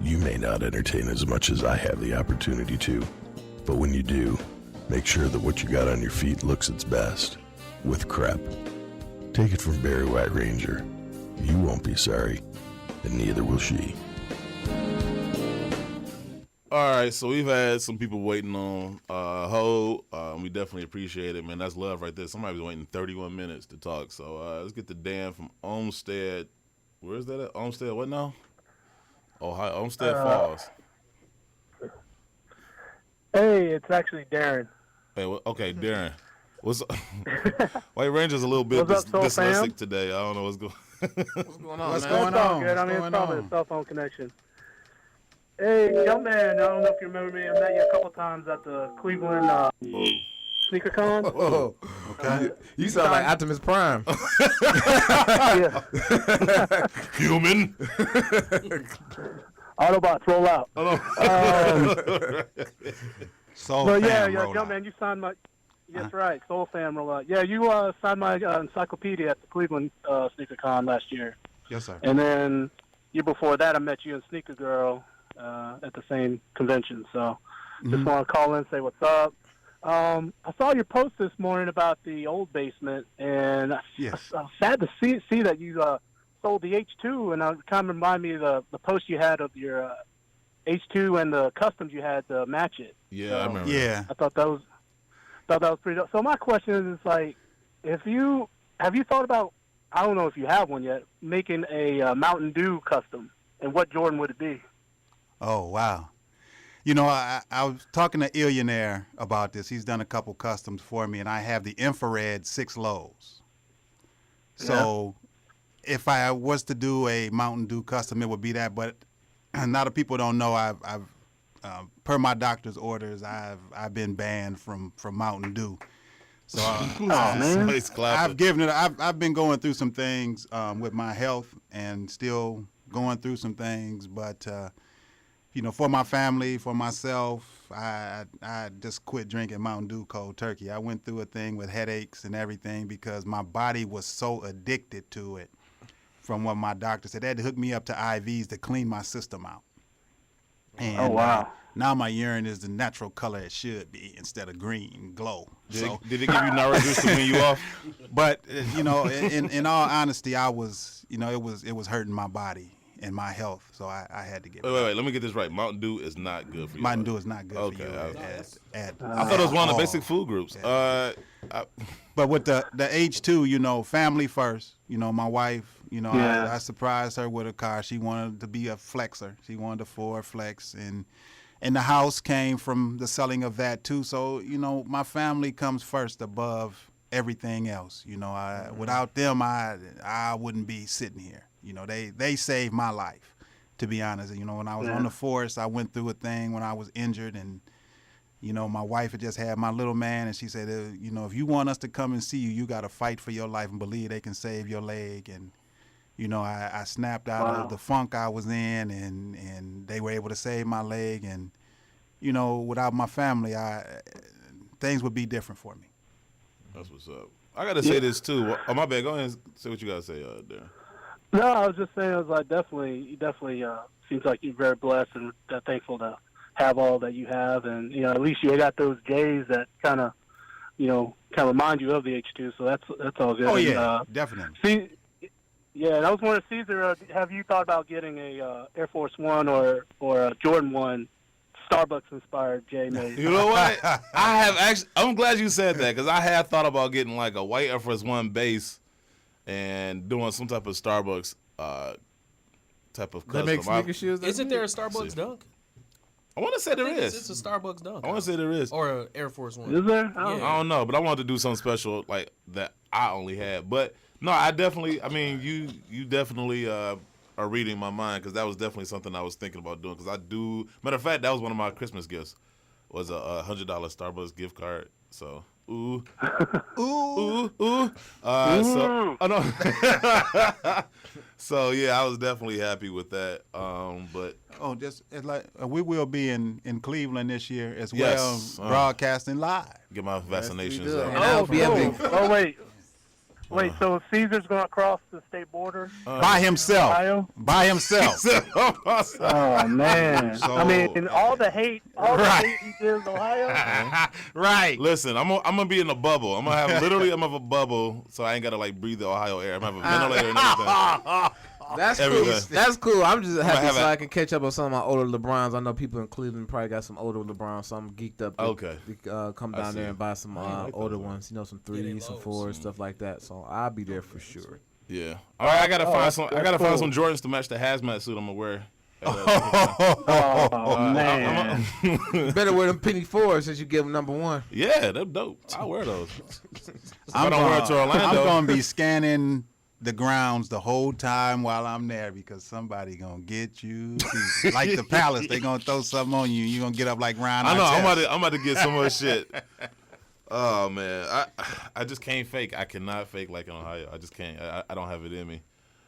You may not entertain as much as I have the opportunity to, but when you do, make sure that what you got on your feet looks its best with Crep. Take it from Barry White Ranger. You won't be sorry, and neither will she. All right, so we've had some people waiting on Ho. We definitely appreciate it, man. That's love right there. Somebody's waiting 31 minutes to talk. So let's get to Dan from Olmsted. Where is that at? Olmsted, what now? Ohio, Olmsted Falls. Hey, it's actually Darren. Hey, okay, Darren. What's White Ranger's a little bit What's up, Soul dyslexic Fam? today. I don't know what's going. What's going on, What's man? going That's all on? good. I mean, it's probably a cell phone connection. Hey, Jumpman, I don't know if you remember me. I met you a couple times at the Cleveland Sneaker Con. Whoa. Okay. You sound like Optimus Prime. Yeah. Human. Autobots, roll out. Soul But yeah, Fam roll out. Jumpman, you signed my... That's right, Soul Fam roll out. Yeah, you signed my encyclopedia at the Cleveland Sneaker Con last year. Yes, sir. And then year before that, I met you in Sneaker Girl at the same convention. So just want to call in and say what's up. I saw your post this morning about the old basement, and Yes. I'm sad to see that you sold the H2, and it kind of reminded me of the post you had of your H2 and the customs you had to match it. Yeah, So I remember. Yeah. I thought that was pretty dope. So my question is like, have you thought about, I don't know if you have one yet, making a Mountain Dew custom, and what Jordan would it be? Oh, wow. You know, I was talking to Illionaire about this. He's done a couple customs for me, and I have the infrared 6 lows. So if I was to do a Mountain Dew custom, it would be that. But a lot of people don't know I've per my doctor's orders, I've been banned from Mountain Dew. So I've given it. I've been going through some things with my health and still going through some things, but. You know, for my family, for myself, I just quit drinking Mountain Dew cold turkey. I went through a thing with headaches and everything because my body was so addicted to it from what my doctor said. They had to hook me up to IVs to clean my system out. And, oh, wow. Now my urine is the natural color it should be instead of green glow. Did it give you Nara-Juice to wean you off? But, you know, in all honesty, I was, you know, it was hurting my body and my health, so I had to get. Wait, let me get this right. Mountain Dew is not good for you. Mountain Dew is not good for you. I thought it was one of the basic food groups. But with the H2, you know, family first. You know, my wife. You know, I surprised her with a car. She wanted to be a flexer. She wanted a Ford Flex, and the house came from the selling of that too. So you know, my family comes first above everything else. You know, without them, I wouldn't be sitting here. You know, they saved my life, to be honest. You know, when I was on the force, I went through a thing when I was injured, and, you know, my wife had just had my little man, and she said, you know, if you want us to come and see you, you got to fight for your life and believe they can save your leg. And, you know, I snapped out of the funk I was in, and they were able to save my leg. And, you know, without my family, things would be different for me. That's what's up. I got to say this, too. Oh, my bad. Go ahead and say what you got to say, Darren. No, I was just saying, I was like, definitely seems like you're very blessed and thankful to have all that you have, and you know, at least you got those J's that kind of remind you of the H2. So that's all good. Oh yeah, definitely. Yeah, and I was wondering, Caesar, have you thought about getting a Air Force One or a Jordan 1 Starbucks inspired J made? You know what? I have actually. I'm glad you said that because I have thought about getting like a white Air Force One base. And doing some type of Starbucks type of custom. They make sneaker shoes. Isn't there a Starbucks dunk? I want to say there is. It's a Starbucks dunk. I want to say there is. Or an Air Force One. Is there? I don't know, but I wanted to do something special like that I only had. But no, I mean, you definitely are reading my mind because that was definitely something I was thinking about doing. Because matter of fact, that was one of my Christmas gifts was a $100 Starbucks gift card. So, ooh. Ooh. So yeah, I was definitely happy with that. But just it's like we will be in Cleveland this year as Yes, well, broadcasting live. Get my vaccinations do. up. And I'll be able Oh wait, so Caesar's going to cross the state border by himself. Ohio? By himself. Oh man! So- I mean, all the hate he did in Ohio. Right. Listen, I'm gonna be in a bubble. I'm gonna have a bubble, so I ain't gotta like breathe the Ohio air. I'm gonna have a ventilator and everything. That's Everything. cool. That's cool. I'm just happy have so a- I can catch up on some of my older LeBrons. I know people in Cleveland probably got some older LeBrons, so I'm geeked up. To come I down see. there and buy some older ones. You know, some they 3s, some low, 4s, stuff like that. So I'll be there for sure. Yeah. All right, I gotta find some. I gotta find cool. some Jordans to match the hazmat suit I'm gonna wear. Oh man! You better wear them penny 4s since you give them number 1. Yeah, they're dope. I wear those. I'm don't wear it to Orlando. I'm going to be scanning the grounds the whole time while I'm there because somebody going to get you. Like the Palace, they going to throw something on you. You're going to get up like Ryan I know. Artest. I'm about to get so much shit. Oh man, I just can't fake. I cannot fake like in Ohio. I just can't. I don't have it in me.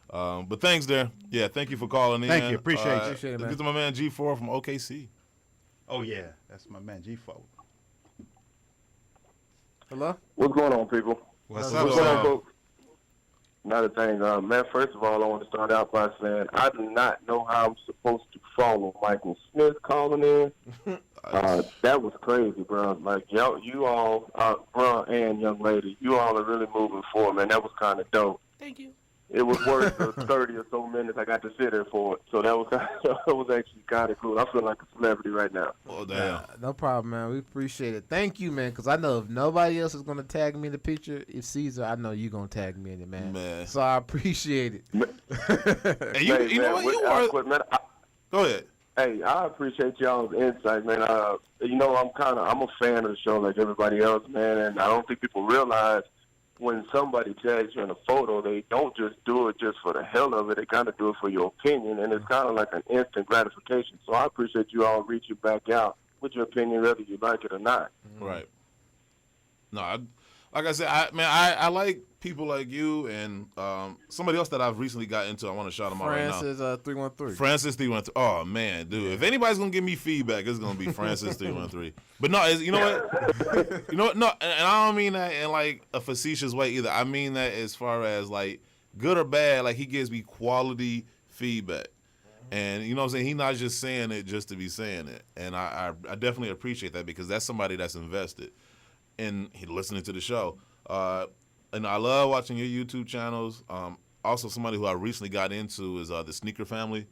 But thanks, there. Yeah, thank you for calling in. Thank you. Appreciate you. Appreciate it, man. Get to my man G4 from OKC. Oh, yeah. That's my man, G4. Hello? What's going on, people? What's up, What's going on, Sam? folks? Another thing, man, first of all, I want to start out by saying I do not know how I'm supposed to follow Michael Smith calling in. That was crazy, bro. Like, you all, bro and young lady, you all are really moving forward, man. That was kind of dope. Thank you. It was worth the 30 or so minutes I got to sit there for it. So that was actually kind of cool. I feel like a celebrity right now. Oh, damn. No problem, man. We appreciate it. Thank you, man, because I know if nobody else is going to tag me in the picture, if Caesar, I know you're going to tag me in it, man. So I appreciate it. And you know what? You are. Go ahead. Hey, I appreciate y'all's insight, man. You know, I'm a fan of the show like everybody else, man, and I don't think people realize when somebody tags you in a photo, they don't just do it just for the hell of it. They kind of do it for your opinion, and it's kind of like an instant gratification. So I appreciate you all reaching back out with your opinion, whether you like it or not. Right. No, like I said, I like people like you and somebody else that I've recently got into. I want to shout him out right now. Francis 313. Francis 313. Oh man, dude! If anybody's gonna give me feedback, it's gonna be Francis 313. But no, you know what? You know what? No, and I don't mean that in like a facetious way either. I mean that as far as like good or bad. Like he gives me quality feedback, and you know what I'm saying. He's not just saying it just to be saying it, and I definitely appreciate that because that's somebody that's invested in listening to the show. And I love watching your YouTube channels. Also, somebody who I recently got into is the Sneaker Family.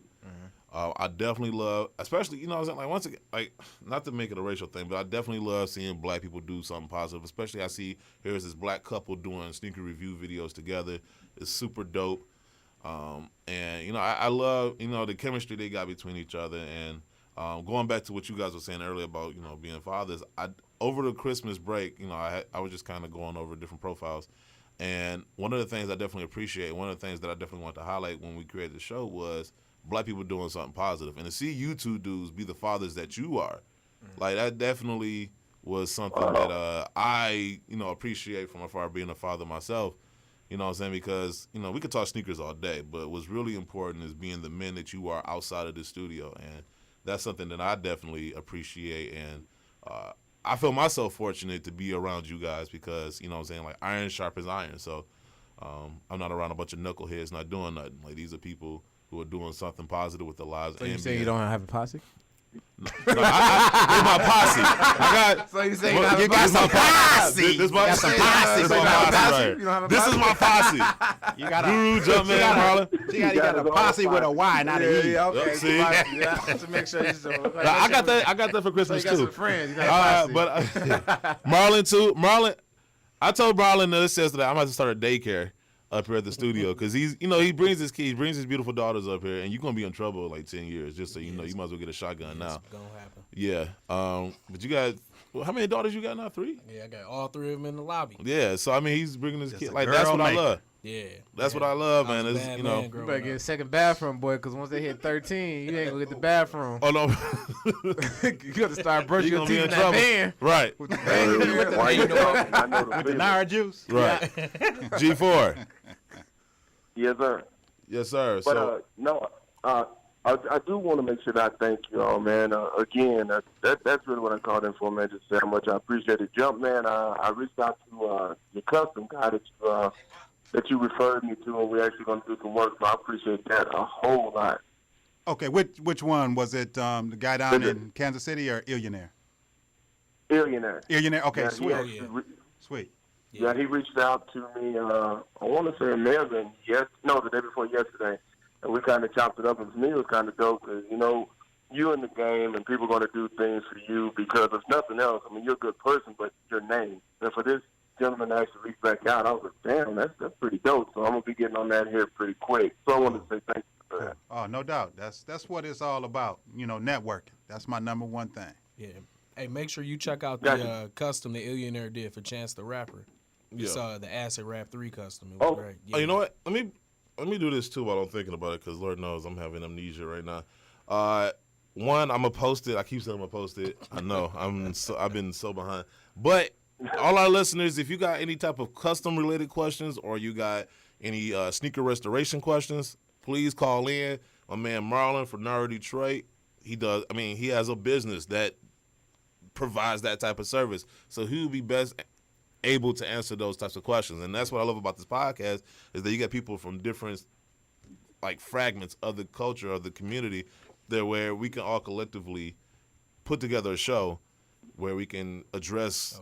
I definitely love, especially, you know, like once again, like not to make it a racial thing, but I definitely love seeing black people do something positive. Especially, I see here's this black couple doing sneaker review videos together. It's super dope. And you know, I love, you know, the chemistry they got between each other. And going back to what you guys were saying earlier about, you know, being fathers, over the Christmas break, you know, I was just kind of going over different profiles. And one of the things I definitely appreciate, one of the things that I definitely want to highlight when we created the show was black people doing something positive. And to see you two dudes be the fathers that you are, like that definitely was something that I, you know, appreciate from afar being a father myself. You know what I'm saying? Because, you know, we could talk sneakers all day, but what's really important is being the men that you are outside of the studio. And that's something that I definitely appreciate. And I feel myself fortunate to be around you guys because, you know what I'm saying, like iron sharpens iron. So I'm not around a bunch of knuckleheads not doing nothing. Like these are people who are doing something positive with their lives. So you say you don't have a posse? No, it's my posse. I got. So you say you got some posse? This is my posse. This is my posse. You got Guru, Jumpman, Marlon. You got a posse with a Y, not a E. Okay. See? To make sure I got that for Christmas so you got too. some friends. You got a posse. But Marlon too. Marlon, I told Marlon this yesterday. I'm about to start a daycare up here at the studio because he's, you know, he brings his kids, brings his beautiful daughters up here, and you're gonna be in trouble in like 10 years. Just so you know, you might as well get a shotgun now. It's gonna happen. Yeah. But you got, well, how many daughters you got now? 3? Yeah, I got all 3 of them in the lobby. Yeah. So I mean, he's bringing his kids. a Like that's girl what I maker. love. Yeah. That's what I love, man. I was a It's, bad you know, man You growing better up. get a second bathroom, boy, because once they hit 13, you ain't gonna get the bathroom. oh no, You got to start brushing You your gonna be teeth in in that trouble. van. Right. With the van in there. Why you talking? I know the With the feeling. Nara juice. Right. G4. Yes, sir. Yes, sir. But So no, I do want to make sure that I thank you all, man. Again, that's really what I called in for, man. Just say how much I appreciate it. Jumpman, I reached out to your custom guy that you referred me to, and we're actually going to do some work. So I appreciate that a whole lot. Okay, which one was it? The guy down in Kansas City or Illionaire? Illionaire. Illionaire. Okay, Yeah, sweet. he actually Sweet. Yeah, he reached out to me, I want to say it may have been the day before yesterday, and we kind of chopped it up, and for me it was kind of dope because, you know, you in the game and people are going to do things for you because if nothing else, I mean, you're a good person, but your name. And for this gentleman to actually reach back out, I was like, damn, that's pretty dope. So I'm going to be getting on that here pretty quick. So I wanted to say thank you for that. Oh, no doubt. That's what it's all about. You know, networking. That's my number one thing. Yeah. Hey, make sure you check out the custom the Illionaire did for Chance the Rapper. It's the Acid Rap 3 custom. It was great. Yeah. Oh, you know what? Let me do this too while I'm thinking about it because Lord knows I'm having amnesia right now. One, I'm gonna post it. I keep saying I'm gonna post it. I know I've been so behind. But all our listeners, if you got any type of custom related questions or you got any sneaker restoration questions, please call in. My man Marlon from Nara, Detroit. He does. I mean, he has a business that provides that type of service, so he would be best able to answer those types of questions. And that's what I love about this podcast is that you got people from different like fragments of the culture of the community there where we can all collectively put together a show where we can address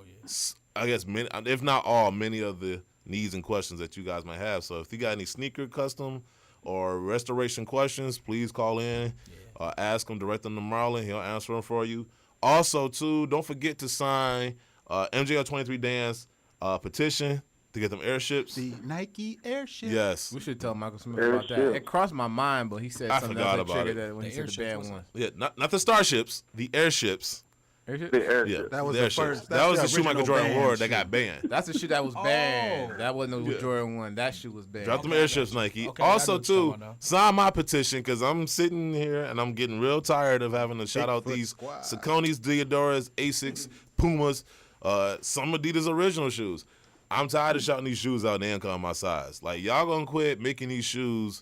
I guess many, if not all, many of the needs and questions that you guys might have. So if you got any sneaker custom or restoration questions, please call in, ask them, direct them to Marlon. He'll answer them for you. Also, too, don't forget to sign MJL23 Dance petition to get them airships. The Nike airships. Yes. We should tell Michael Smith about that. It crossed my mind, but he said I something forgot else that about triggered it. that when he said the bad one. Yeah, not the starships, the airships. Airships? The airships. Yeah, That was the the airships. first. That was the that's shoe Michael original Jordan band wore that shoe. got banned. That's the shit that was banned. Oh. That wasn't the Yeah. Jordan one. That shoe was banned. Drop them airships, Nike. Okay, I know Also, what you're too, talking about now. sign my petition because I'm sitting here and I'm getting real tired of having to shout out Bigfoot these Squad. Sauconys, Diodoras, Asics, Pumas, some Adidas original shoes. I'm tired of shouting these shoes out and they ain't calling my size. Like, y'all gonna quit making these shoes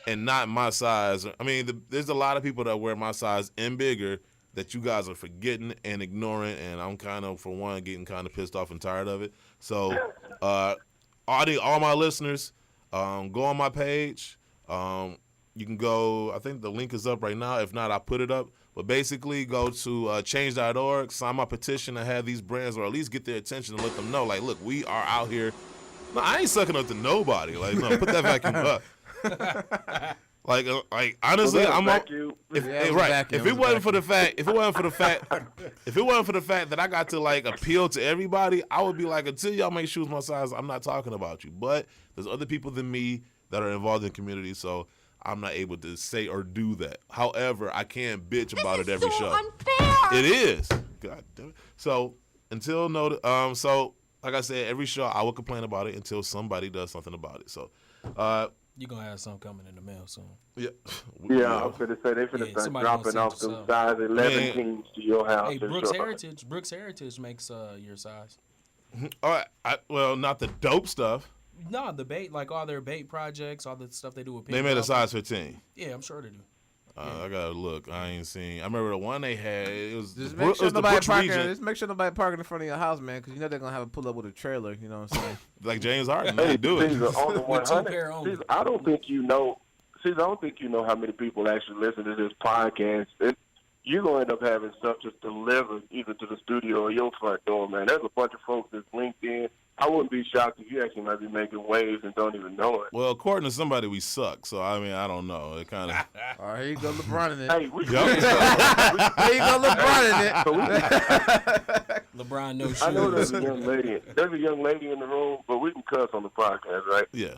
and not my size. I mean, there's a lot of people that wear my size and bigger that you guys are forgetting and ignoring, and I'm kind of, for one, getting kind of pissed off and tired of it. So, all my listeners, go on my page. You can go, I think the link is up right now. If not, I'll put it up. But basically, go to change.org, sign my petition to have these brands, or at least get their attention and let them know, like, look, we are out here. No, I ain't sucking up to nobody. Like, no, put that vacuum up. Like honestly, Well, I'm vacuum. if Yeah, it was a right. vacuum. If it wasn't for the fact that I got to like appeal to everybody, I would be like, until y'all make shoes my size, I'm not talking about you. But there's other people than me that are involved in the community, so I'm not able to say or do that. However, I can bitch about it every show. Unfair. It is. God damn it. So so like I said, every show I will complain about it until somebody does something about it. So You're going to have something coming in the mail soon. yeah. Yeah, I was going to say, they finna start somebody dropping gonna off send them you size 11 Man. teams to your house. Hey, for Brooks sure. Heritage makes your size. All right. Well, not the dope stuff. No, the bait, like all their bait projects, all the stuff they do with They made a size 15. Yeah, I'm sure they do. I gotta look. I ain't seen. I remember the one they had. It was Just the make sure it was the nobody Brooks parking. region. Just make sure nobody parking in front of your house, man, because you know they're gonna have a pull up with a trailer. You know what I'm saying? Like James Harden, Hey, they do it. Caesar, on the With 100, 2 pair only. Caesar, I don't think you know how many people actually listen to this podcast. You're going to end up having stuff just delivered either to the studio or your front door, man. There's a bunch of folks that's linked in. I wouldn't be shocked if you actually might be making waves and don't even know it. Well, according to somebody, we suck. So I mean, I don't know. It kind of. All right, here you go, LeBron in it. Hey, we Yup. Here you go, LeBron in it. LeBron, no shoes. I know there's a young lady. There's a young lady in the room, but we can cuss on the podcast, right? Yeah.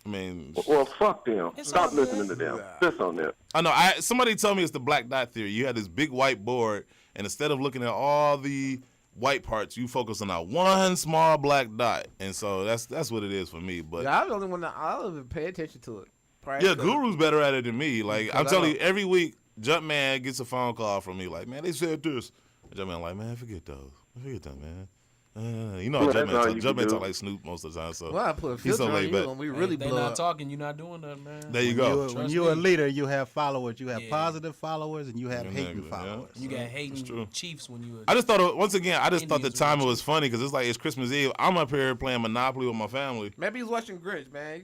I mean, Well, fuck them. Stop listening to them. Piss on them. I know. Somebody told me it's the black dot theory. You had this big white board, and instead of looking at all the white parts. You focus on that one small black dot, and so that's what it is for me. But I'm the only one that I don't even pay attention to it. Yeah, Guru's better at it than me. Like I'm telling you, every week, Jumpman gets a phone call from me. Like, man, they said this. Jumpman like, man, forget those. Forget that, man. You know, Jumpman talk like Snoop most of the time. So I put a he's so filter on laid you back. when we really they blow not up. talking, you're not doing that, man. There you go. When you're a leader, you have followers. You have positive followers, and you have hating followers. You got hating Chiefs when you. I just thought the timing was funny because it's like it's Christmas Eve. I'm up here playing Monopoly with my family. Maybe he's watching Grinch, man.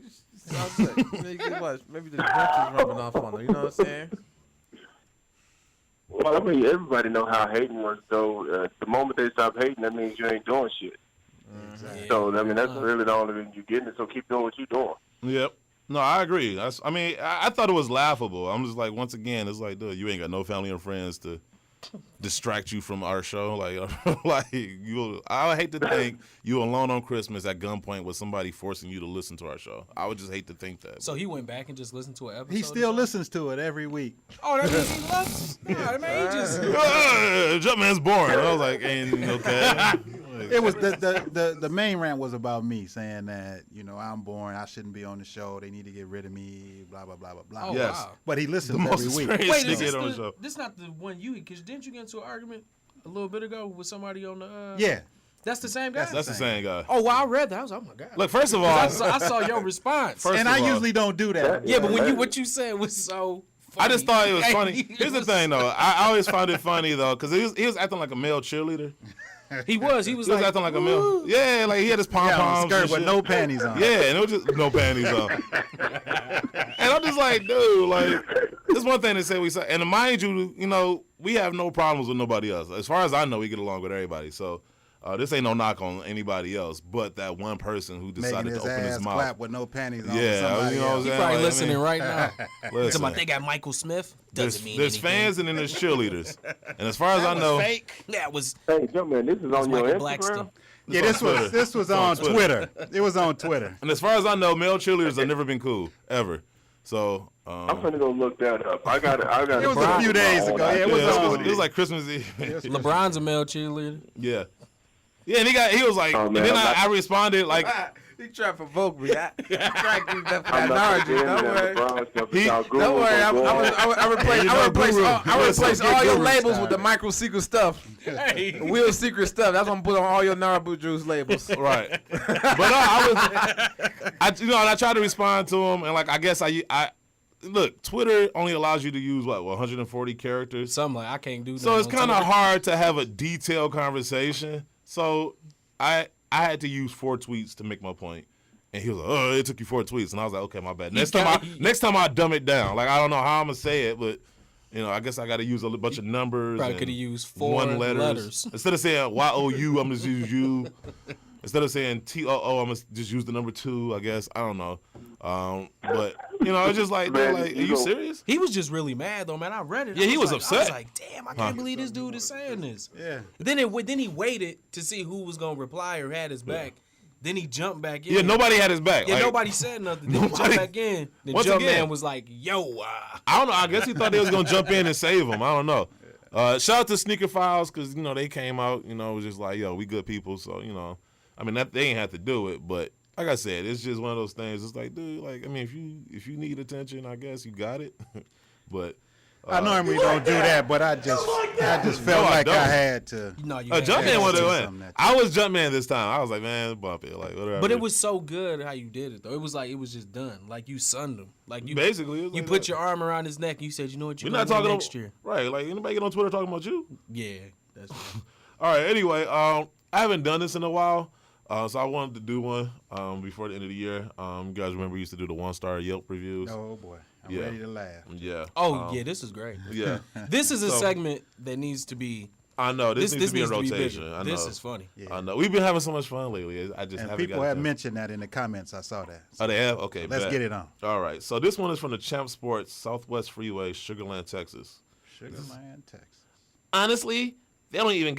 Maybe the Grinch is rubbing off on him. You know what I'm saying? Well, I mean, everybody know how hating works, though. The moment they stop hating, that means you ain't doing shit. Exactly. So, I mean, that's really the only thing you're getting, so keep doing what you're doing. Yep. No, I agree. I thought it was laughable. I'm just like, once again, it's like, dude, you ain't got no family and friends to distract you from our show. Like I would hate to think you alone on Christmas at gunpoint with somebody forcing you to listen to our show. I would just hate to think that. So he went back and just listened to an episode? He still listens to it every week. Oh, that means he loves it. Nah, man, he just... Jumpman's boring. I was like, ain't okay. It was the main rant was about me saying that, you know, I'm boring, I shouldn't be on the show, they need to get rid of me, blah blah blah blah blah. Oh, yes. Wow. But he listens every week. Wait, this is not the one you, because didn't you get into an argument a little bit ago with somebody on the Yeah. That's the same guy? That's the same guy. Oh, well, I read that. I was like, oh, my God. Look, first of all... I saw your response. I usually don't do that. Yeah, but what you said was so funny. I just thought it was funny. Here's the thing, though. I always found it funny, though, because he was acting like a male cheerleader. He was like, acting like a male. Yeah, like he had his pom-poms. Skirt with no panties on. Yeah, and it was just no panties on. And I'm just like, dude, like, there's one thing to say we say. And mind you, you know, we have no problems with nobody else. As far as I know, we get along with everybody. So this ain't no knock on anybody else, but that one person who decided to open his mouth. Clap with no panties on. Yeah, you know what I'm saying? He probably listening right now. Listen, Somebody, they got Michael Smith. Doesn't mean there's anything. fans and then there's cheerleaders. And as far as I know, fake. That was. Hey, Jumpman, this is on your Instagram. Blackston. Yeah, this was on Twitter. It was on Twitter. And as far as I know, male cheerleaders have never been cool ever. So I'm gonna go look that up. I got it. It was a few days ago. Yeah, it was like Christmas Eve. LeBron's a male cheerleader. Yeah. Yeah, and he was like, and then I responded like, he tried to provoke me. I tried to give that I'm not Don't worry. I replace all your labels with the micro secret stuff. Real secret stuff. That's what I'm put on all your Narabu Juice labels. Right. But I tried to respond to him, and like I guess I look, Twitter only allows you to use 140 characters. Something like I can't do that. So it's kind of hard to have a detailed conversation. So I had to use 4 tweets to make my point. And he was like, "Oh, it took you 4 tweets." And I was like, "Okay, my bad. Next time I dumb it down. Like I don't know how I'm gonna say it, but you know, I guess I got to use a bunch of numbers. Probably could have used 4 letters. Instead of saying YOU, I'm just use you. Instead of saying TOO, I'm gonna just use the number 2. I guess I don't know. But you know, it's just like, man, are you serious? He was just really mad though, man. I read it. Yeah, he was upset. I was like, damn, I can't believe this dude is saying this. Yeah. Then he waited to see who was gonna reply or had his back. Then he jumped back in. Yeah, nobody had his back. Yeah, nobody said nothing. Then he jumped back in. Then Jumpman was like, yo. I don't know. I guess he thought they was gonna jump in and save him. I don't know. Shout out to Sneaker Files because you know they came out. You know, it was just like, yo, we good people. So you know, I mean, they ain't have to do it, but. Like I said, it's just one of those things. It's like, dude, like I mean, if you need attention, I guess you got it. But I normally don't do that, but I just felt like I had to. No, you Jumpman wanted to win. I was Jumpman this time. I was like, man, bump it, like whatever. But it was so good how you did it though. It was like it was just done. Like you sunned him. Like you basically you like put that. your arm around his neck. And you said, you know what, we're not talking next year, right? Like anybody get on Twitter talking about you? Yeah, that's right. All right. Anyway, I haven't done this in a while. So I wanted to do one before the end of the year. You guys remember we used to do the 1-star Yelp reviews? Oh, boy. I'm ready to laugh. Yeah. Oh, yeah, this is great. Yeah. This is a segment that needs to be... I know. This needs to be in rotation. I know. This is funny. Yeah. I know. We've been having so much fun lately. I just haven't people have mentioned that in the comments. I saw that. So. Oh, they have? Okay. Let's get it on. All right. So this one is from the Champ Sports Southwest Freeway, Sugarland, Texas. Sugarland, Texas. Honestly, they don't even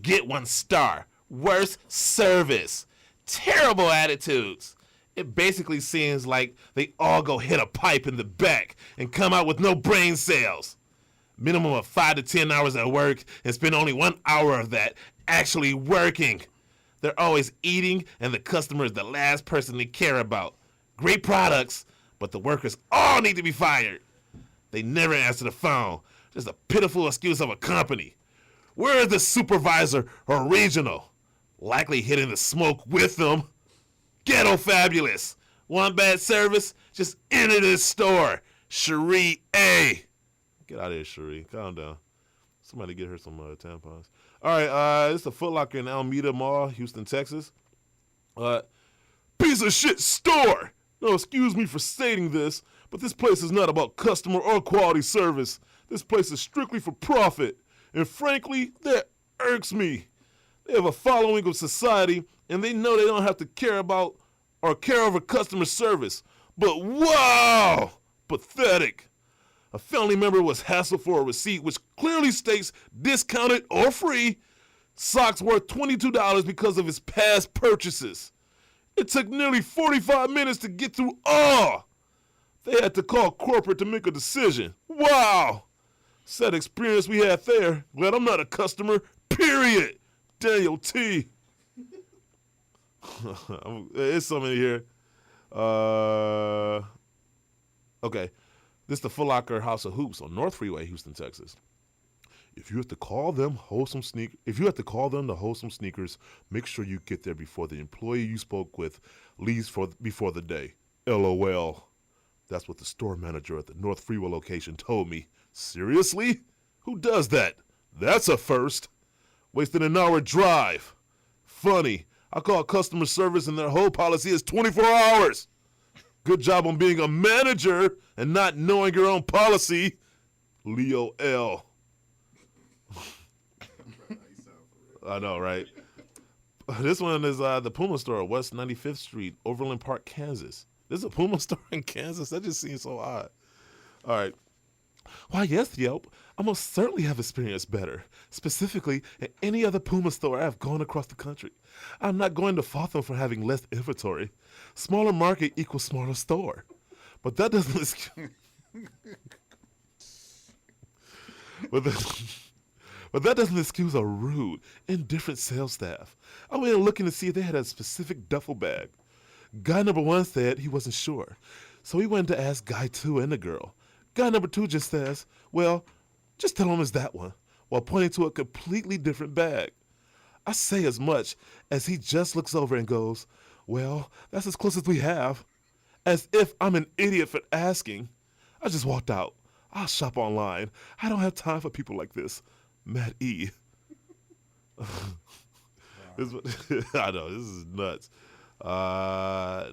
get 1 star. Worst service. Terrible attitudes. It basically seems like they all go hit a pipe in the back and come out with no brain cells. minimum of 5 to 10 hours at work and spend only 1 hour of that actually working. They're always eating, and the customer is the last person they care about. Great products, but the workers all need to be fired. They never answer the phone. Just a pitiful excuse of a company. Where is the supervisor or regional? Likely hitting the smoke with them. Ghetto fabulous. Want bad service? Just enter this store. Cherie A. Get out of here, Cherie. Calm down. Somebody get her some tampons. All right, it's the Foot Locker in Alameda Mall, Houston, Texas. Piece of shit store. No, excuse me for stating this, but this place is not about customer or quality service. This place is strictly for profit. And frankly, that irks me. They have a following of society, and they know they don't have to care about or care over customer service. But wow, pathetic. A family member was hassled for a receipt which clearly states discounted or free. Socks worth $22 because of his past purchases. It took nearly 45 minutes to get through all. They had to call corporate to make a decision. Wow. Sad experience we had there. Glad I'm not a customer, period. Daniel T. There's something here. Okay. This is the Foot Locker House of Hoops on North Freeway, Houston, Texas. If you have to call them to Wholesome Sneakers, make sure you get there before the employee you spoke with leaves before the day. LOL. That's what the store manager at the North Freeway location told me. Seriously? Who does that? That's a first. Wasted an hour drive. Funny. I call customer service and their whole policy is 24 hours. Good job on being a manager and not knowing your own policy. Leo L. I know, right? This one is the Puma store, West 95th Street, Overland Park, Kansas. There's a Puma store in Kansas? That just seems so odd. All right. Why, yes, Yelp. I most certainly have experienced better, specifically at any other Puma store I have gone across the country. I'm not going to fault them for having less inventory. Smaller market equals smaller store. But that doesn't But that doesn't excuse a rude, indifferent sales staff. I went looking to see if they had a specific duffel bag. Guy number 1 said he wasn't sure, so he went to ask guy 2 and the girl. Guy number 2 just says, well, just tell him it's that one, while pointing to a completely different bag. I say as much as he just looks over and goes, well, that's as close as we have. As if I'm an idiot for asking. I just walked out. I'll shop online. I don't have time for people like this. Matt E. I know, this is nuts.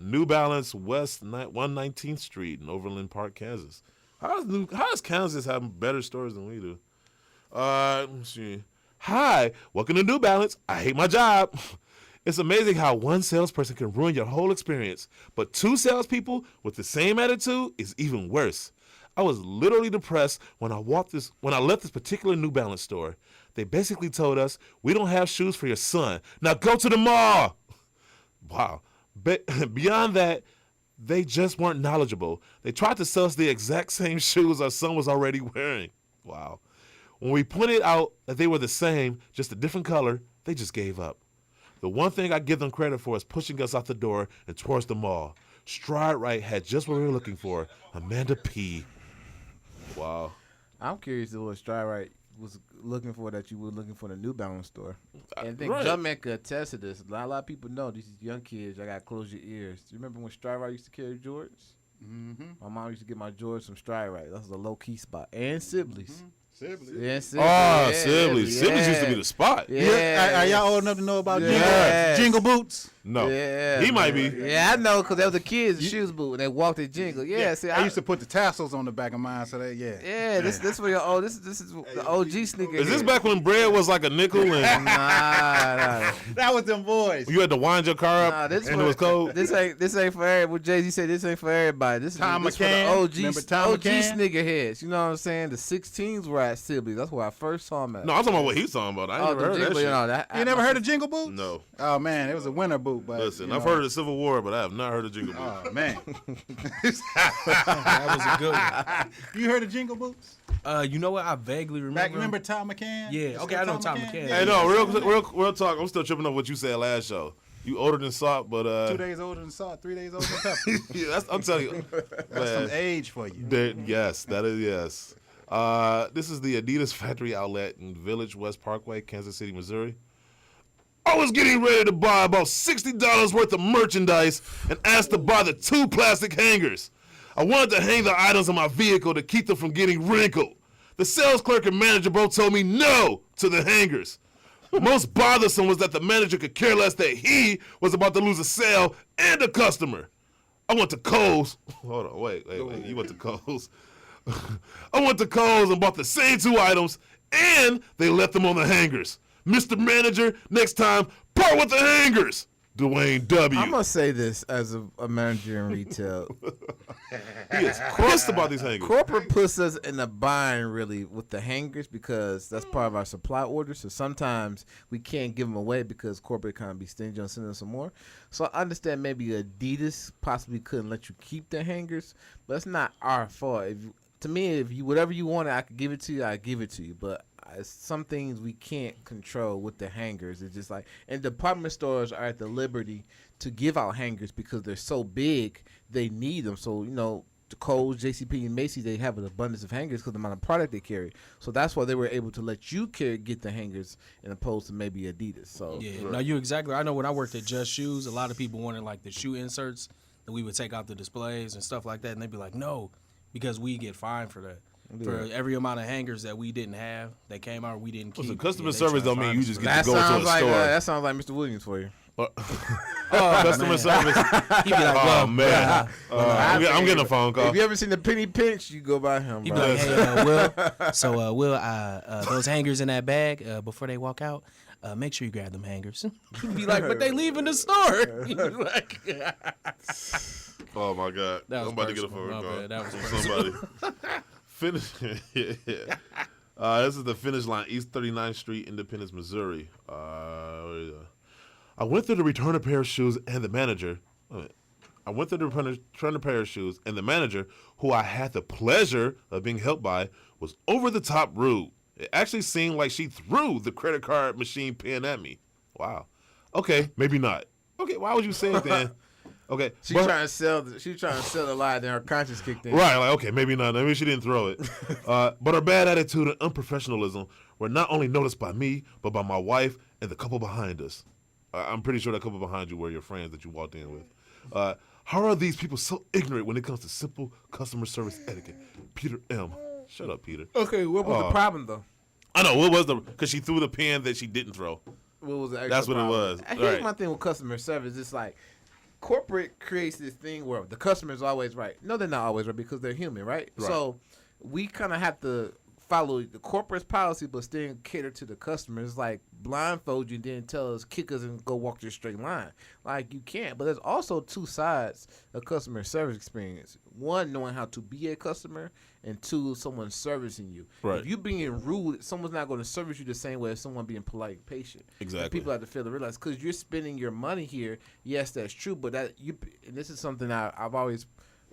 New Balance West 119th Street in Overland Park, Kansas. How does Kansas have better stores than we do? Let me see. Hi, welcome to New Balance. I hate my job. It's amazing how one salesperson can ruin your whole experience, but 2 salespeople with the same attitude is even worse. I was literally depressed when I left this particular New Balance store. They basically told us, we don't have shoes for your son. Now go to the mall. Wow. Beyond that, they just weren't knowledgeable. They tried to sell us the exact same shoes our son was already wearing. Wow. When we pointed out that they were the same, just a different color, they just gave up. The one thing I give them credit for is pushing us out the door and towards the mall. Stride Right had just what we were looking for. Amanda P. Wow. I'm curious what Stride Right was looking for that you were looking for in the New Balance store. And I think Right. Jumpman could attest to this. A lot of people know these young kids. I got to close your ears. Do you remember when Stride Right used to carry Jordans? Mm-hmm. My mom used to get my Jordans from Stride Right. That was a low-key spot. And Sibley's. Sibley's. Yeah, Sibley's. Oh, Yeah, Sibley's. Sibley's used to be the spot. Yeah. Are y'all old enough to know about Yeah. jingle boots? No. Yeah, He might be. Yeah, I know, because there was the kids, the shoes boot, and they walked at Jingle. Yeah, see, I used to put the tassels on the back of mine, so that Yeah, this for your old. This is the OG sneaker. Is this back when bread was like a nickel? And Nah. that was them boys. You had to wind your car up Nah, this and it was cold? This ain't for everybody. What Jay-Z said, this ain't for everybody. This is Tom this for McCann. the OG, Remember Tom OG McCann? sneakerheads. You know what I'm saying? The 16s were at Sibley's. That's where I first saw him at. No, I'm talking about what he's talking about. I ain't never heard that shit. You never heard of Jingle Boots? No. Oh man, it was a winter boot. But listen, I've heard of the Civil War, but I have not heard of Jingle Boots. Oh man, That was a good one. you heard of Jingle Boots? You know what? I vaguely remember. Back, remember Tom McCann? Yeah. Okay, I know Tom McCann. Hey, no, real talk. I'm still tripping up what you said last show. You older than Salt, but 2 days older than Salt, 3 days older than Pepper. Yeah, I'm telling you, That's some age for you. Yes, that is yes. This is the Adidas factory outlet in Village West Parkway, Kansas City, Missouri. I was getting ready to buy about $60 worth of merchandise and asked to buy the 2 plastic hangers. I wanted to hang the items on my vehicle to keep them from getting wrinkled. The sales clerk and manager both told me no to the hangers. Most bothersome was that the manager could care less that he was about to lose a sale and a customer. I went to Kohl's. Hold on, wait. You went to Kohl's. I went to Kohl's and bought the same 2 items, and they left them on the hangers. Mr. Manager, next time, part with the hangers. Dwayne W. I'm going to say this as a manager in retail. He is pissed about these hangers. Corporate puts us in a bind, really, with the hangers because that's part of our supply order. So sometimes we can't give them away because corporate kind of be stingy on sending us some more. So I understand maybe Adidas possibly couldn't let you keep the hangers, but it's not our fault. To me, if you whatever you want, I could give it to you. I give it to you, but some things we can't control with the hangers. It's just like, and department stores are at the liberty to give out hangers because they're so big, they need them. So, the Kohl's, JCP, and Macy's, they have an abundance of hangers because of the amount of product they carry. So that's why they were able to let you get the hangers in opposed to maybe Adidas. So yeah, no, you exactly. I know when I worked at Just Shoes, a lot of people wanted like the shoe inserts that we would take out the displays and stuff like that, and they'd be like, no, because we get fined for that. For every amount of hangers that we didn't have, that came out, we didn't keep. Listen, customer service don't mean you just get to go to a like, store. That sounds like Mr. Williams for you. Customer service. He'd be like, well, man. I'm getting a phone call. If you ever seen the penny pinch, you go by him. He'd be like, hey, Will, those hangers in that bag, before they walk out, make sure you grab them hangers. He'd be like, but they leaving the store. Like, oh, my God. I'm about to get a phone call. That was somebody. Finish. Yeah. This is the Finish Line, East 39th Street, Independence, Missouri. I went there to return a pair of shoes, and the manager. I went there to return a pair of shoes, and the manager, who I had the pleasure of being helped by, was over the top rude. It actually seemed like she threw the credit card machine pin at me. Wow. Okay, maybe not. Okay, why would you say it then? Okay, she's trying to sell the lie, then her conscience kicked in. Right, like, okay, maybe not. Maybe she didn't throw it. But her bad attitude and unprofessionalism were not only noticed by me, but by my wife and the couple behind us. I'm pretty sure that couple behind you were your friends that you walked in with. How are these people so ignorant when it comes to simple customer service etiquette? Peter M. Shut up, Peter. Okay, what was the problem, though? I know, what was because she threw the pen that she didn't throw. What was the actual That's what problem? it was. Here's my thing with customer service. It's like, corporate creates this thing where the customer is always right. No, they're not always right because they're human, right? So we kind of have to follow the corporate's policy, but still cater to the customers. Like blindfold you and then tell us, kick us and go walk your straight line. Like you can't. But there's also 2 sides of customer service experience. 1, knowing how to be a customer, and 2, someone servicing you. Right. If you being rude, someone's not going to service you the same way as someone being polite and patient. Exactly. And people have to feel to realize because you're spending your money here. Yes, that's true, but and this is something I've always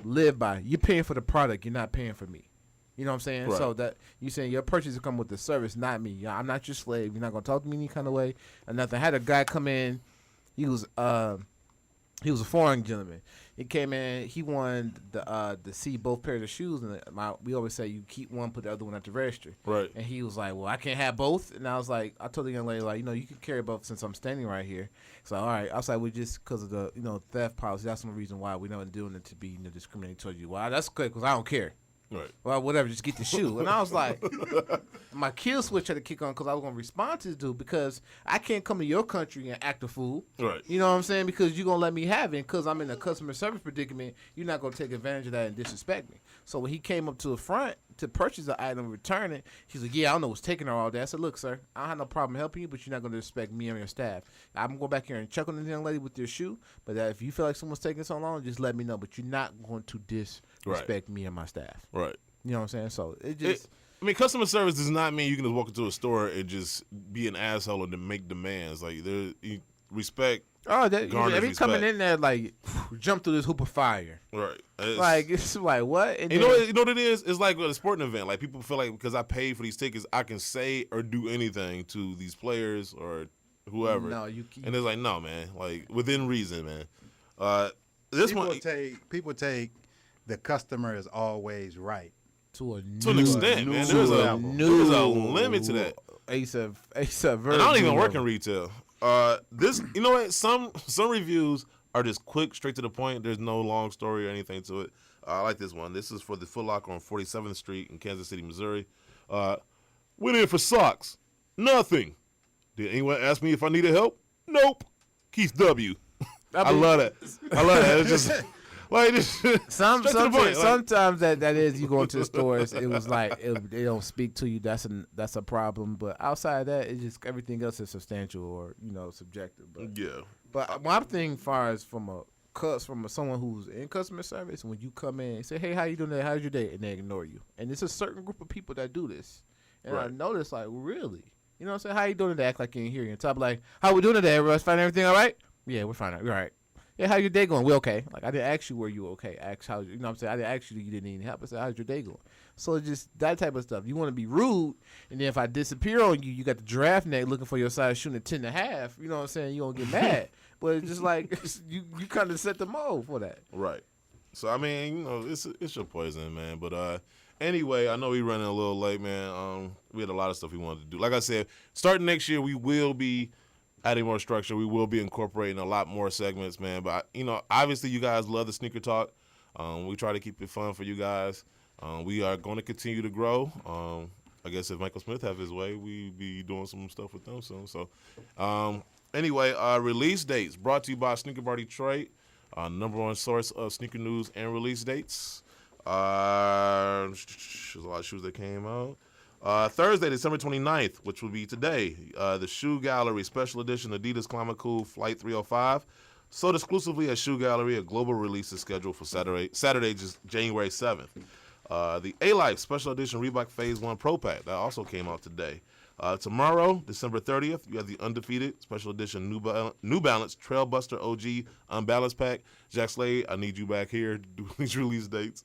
lived by. You're paying for the product. You're not paying for me. You know what I'm saying? Right. So that you're saying your purchase will come with the service, not me. I'm not your slave. You're not gonna talk to me any kind of way or nothing. I had a guy come in. He was a foreign gentleman. He came in. He wanted to see both pairs of shoes, and we always say you keep one, put the other one at the register. Right. And he was like, "Well, I can't have both." And I was like, I told the young lady, like, you can carry both since I'm standing right here. So all right, I was like, we just because of the theft policy. That's the reason why we're not doing it to be discriminating towards you. Well, that's good because I don't care. Right. Well, whatever, just get the shoe. And I was like, my kill switch had to kick on because I was going to respond to this dude because I can't come to your country and act a fool. Right. You know what I'm saying? Because you're going to let me have it. And because I'm in a customer service predicament, you're not going to take advantage of that and disrespect me. So when he came up to the front to purchase the item and return it, he's like, yeah, I don't know what's taking her all day. I said, look, sir, I don't have no problem helping you, but you're not going to respect me or your staff. I'm going to go back here and check on the young lady with your shoe. But if you feel like someone's taking so long, just let me know. But you're not going to disrespect me and my staff. Right. You know what I'm saying? So it just I mean, customer service does not mean you can just walk into a store and just be an asshole and then make demands. Like, respect. Oh, if you coming respect. in there like jump through this hoop of fire, Right? It's like what? And you know what it is? It's like a sporting event. Like people feel like because I paid for these tickets, I can say or do anything to these players or whoever. No, and it's like no, man. Like within reason, man. People take the customer is always right to an extent, man. There's a limit to that. Asa, and I don't even work in retail. You know what? Some reviews are just quick, straight to the point. There's no long story or anything to it. I like this one. This is for the Foot Locker on 47th Street in Kansas City, Missouri. Went in for socks. Nothing. Did anyone ask me if I needed help? Nope. Keith W. I love that. It's just like this. Sometimes that is you go into the stores. It was like they don't speak to you. That's a problem. But outside of that, it's just everything else is substantial or subjective. But yeah. But my thing, far as from someone who's in customer service, when you come in and say, "Hey, how you doing? How's your day?" and they ignore you, and it's a certain group of people that do this, and right. I noticed like really, you know what I'm saying? How you doing? They act like you ain't hear you. And top like, "How we doing today? Everyone's finding everything all right?" Yeah, we're fine. We're all right. Yeah, how your day going? We okay. Like I didn't ask you were you okay. Ask how you know what I'm saying? I didn't ask you didn't need any help. I said, how's your day going? So it's just that type of stuff. You want to be rude, and then if I disappear on you, you got the draft net looking for your size shooting at 10.5. You know what I'm saying? You don't get mad. But it's just like you kind of set the mold for that. Right. So I mean, it's your poison, man. But anyway, I know we running a little late, man. We had a lot of stuff we wanted to do. Like I said, starting next year, we will be adding more structure. We will be incorporating a lot more segments, man. But obviously, you guys love the sneaker talk. We try to keep it fun for you guys. We are going to continue to grow. I guess if Michael Smith have his way, we be doing some stuff with them soon. So, anyway, release dates brought to you by Sneaker Bar Detroit, number one source of sneaker news and release dates. There's a lot of shoes that came out. Thursday, December 29th, which will be today, the Shoe Gallery Special Edition Adidas Climate Cool Flight 305. Sold exclusively at Shoe Gallery. A global release is scheduled for Saturday, just January 7th. The A-Life Special Edition Reebok Phase 1 Pro Pack, that also came out today. Tomorrow, December 30th, you have the Undefeated Special Edition New Balance Trailbuster OG Unbalanced Pack. Jack Slade, I need you back here to do these release dates.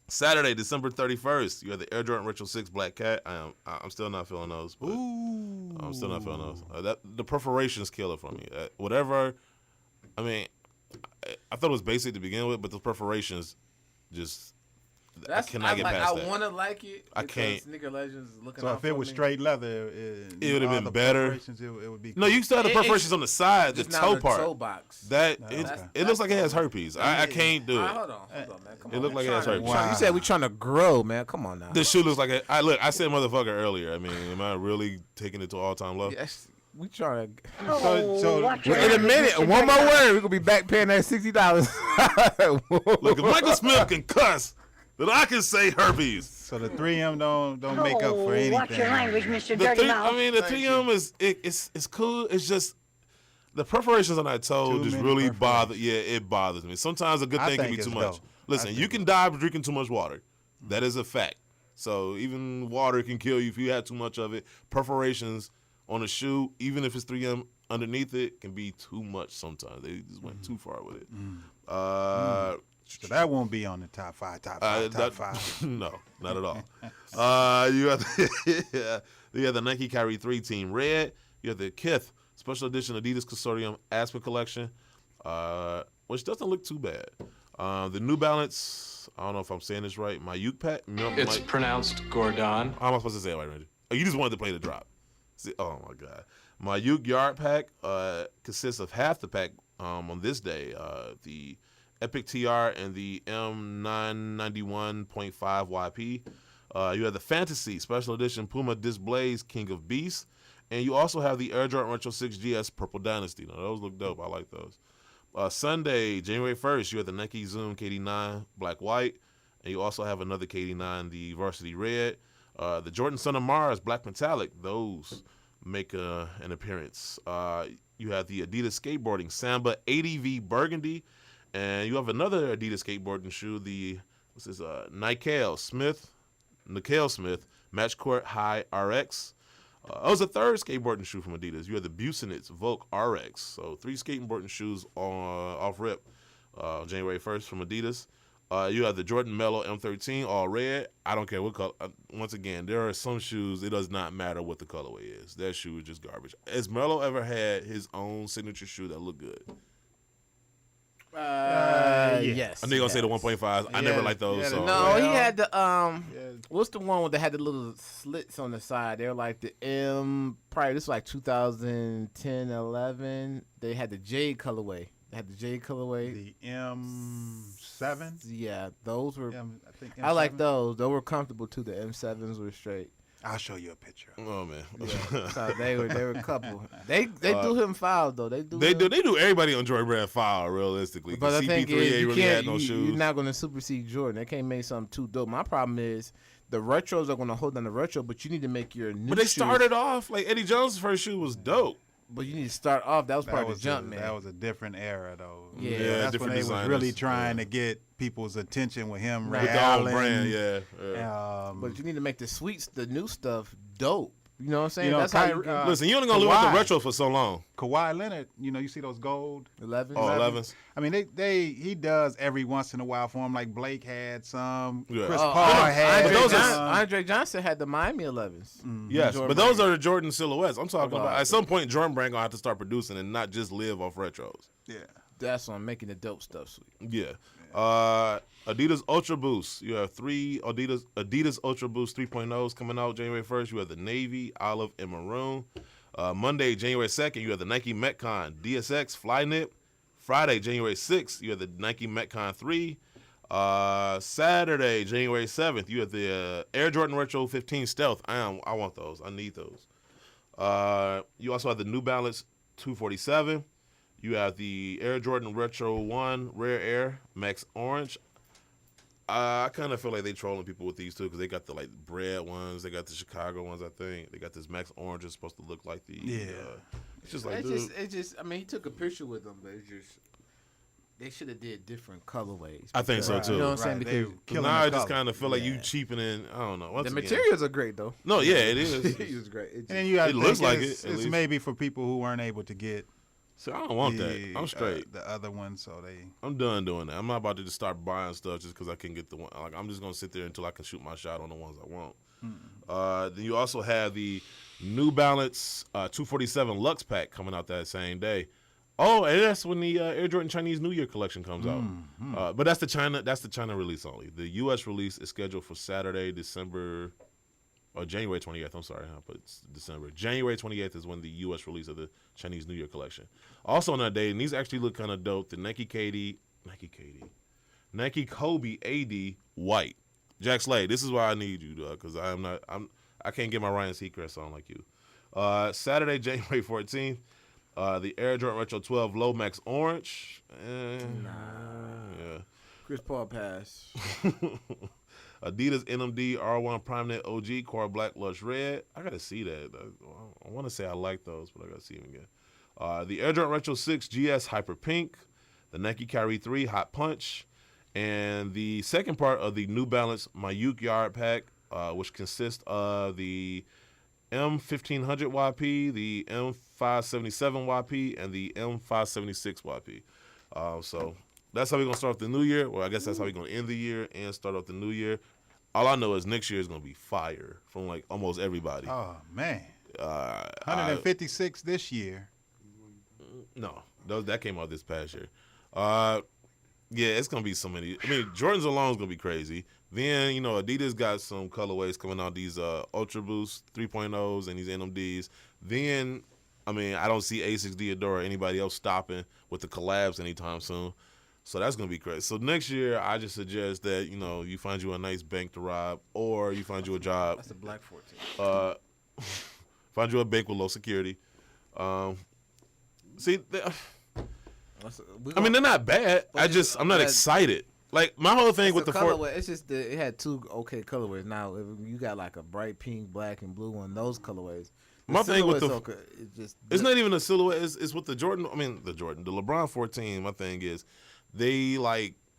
Saturday, December 31st, you have the Air Jordan Retro 6 Black Cat. I'm still not feeling those. Ooh. I'm still not feeling those. The perforations kill it for me. Whatever. I mean, I thought it was basic to begin with, but the perforations just. I cannot get past that. I want to like it. I can't. Sneaker Legends is looking. So out if it was straight leather, it would have been better. It would be. No, you still have the perforations on the side, the toe part. Toe box. It looks like it has herpes. I can't do it. Hold on, man. Come on. It looks like it has herpes. Wow. You said we trying to grow, man. Come on now. The shoe looks like it. I said motherfucker earlier. I mean, am I really taking it to all-time low? Yes. We trying to. So in a minute, one more word, we're gonna be back paying that $60. Look, if Michael Smith can cuss, then I can say herpes. So the 3M don't make up for anything. Watch your language, Mr. Dirty Mouth. I mean, the 3M is cool. It's just the perforations on that toe just really bother. Yeah, it bothers me. Sometimes a good thing can be too much. Listen, you can die drinking too much water. That is a fact. So even water can kill you if you have too much of it. Perforations on a shoe, even if it's 3M underneath it, can be too much sometimes. They just went too far with it. So that won't be on the top five. No, not at all. You have the Nike Kyrie 3 Team Red. You have the Kith Special Edition Adidas Consortium Aspen Collection, which doesn't look too bad. The New Balance, I don't know if I'm saying this right, my Uke Pack. It's pronounced Gordon. How am I supposed to say it right, Randy? Oh, you just wanted to play the drop. See, oh, my God. My Uke Yard Pack consists of half the pack on this day. The Epic TR and the M991.5 YP. You have the Fantasy Special Edition Puma Displays King of Beasts. And you also have the Air Jordan Retro 6 GS Purple Dynasty. Now, those look dope. I like those. Sunday, January 1st, you have the Nike Zoom KD9 Black White. And you also have another KD9, the Varsity Red. The Jordan Son of Mars Black Metallic. Those make an appearance. You have the Adidas Skateboarding Samba ADV Burgundy. And you have another Adidas skateboarding shoe, the Nike Smith Nikhil Smith, Match Court High RX. It was a third skateboarding shoe from Adidas. You had the Busenitz Volk RX. So 3 skateboarding shoes off rip January 1st from Adidas. You have the Jordan Mellow M13 all red. I don't care what color. Once again, there are some shoes, it does not matter what the colorway is. That shoe is just garbage. Has Mellow ever had his own signature shoe that looked good? Yes. I know you're going to say the 1.5s. I never liked those. So. No, he had the, what's the one that had the little slits on the side? They were like the probably this was like 2010, 11. They had the Jade colorway. The M7? Yeah, those were. I think I like those. Those were comfortable too. The M7s were straight. I'll show you a picture. Oh man, yeah. So they were a couple. They do him foul though. They do everybody on Jordan Brand foul realistically. But the thing is, ain't really had no shoes. You're not gonna supersede Jordan. They can't make something too dope. My problem is the retros are gonna hold on the retro, but you need to make your new. But they shoes. started off like Eddie Jones' first shoe was dope. But you need to start off. That was part of the jump, man. That was a different era, though. Yeah, that's when they was really trying to get people's attention with him, Ray with Allen. The brand, yeah. But you need to make the new stuff, dope. You know what I'm saying? That's how you listen, you only gonna live with the retro for so long. Kawhi Leonard, you see those gold 11s. Oh, 11s. I mean, he does every once in a while for him. Like Blake had some. Yeah. Chris Paul had. Andre Johnson had the Miami 11s. Yes, but those are the Jordan silhouettes. I'm talking about. At some point, Jordan Brand gonna have to start producing and not just live off retros. Yeah, that's on making the dope stuff sweet. Yeah. Adidas Ultra Boost. You have 3 Adidas Ultra Boost 3.0s coming out January 1st. You have the navy, olive, and maroon. Monday, January 2nd, you have the Nike Metcon DSX Flyknit. Friday, January 6th, you have the Nike Metcon 3. Saturday, January 7th, you have the Air Jordan Retro 15 Stealth. I want those. I need those. You also have the New Balance 247. You have the Air Jordan Retro 1 Rare Air Max Orange. I kind of feel like they trolling people with these too because they got the bread ones, they got the Chicago ones. I think they got this Max Orange is supposed to look like the. It's just like I mean, he took a picture with them, but it's just they should have did different colorways. I think so too. You know what I'm saying? Because now I just kind of feel like you cheapening. I don't know. The materials are great though. No, yeah, it is. It was great. And then you got it looks like it. It's maybe for people who weren't able to get. So I don't want that. I'm straight. The other one, so I'm done doing that. I'm not about to just start buying stuff just because I can get the one. Like I'm just gonna sit there until I can shoot my shot on the ones I want. Then you also have the New Balance 247 Luxe Pack coming out that same day. Oh, and that's when the Air Jordan Chinese New Year collection comes out. But that's the China release only. The U.S. release is scheduled for Saturday, January 28th. I'm sorry, but it's December. January 28th is when the U.S. release of the Chinese New Year collection. Also on that day, and these actually look kind of dope. The Nike Kobe AD White. Jack Slade, this is why I need you, because I can't get my Ryan Seacrest on like you. Saturday, January 14th, the Air Jordan Retro 12 Low Max Orange. Yeah. Chris Paul pass. Adidas NMD R1 PrimeNet OG Core Black Lush Red. I gotta see that. I want to say I like those, but I gotta see them again. The Air Jordan Retro 6 GS Hyper Pink, the Nike Kyrie 3 Hot Punch, and the second part of the New Balance Mayuk Yard Pack, which consists of the M1500 YP, the M577 YP, and the M576 YP. So that's how we're going to start off the new year. Well, I guess that's how we're going to end the year and start off the new year. All I know is next year is going to be fire from almost everybody. Oh, man. 156 this year. No, that came out this past year. Yeah, it's going to be so many. I mean, Jordan's alone is going to be crazy. Then, Adidas got some colorways coming out, these Ultra Boost 3.0s and these NMDs. Then, I mean, I don't see A6 Diodora or anybody else stopping with the collabs anytime soon. So that's going to be crazy. So next year, I just suggest that, you find you a nice bank to rob or you find you a job. That's a black 14. Find you a bank with low security. See, they're not bad. I'm not excited. Like, my whole thing with the colorway, it's just it had two okay colorways. Now, if you got like a bright pink, black, and blue one, those colorways. My thing with it's not even a silhouette. It's with the Jordan. I mean, the LeBron 14. My thing is, they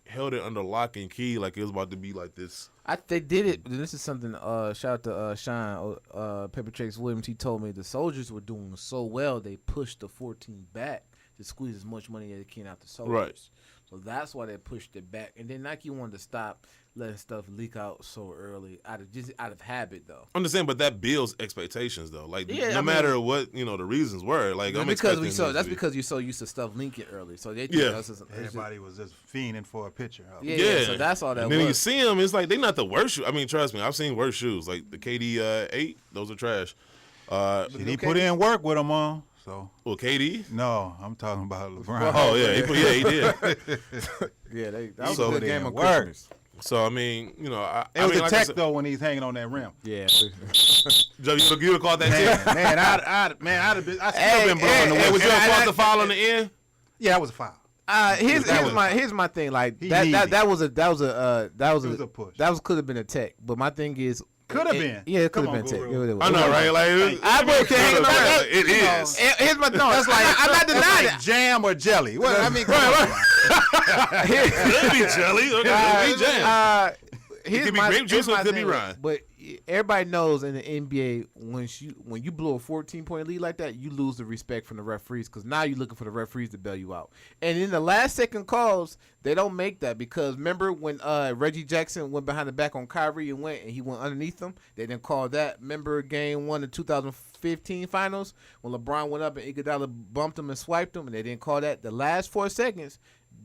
held it under lock and key like it was about to be like this. They did it. This is something. Shout out to Sean Pepper Chase Williams. He told me the soldiers were doing so well they pushed the 14 back to squeeze as much money as they can out the soldiers. Right. So that's why they pushed it back. And then Nike wanted to stop letting stuff leak out so early out of habit though. I'm just saying, but that builds expectations though. Like no matter what the reasons were. Like I'm because expecting you're so used to stuff leaking early. So they everybody was just fiending for a picture. Yeah. So that's all that. And then you see them, it's like they're not the worst shoes. I mean, trust me, I've seen worse shoes. Like the KD 8, those are trash. He put in work with them on. So well, KD? No, I'm talking about LeBron. Oh yeah, he did. That was a good game of Christmas. So I mean, it was a tech though when he's hanging on that rim. Yeah. Joe, you would have caught that too? Man, I'd have been. I still been blowing the whistle. Would you have caught the foul on the end? Yeah, that was a foul. Here's my thing. Like that was a push. That could have been a tech. But my thing is. Could have been. Yeah, it could have been tech. I know, right? Like it is. Here's my no. It's like I'm not denying it. Jam or jelly? Well, I mean, could be jelly. It could be jam. It could be grape juice or it could be rind. But everybody knows in the NBA when you blow a 14-point lead like that, you lose the respect from the referees because now you're looking for the referees to bail you out. And in the last second calls, they don't make that because remember when Reggie Jackson went behind the back on Kyrie and he went underneath him? They didn't call that. Remember game 1 of 2015 finals when LeBron went up and Iguodala bumped him and swiped him and they didn't call that? The last 4 seconds,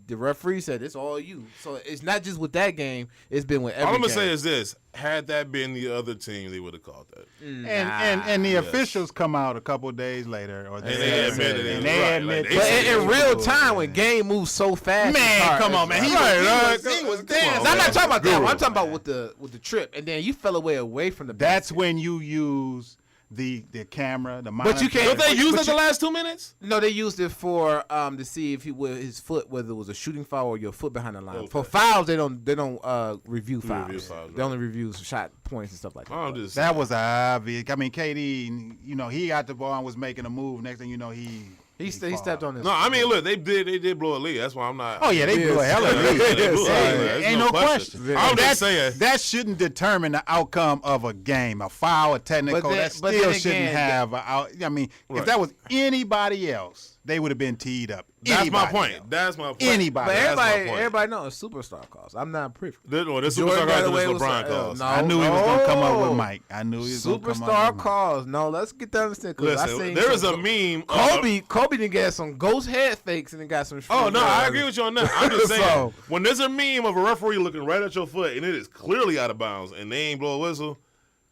the referee said it's all you. So it's not just with that game; it's been with every game. All I'm gonna say is this: had that been the other team, they would have called that. And the officials come out a couple of days later, or they admit it. But in real time, when game moves so fast, man, come on, man, he was dancing. I'm not talking about that. I'm talking about with the trip, and then you fell away from the. That's when you use the camera, the monitor. But you can't. Don't they use it the last 2 minutes? No, they used it for to see if his foot, whether it was a shooting foul or your foot behind the line. Okay. For fouls, they don't review fouls. They only review shot points and stuff like that. That was obvious. I mean, KD, he got the ball and was making a move. Next thing you know, he stepped on this. No, I mean, look, they did blow a lead. That's why I'm not. Oh yeah, they blew a hell of a lead. Ain't no question. I'm just saying that shouldn't determine the outcome of a game. A foul, a technical, that still shouldn't have. I mean, if that was anybody else, they would have been teed up. That's my point. That's my point. Anybody. But everybody knows superstar calls. I'm not privy. This superstar calls was LeBron calls. I knew he was going to come up with Mike. I knew he was going to come up with Mike. Superstar calls. No, let's get that understood. Listen, there is a meme. Kobe didn't get some ghost head fakes and then got some. Oh no, I agree with you on that. I'm just saying when there's a meme of a referee looking right at your foot and it is clearly out of bounds and they ain't blow a whistle.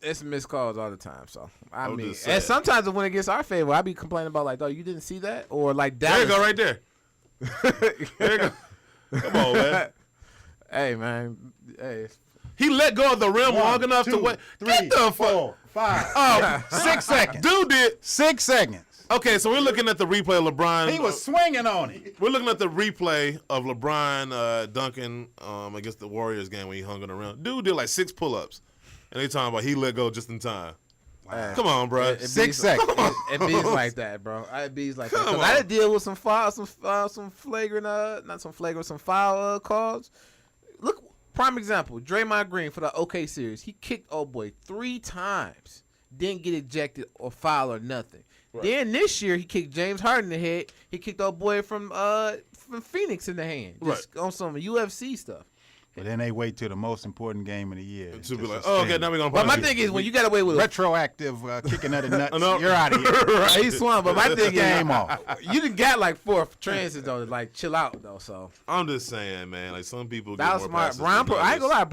It's missed calls all the time, so I mean, and sometimes when it gets our favor, I be complaining about like, oh, you didn't see that, or like that. There you go, right there. There you go. Come on, man. Hey, man. Hey. He let go of the rim long enough to wait. 3, 4, 5. 6 seconds. Dude did 6 seconds. Okay, so we're looking at the replay of LeBron. He was swinging on it. We're looking at the replay of LeBron dunking against the Warriors game when he hung on the rim. Dude did like 6 pull-ups. And they talking about he let go just in time. Wow. Come on, bro. 6 seconds. It bees like that, bro. It bees like that. Because I did deal with some foul calls. Look, prime example, Draymond Green for the OK series. He kicked old boy 3 times. Didn't get ejected or foul or nothing. Right. Then this year he kicked James Harden in the head. He kicked old boy from Phoenix in the hand. Just on some UFC stuff. But then they wait till the most important game of the year. To be like, oh, okay, now we're going to But my thing is, when you got away with retroactive kicking of the nuts, you're out of here. Right. He swung, but my thing is, game off. You done got like 4 trances, though, to like chill out, though, so. I'm just saying, man, like some people that was smart. I ain't gonna lie,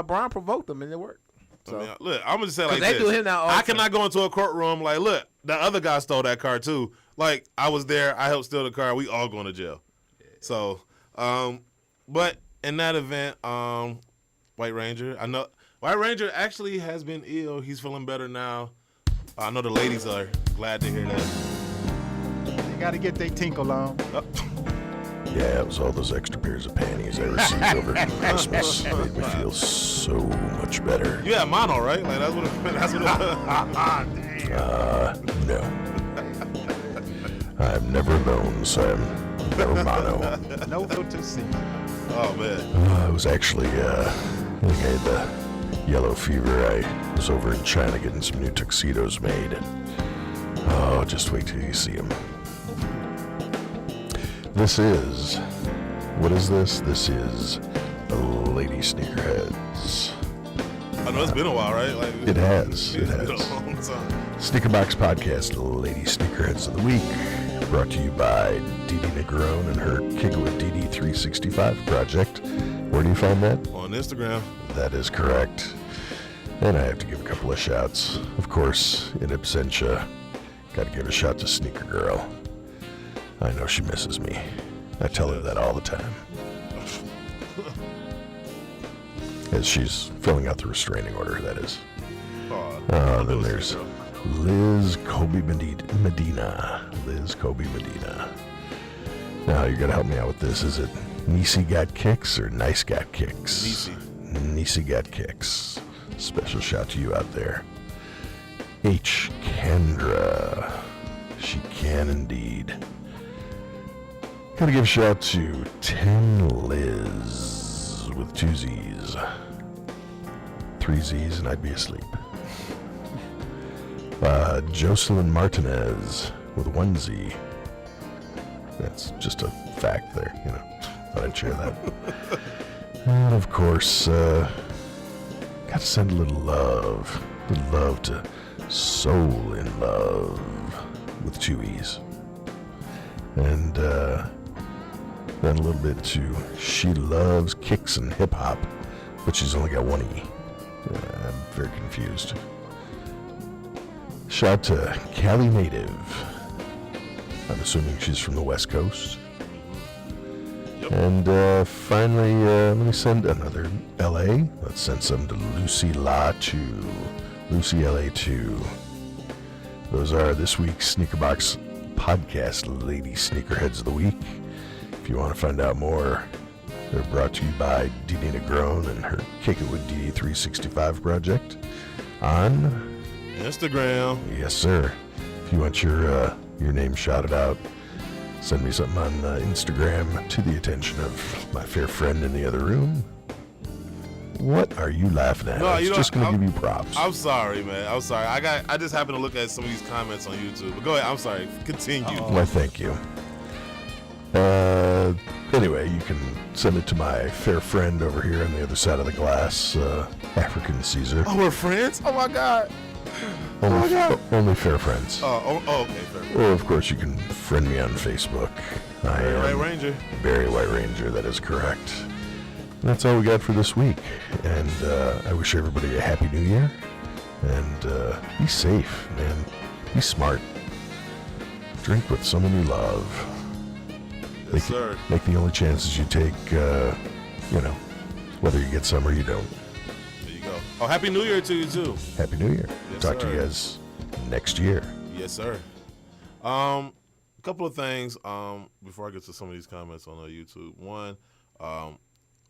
Brian provoked them and it worked. So. I mean, look, I'm going to say like they this. do him now I cannot go into a courtroom like, look, the other guy stole that car too. Like, I was there, I helped steal the car, we all going to jail. Yeah. So, but in that event, White Ranger. I know White Ranger actually has been ill. He's feeling better now. I know the ladies are glad to hear that. They got to get their tinkle on. Yeah, it was all those extra pairs of panties I received over Christmas. Made me feel so much better. You had mono, right? Like that's what it no. I've never known, son. No mono. No filter seat. Oh, man. I was actually, I think I had the yellow fever. I was over in China getting some new tuxedos made. Oh, just wait till you see them. What is this? This is Lady Sneakerheads. I know it's been a while, right? Like, It has. It's been a long time. Sneaker Box Podcast, Lady Sneakerheads of the Week, brought to you by Didi Negrone and her Kick It With Didi 365 project. Where do you find that? On Instagram. That is correct. And I have to give a couple of shouts. Of course, in absentia, got to give a shout to Sneaker Girl. I know she misses me. I tell her that all the time. As she's filling out the restraining order, that is. Then there's Liz Kobe Medina. Liz Kobe Medina. Now, you gotta help me out with this. Is it Nisi Got Kicks or Nice Got Kicks? Nisi Got Kicks. Special shout to you out there. H. Kendra. She can indeed. Gotta give a shout to 10 Liz with 2 Z's. 3 Z's and I'd be asleep. Jocelyn Martinez with 1 Z. That's just a fact there, you know. Thought I'd share that. And of course, gotta send a little love to Soul in Love with 2 E's. And then a little bit to She Loves Kicks and Hip Hop, but she's only got 1 E. I'm very confused. Shout to Cali Native. I'm assuming she's from the West Coast. Yep. And finally, let me send another LA. Let's send some to Lucy LA 2. Lucy LA 2. Those are this week's Sneaker Box Podcast Lady Sneakerheads of the Week. If you want to find out more, they're brought to you by Didi Negrone and her Kick It With Didi 365 project on Instagram. Yes, sir. If you want your name shouted out, send me something on Instagram to the attention of my fair friend in the other room. What are you laughing at? I was just going to give you props. I'm sorry, man. I'm sorry. I just happened to look at some of these comments on YouTube. But go ahead. I'm sorry. Continue. Why, thank you. Anyway, you can send it to my fair friend over here on the other side of the glass, African Caesar. Oh, we're friends? Oh, my God. Only fair friends. Okay, fair. Or, of course, you can friend me on Facebook. I am White Ranger. Barry White Ranger, that is correct. And that's all we got for this week. And I wish everybody a happy new year. And be safe, man. Be smart. Drink with someone you love. Yes, sir. Make the only chances you take, whether you get some or you don't. There you go. Oh, Happy New Year to you, too. Happy New Year. Yes, Talk to you sir. guys next year. Yes, sir. A couple of things before I get to some of these comments on YouTube. One, I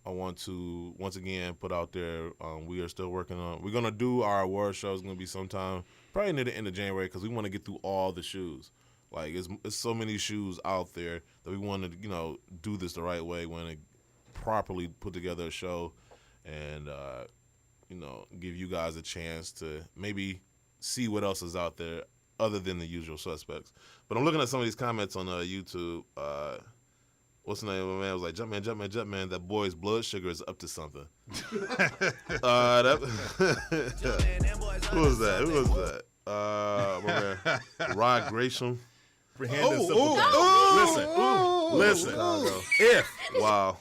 want to once again put out there, we are still working on. We're gonna do our award show. It's gonna be sometime probably near the end of January because we want to get through all the shoes. Like it's so many shoes out there that we want to do this the right way. We want to properly put together a show and give you guys a chance to maybe see what else is out there other than the usual suspects. But I'm looking at some of these comments on YouTube. What's the name of my man? I was like, Jumpman. That boy's blood sugar is up to something. Who was that? My man, Rod Gresham. Listen. Wow.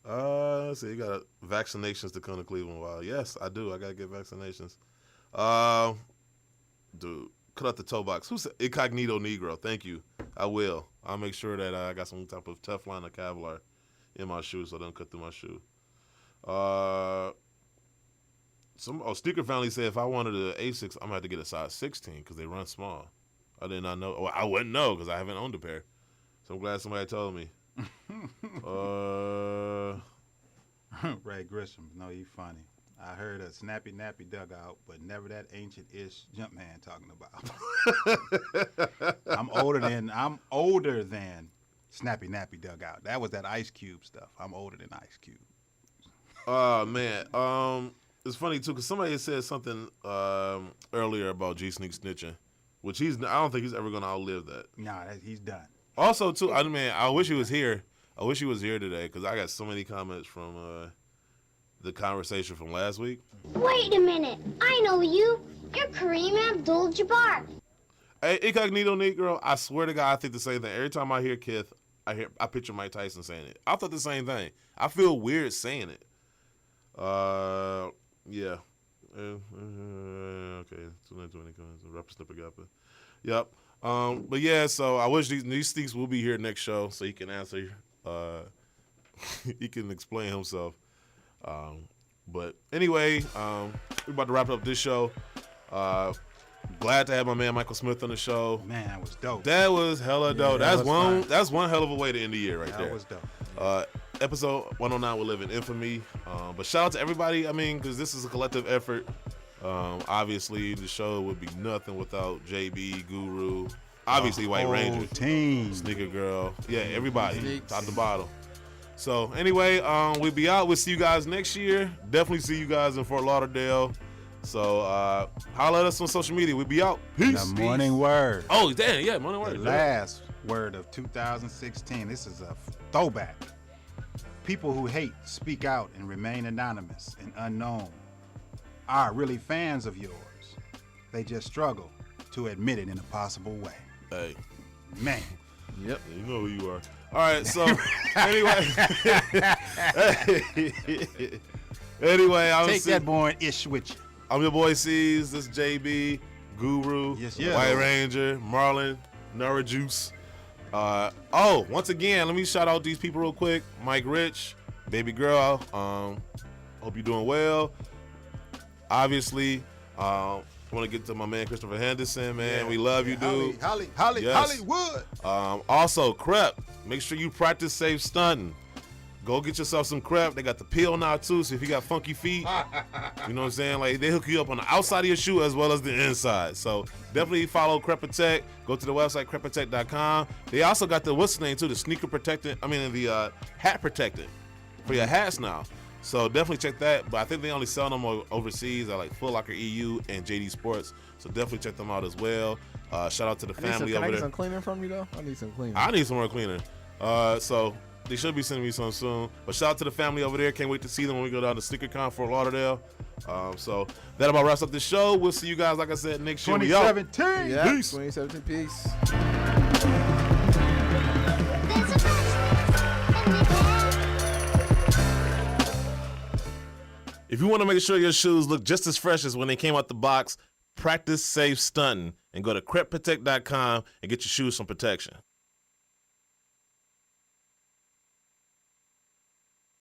Let's see, you got vaccinations to come to Cleveland. Wow. Yes, I do. I got to get vaccinations. Dude, cut out the toe box. Who's Incognito Negro? Thank you. I will. I'll make sure that I got some type of Teflon or Kevlar in my shoe so it doesn't cut through my shoe. Sneaker Family said if I wanted an Asics, I'm going to have to get a size 16 because they run small. I did not know. Well, I wouldn't know because I haven't owned a pair. So I'm glad somebody told me. Ray Grisham, no, you funny. I heard a snappy nappy dugout, but never that ancient-ish Jumpman talking about. I'm older than Snappy Nappy dugout. That was that Ice Cube stuff. I'm older than Ice Cube. Man. It's funny too because somebody had said something earlier about G Sneak snitching, which I don't think he's ever gonna outlive that. Nah, he's done. Also, too, I wish he was here. I wish he was here today because I got so many comments from the conversation from last week. Wait a minute. I know you. You're Kareem Abdul-Jabbar. Hey, Incognito Negro, I swear to God, I think the same thing. Every time I hear Kith, I picture Mike Tyson saying it. I thought the same thing. I feel weird saying it. Yeah. Okay. 2020 comes. Rapper Snipper Gapper. Yep. But yeah, so I wish these sneaks will be here next show so he can answer. He can explain himself. But anyway, we're about to wrap up this show. Glad to have my man Michael Smith on the show. Man, that was dope. That was hella dope. Yeah, That's one hell of a way to end the year right there. That was dope. Episode 109 will live in infamy. But shout out to everybody. I mean, because this is a collective effort. Obviously, the show would be nothing without JB, Guru, obviously White Ranger, team, Sneaker Girl. Yeah, everybody, top to bottom. So anyway, we'll be out. We'll see you guys next year. Definitely see you guys in Fort Lauderdale. So holler at us on social media. We'll be out. Peace. The morning word. Oh, damn, yeah, morning word. The last word of 2016. This is a throwback. People who hate speak out and remain anonymous and unknown are really fans of yours. They just struggle to admit it in a possible way. Hey. Man. Yep. You know who you are. All right, so anyway. Take that boy and ish with you. I'm your boy C's. This is JB, Guru, White Ranger, Marlon, Nura Juice. Once again, let me shout out these people real quick. Mike Rich, Baby Girl. Hope you're doing well. Obviously, I want to get to my man Christopher Henderson, man. We love you, dude. Hollywood. Also, Crep. Make sure you practice safe stunting. Go get yourself some Crep. They got the peel now, too, so if you got funky feet, you know what I'm saying? Like, they hook you up on the outside of your shoe as well as the inside. So definitely follow Crep Protect. Go to the website, crepprotect.com. They also got the, what's the name, too? The sneaker protectant, the hat protectant for your hats now. So definitely check that. But I think they only sell them overseas at like Foot Locker EU and JD Sports. So definitely check them out as well. Shout out to the family over there. Can I get some cleaner from you, though? I need some cleaner. I need some more cleaner. So they should be sending me some soon. But shout out to the family over there. Can't wait to see them when we go down to SneakerCon Fort Lauderdale. So that about wraps up the show. We'll see you guys, like I said, next year. 2017. Yeah, Peace. 2017. Peace. If you want to make sure your shoes look just as fresh as when they came out the box, practice safe stunting and go to crepprotect.com and get your shoes some protection.